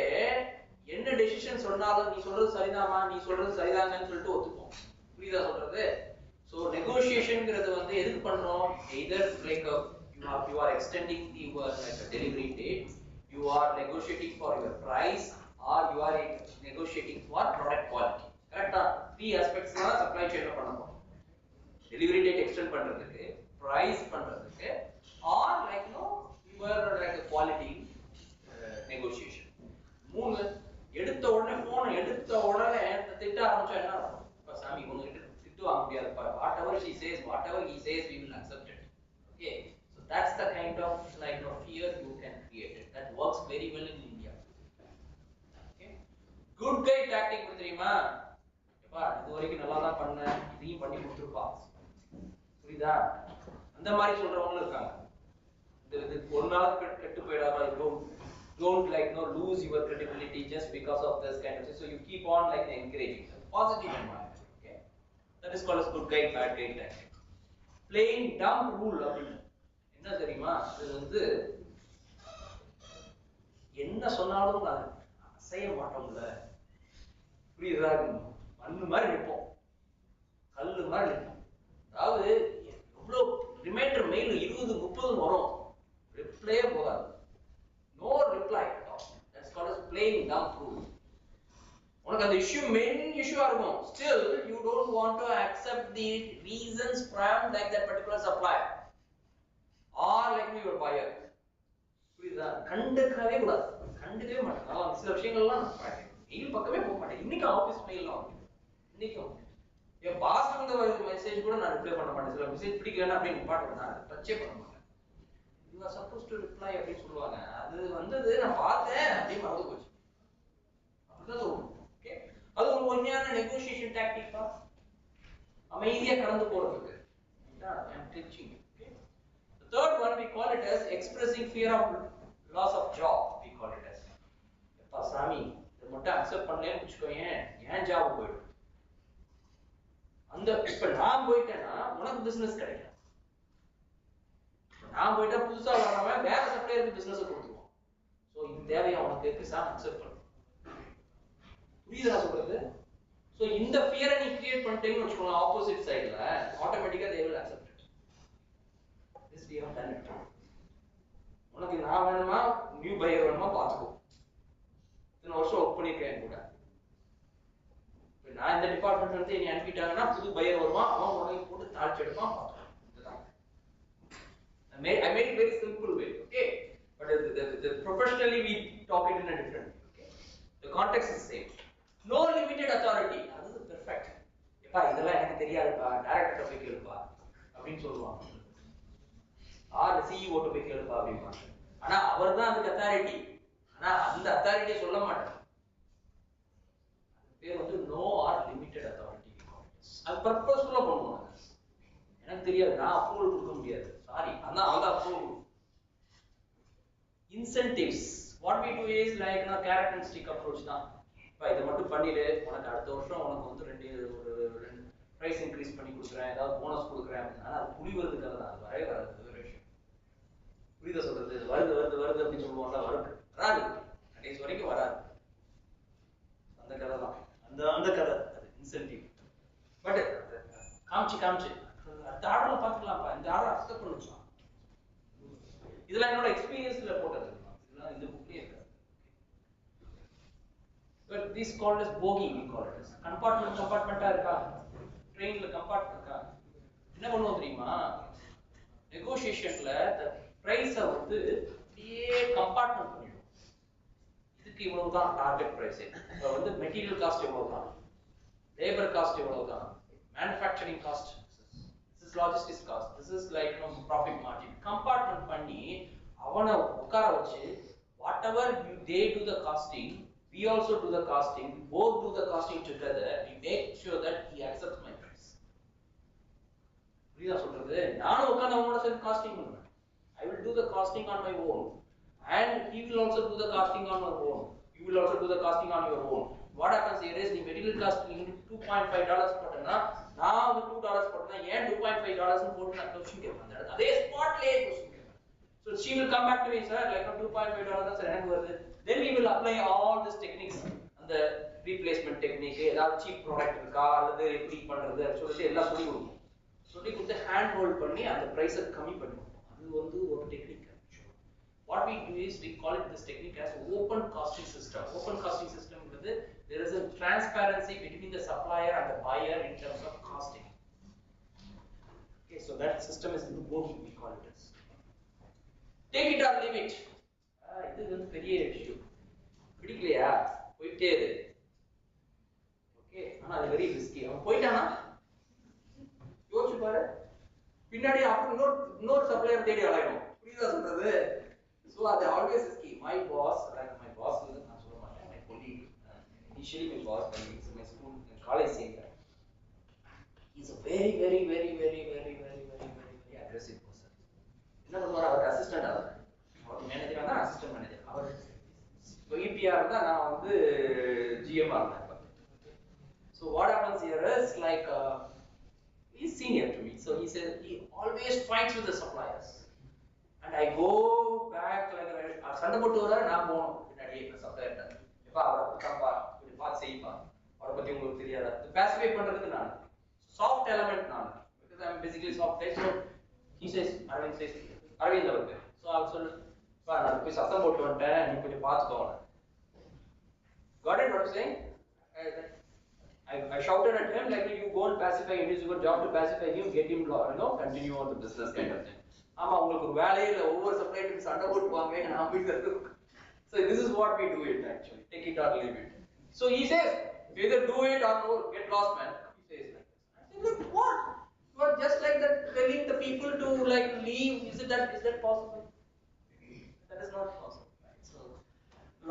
S3: என்ன டெசிஷன் சொன்னாலும் நீ சொல்றது சரிதாமா, நீ சொல்றது சரிதாங்கன்னு சொல்லிட்டு ஒத்துப்போம். புரியுதா சொல்றது? சோ நெகோசியேஷன்ங்கிறது வந்து எதுக்கு பண்றோம்? either like you are extending your like a delivery date, you are negotiating for your price, or you are negotiating for product quality. கரெக்ட்டா? three aspects தான் supply chain ல பண்ண போறோம். delivery date extend பண்றதுக்கு, price பண்றதுக்கு, or like you are like a quality negotiation. மூணு. எடுத்த உடனே போன் எடுத்த உடனே திட்ட ஆரம்பிச்சா என்ன ஆகும்? இப்ப சாமி உங்ககிட்ட திட்டு வாங்க முடியாது, whatever she says, whatever he says, we will accept it. Okay, so that's the kind of like fear you can create it. That works very well in India. Okay, good guy tactic தெரியுமா? எப்பா இது வரைக்கும் நல்லா தான் பண்ண, இதையும் பண்ணி கொடுத்துருப்பா, புரியுதா? அந்த மாதிரி சொல்றவங்களும் இருக்காங்க. இது ஒரு நாள் கெட்டு போயிடாதா, don't like lose your credibility just because of this kind of thing. So you keep on like encouraging them. Positive environment. Okay, that is called as good guy bad guy tactic. Playing dumb rule அப்படினு என்ன தெரியுமா? இது வந்து என்ன சொன்னாலும் நான் அசைய மாட்டோம்ல, புரியுதா? மண்ணு மாதிரி நிற்போம், கல்லு மாதிரி நிற்போம். அதாவது எவ்வளவு ரிமைண்டர் மெயில் 20-30 வரும், ரிப்ளையே போகாது, no reply at all. That's called as playing dumb rule. உனக்கு அந்த இஷ்யூ மெயின் இஷ்யூவா இருக்கும், still you don't want to accept the reasons from like that particular supplier or like your buyer. புரியுதா? கண்டுக்கவே கூடாது, கண்டுக்கவே மாட்டேன். சில விஷயங்கள்லாம் மெயில் பக்கமே போக மாட்டேன். இன்னைக்கு ஆஃபீஸ் மெயில்லாம் இன்னைக்கும் என் பாஸ் வந்து மெசேஜ் கூட நான் ரிப்ளை பண்ண மாட்டேன். சில மெசேஜ் பிடிக்கலன்னா அப்படின்னு நிப்பாட்டுவேன், நான் டச்சே பண்ண மாட்டேன். you are supposed to reply அப்படி சொல்லுவாங்க. அது வந்தது நான் பார்த்தேன் அப்படி மறந்து போச்சு, அப்படிதான் சொல்லணும். ஓகே, அது ஒரு உண்மையான நெகோசியேஷன் டாக்டிக் தான், அமைதியா கடந்து போறதுக்கு. I am teaching. Okay, the third one we call it as expressing fear of loss of job. We call it as எப்பா சாமி இதை மட்டும் அக்செப்ட் பண்ணலன்னு வச்சுக்கோங்க, ஏன் ஜாப் போயிடும். அந்த இப்ப நான் போயிட்டேன்னா உனக்கு பிசினஸ் கிடைக்கும், நான் போயிட்டா புதுசா வரவன் வேற சப்ளையருக்கு பிசினஸ் கொடுத்துருவோம். சோ இது தேவையா உனக்கு, பேசாம அக்செப்ட் பண்ணு. புரியுதா சொல்றது? சோ இந்த ஃபியரை நீ கிரியேட் பண்ணிட்டேன்னு வச்சுக்கோங்க, ஆப்போசிட் சைடுல ஆட்டோமேட்டிக்கா they will accept it. This we have done it. உனக்கு நான் வேணுமா, நியூ பையர் வேணுமா பாத்துக்கோ. இத்தனை வருஷம் ஒர்க் பண்ணிருக்கேன் கூட. இப்ப நான் இந்த டிபார்ட்மெண்ட் வந்து என்னை அனுப்பிட்டாங்கன்னா புது பையர் வருவான், அவன் உடனே போட்டு தாழ்ச்சி எடுப்பான், பாத்துக்கோ. I made it very simple way, okay? But the professionally we talk it in a different way, okay? The context is same. No limited authority. That is perfect. எப்பா இதெல்லாம் எனக்கு தெரியாதுப்பா, டைரக்டர் போய் கேளுப்பா அப்படின்னு சொல்லுவாங்க. ஆர் சிஇஓ போய் கேளுப்பா அப்படிம்பாங்க. ஆனா அவர் தான் அதுக்கு அத்தாரிட்டி, ஆனா அந்த அத்தாரிட்டியை சொல்ல மாட்டார். பேர் வந்து நோ ஆர் லிமிட்டட் அத்தாரிட்டி. அது பர்பஸ்ஃபுல்லா பண்ணுவாங்க. எனக்கு தெரியாது, நான் அப்ரூவல் கொடுக்க முடியாது, சாரி, அதான் அவங்க approval. Incentives, what we do is like a carrot and stick approach தான். இப்போ இதை மட்டும் பண்ணிடு, உனக்கு அடுத்த வருஷம் உனக்கு வந்து ரெண்டு பிரைஸ் இன்க்ரீஸ் பண்ணி கொடுக்குறேன், ஏதாவது போனஸ் கொடுக்குறேன் அப்படின்னா அது புளி வருதுக்காக தான், அது வரவே வராது. புரியுதா சொல்றது? வருது வருது வருது அப்படின்னு சொல்லுவாங்க, வருது வராது, கடைசி வரைக்கும் வராது. அந்த கதை தான், அந்த கதை அது இன்சென்டிவ். பட் காமிச்சு அடுத்த ஆர்டர்ல பாத்துக்கலாம்ப்பா, இந்த ஆர்டர் அக்செப்ட் பண்ணிக்கலாம். இதெல்லாம் என்னோட எக்ஸ்பீரியன்ஸ்ல போட்டது, இதெல்லாம் இந்த புக்லயே இருக்கு. But this called as bogie, we call it as compartmentா இருக்கா, ட்ரெயின்ல கம்பார்ட்மெண்ட் இருக்கா, என்ன பண்ணுவோம் தெரியுமா? நெகோசியேஷன்ல the price வந்து அப்படியே கம்பார்ட்மெண்ட் பண்ணிடுவோம். இதுக்கு இவ்வளவுதான் டார்கெட் பிரைஸ், இப்போ வந்து மெட்டீரியல் காஸ்ட் இவ்வளவுதான், லேபர் காஸ்ட் இவ்வளவுதான், manufacturing cost This is logistics cost. This is like profit margin. Compartment பண்ணி அவனை உட்கார வச்சு whatever they do the costing, we also do the costing. We both do the costing together. We make sure that he accepts my price. புரியுதா சொல்றது? நானும் உட்கார்ந்து அவனோட சேர்ந்து காஸ்டிங் பண்ணுவேன். I will do the costing on my own, and he will also do the costing on our own. You will also do the costing on your own. What happens here is the material cost $2.5 போட்டேன்னா நான் வந்து $2 போட்டேன்னா ஏன் $2.5 னு போட்டு நான் question கேட்பேன். அதே ஸ்பாட்லயே क्वेश्चन கேட்பேன். So she will come back to me, sir, like $2.5 தான் சார் எனக்கு வருது. Then we will apply all these techniques, அந்த replacement technique, ஏதாவது cheap product இருக்கா அல்லது எப்படி பண்றது சொல்லிட்டு எல்லாம் சொல்லி கொடுப்போம். சொல்லி கொடுத்து ஹேண்ட் ஹோல்ட் பண்ணி அந்த பிரைஸை கம்மி பண்ணுவோம். அது வந்து ஒரு technique. What we do is we call it this technique as open costing system. Open costing system means there is a transparency between the supplier and the buyer in terms of costing. Okay, so that system is the book we call it as. Take it or leave it. இது வந்து பெரிய issue. பிடிக்கலையா போயிட்டே இரு. Okay, ஆனா அது very risky. அவன் போயிட்டானா யோசிச்சு பாரு, பின்னாடி அப்புறம் இன்னொரு சப்ளையர் தேடி அலையணும். புரியுதா சொல்றது? So they always risky. My boss is not so much. My colleague, initially my boss, when he was in my school, in college senior, he's a very aggressive person. என்ன பண்ணுவார், அவர் அசிஸ்டன்ட் ஆவார், அவர் manager தான் assistant manager, அவர் EPR தான், நான் வந்து GMR தான். So what happens here is like he's senior to me, so he says he always fights with the suppliers. And I go back like சண்டை போட்டு வர நான் போகணும் பின்னாடியே சப்ளையர்ட்ட. எப்பா அவரை பத்தாப்பா இப்படி பார்த்து செய்யப்பா, அவரை பத்தி உங்களுக்கு தெரியாதா, இது பேசிஃபை பண்றதுக்கு நான் சாஃப்ட் எலமெண்ட் நான், because I am basically soft guy. So he says Aravind அவருக்கு, so அவர் சொல்லு பா நான் போய் சத்தம் போட்டு வந்துட்டேன், நீ கொஞ்சம் பார்த்துக்கோ. Got it what I'm saying? I shouted at him like you go and pacify him. It is your job to pacify him, get him, continue on the business kind of thing. ஆமா உங்களுக்கு ஒரு வேலையே இல்ல, ஒவ்வொரு சப்ளையரும் சண்டை போட்டுவாங்க, நான் போய் கத்துறேன். So this is what we do it actually, take it or leave it. So he says either do it or no, get lost man. He says like this. I said like what? You are just like that telling the people to like leave. Is that possible? That is not possible. Right? So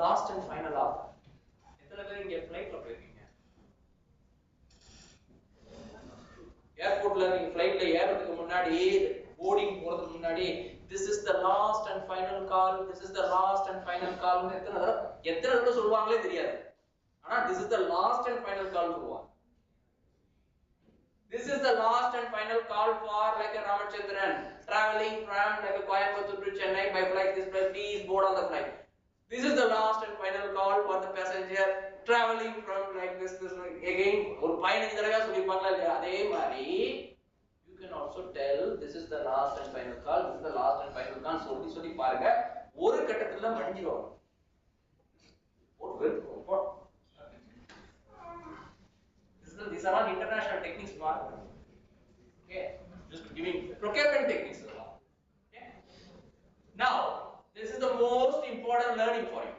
S3: last and final offer. எத்தனை பேர் இங்க ஃளைட்ல போயிருக்கீங்க? ஏர்போர்ட்ல நீங்க ஃளைட்ல ஏறதுக்கு முன்னாடி, boarding போறதுக்கு முன்னாடி, this is the last and final call, this is the last and final call னு எத்தனை தடவை சொல்வாங்களே தெரியாது. ஆனா this is the last and final call சொல்வாங்க. This is the last and final call for like a Ramachandran traveling from like a Coimbatore to Chennai by flight this flight, please board on the flight. This is the last and final call for the passenger traveling from like this again ஒரு 15 தடவை சொல்லிருப்பாங்களா இல்லையா, அதே மாதிரி you can also tell this is the last and final call, this is the last and final call சொல்லி பாருங்க, ஒரு கட்டத்துல மடிஞ்சிரும். These are all international techniques, Mark. Okay, just giving procurement techniques. Okay, now this is the most important learning for you.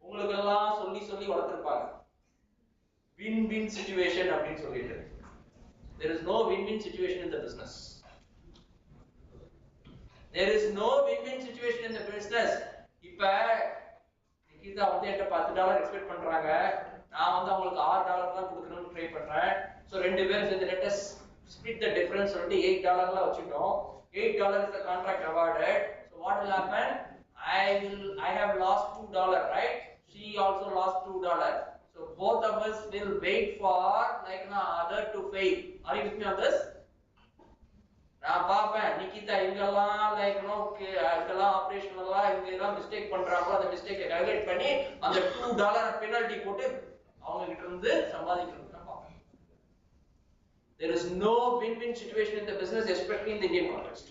S3: உங்களுக்கு எல்லாம் சொல்லி வளர்த்திருப்பாங்க win-win situation அப்படினு சொல்லிட்டு. There is no win-win situation in the business. There is no win-win situation in the business. இப்ப நிகிதா வந்து என்கிட்ட $10 expect பண்றாங்க, நான் வந்து அவங்களுக்கு $6 தான் கொடுக்கணும்னு ட்ரை பண்றேன். சோ ரெண்டு பேரும் சேர்ந்து let us split the difference சொல்லிட்டு $8 ல வச்சிட்டோம். $8 is the contract awarded. So what will happen? I have lost $2, right? She also lost $2. So both of us will wait for like other to fail. Are you with me on this? நான் பாப்பேன் நிகிதா எங்கெல்லாம் like இதெல்லாம் ஆபரேஷனலா இதெல்லாம் mistake பண்றாங்களோ அந்த மிஸ்டேக்கை calculate பண்ணி அந்த $2 penalty போட்டு அவங்க கிட்ட இருந்து சம்பாதிக்கிறது நான் பாப்பேன். There is no win-win situation in the business, especially in the Indian context.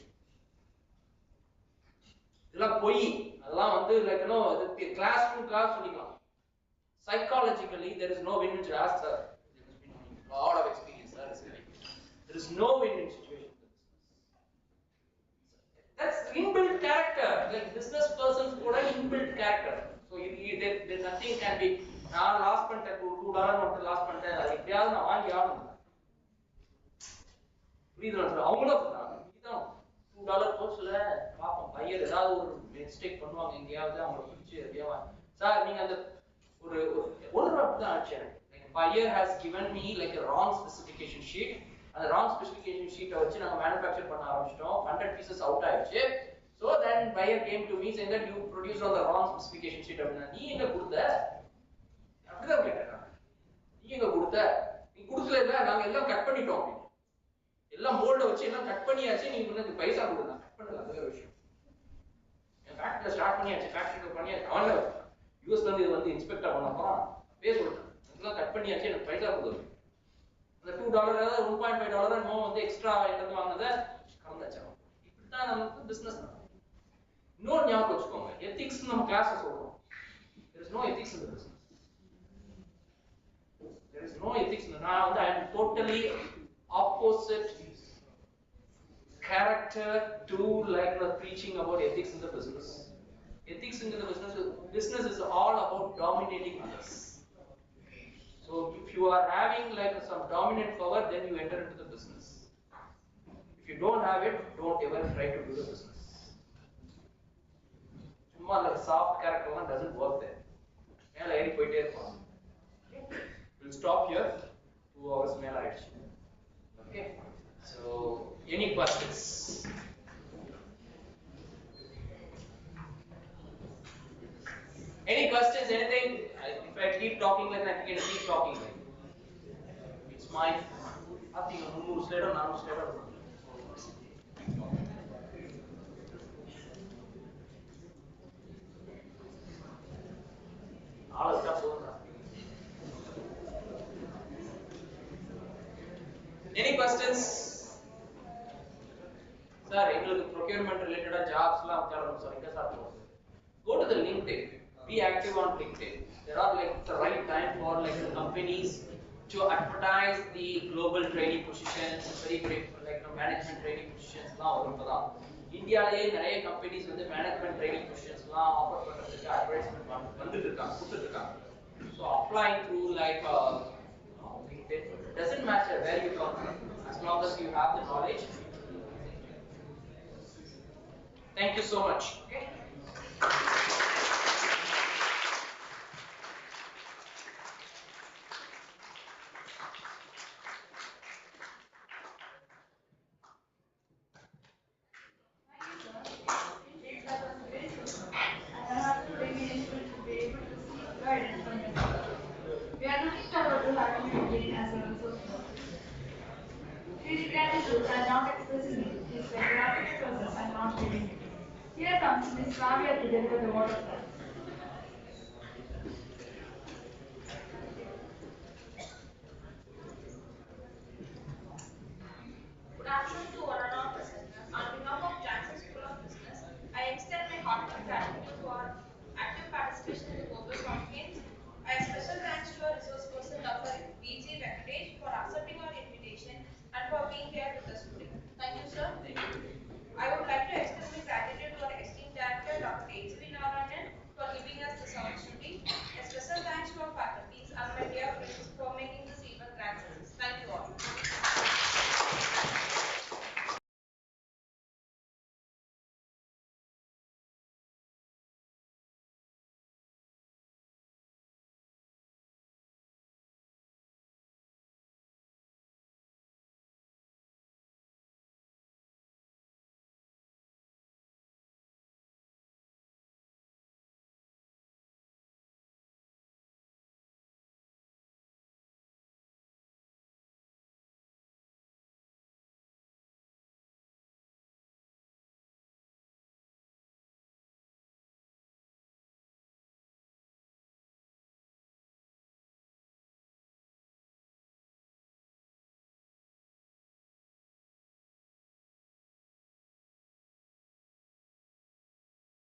S3: இதெல்லாம் போய் அதெல்லாம் வந்து லைக் கிளாஸ் ரூம் கிளாஸ் சொல்லிக்கலாம். Psychologically there is no win-win situation. Sir, there has been a lot of experience, sir. There is no win-win situation. That's inbuilt character. Like business persons கூட inbuilt character. So there nothing can be நான் loss பண்ணிட்டேன் $2 மட்டும் loss பண்ணிட்டேன், அது எப்படியாவது நான் வாங்கி ஆகணும். புரியுதுல சார் அவங்களும் இதுதான் $2 கோர்ஸ்ல பாப்போம் பையர் ஏதாவது ஒரு மிஸ்டேக் பண்ணுவாங்க எங்கேயாவது அவங்களை பிடிச்சி எங்கேயாவது சார் நீங்க அந்த ஒரு ஒரு தான் ஆச்சு எனக்கு buyer has given me like a wrong specification sheet அந்த wrong specification sheet வச்சு நாங்க மேனுஃபேக்சர் பண்ண ஆரம்பிச்சிட்டோம் 100 pieces அவுட் ஆயிடுச்சு so then buyer came to me saying that you produced on the wrong specification sheet அப்படினா நீ எங்க கொடுத்த அப்படிதான் கேட்டேன் நீ எங்க கொடுத்த நீ கொடுக்கல இல்ல நாங்க எல்லாம் கட் பண்ணிட்டோம் எல்லாம் மோல்ட வச்சு எல்லாம் கட் பண்ணியாச்சு நீங்க வந்து பைசா கொடுங்க கட் பண்ணல அது வேற விஷயம் ஃபேக்டரில ஸ்டார்ட் பண்ணியாச்சு ஃபேக்டரில பண்ணியாச்சு அவன்ல யூஎஸ்ல இருந்து இது வந்து இன்ஸ்பெக்டர் பண்ண போறான் பே சொல்லிட்டேன் எல்லாம் கட் பண்ணியாச்சு எனக்கு பைசா கொடுங்க அந்த $2 $1.5 நோ வந்து எக்ஸ்ட்ரா எடுத்து வாங்குனத கலந்தாச்சு இப்படிதான் நமக்கு பிசினஸ் இன்னொரு ஞாபகம் வச்சுக்கோங்க எத்திக்ஸ் நம்ம கிளாஸ்ல சொல்றோம் there is no ethics in the business there is no ethics in the நான் வந்து I am totally opposite character to like preaching about ethics in the business. Ethics in the business is all about dominating others. So if you are having like some dominant power, then you enter into the business. If you don't have it, don't ever try to do the business. Summa like soft character one doesn't work there. மேல ஏறி போயிட்டே இருப்பாங்க. We'll stop here. 2 hours மேல ஆயிடுச்சு. Okay. So any questions? Any questions? Anything? If I keep talking like that, you can keep talking like. It's my. I think I'm going to slide on. I'm slide on. All stuff over. Any questions? Sir, எங்களுக்கு procurement related jobs லாம் தேடணும் sir எங்க sir போறது go to the LinkedIn be active on LinkedIn there are like the right time for like the companies to advertise the global training positions very great like management training positions லாம் வரும் இப்பதான் இந்தியாலயே நிறைய companies வந்து management training positions லாம் offer பண்றதுக்கு advertisement வந்துட்டு இருக்காங்க கொடுத்துட்டு இருக்காங்க so applying through like LinkedIn doesn't matter where you come from as long as you have the knowledge. Thank you so much. Okay.
S1: That was very good. And I have to remain to be able to seek guidance from your. We are looking forward to having you again as a resource person. Feeling gratitude and not expressing it is like rapid process and not living it. Here comes Miss Kavya to deliver the word of God.
S7: Good afternoon to all our presenters. On behalf of Jackson School of Business, I extend my heartfelt gratitude to our active participation in the global conference. I special thanks to our resource person Dr. V.J. Venkatesh for accepting our invitation and for being here with us today. Thank you, sir.
S3: Thank you.
S7: I would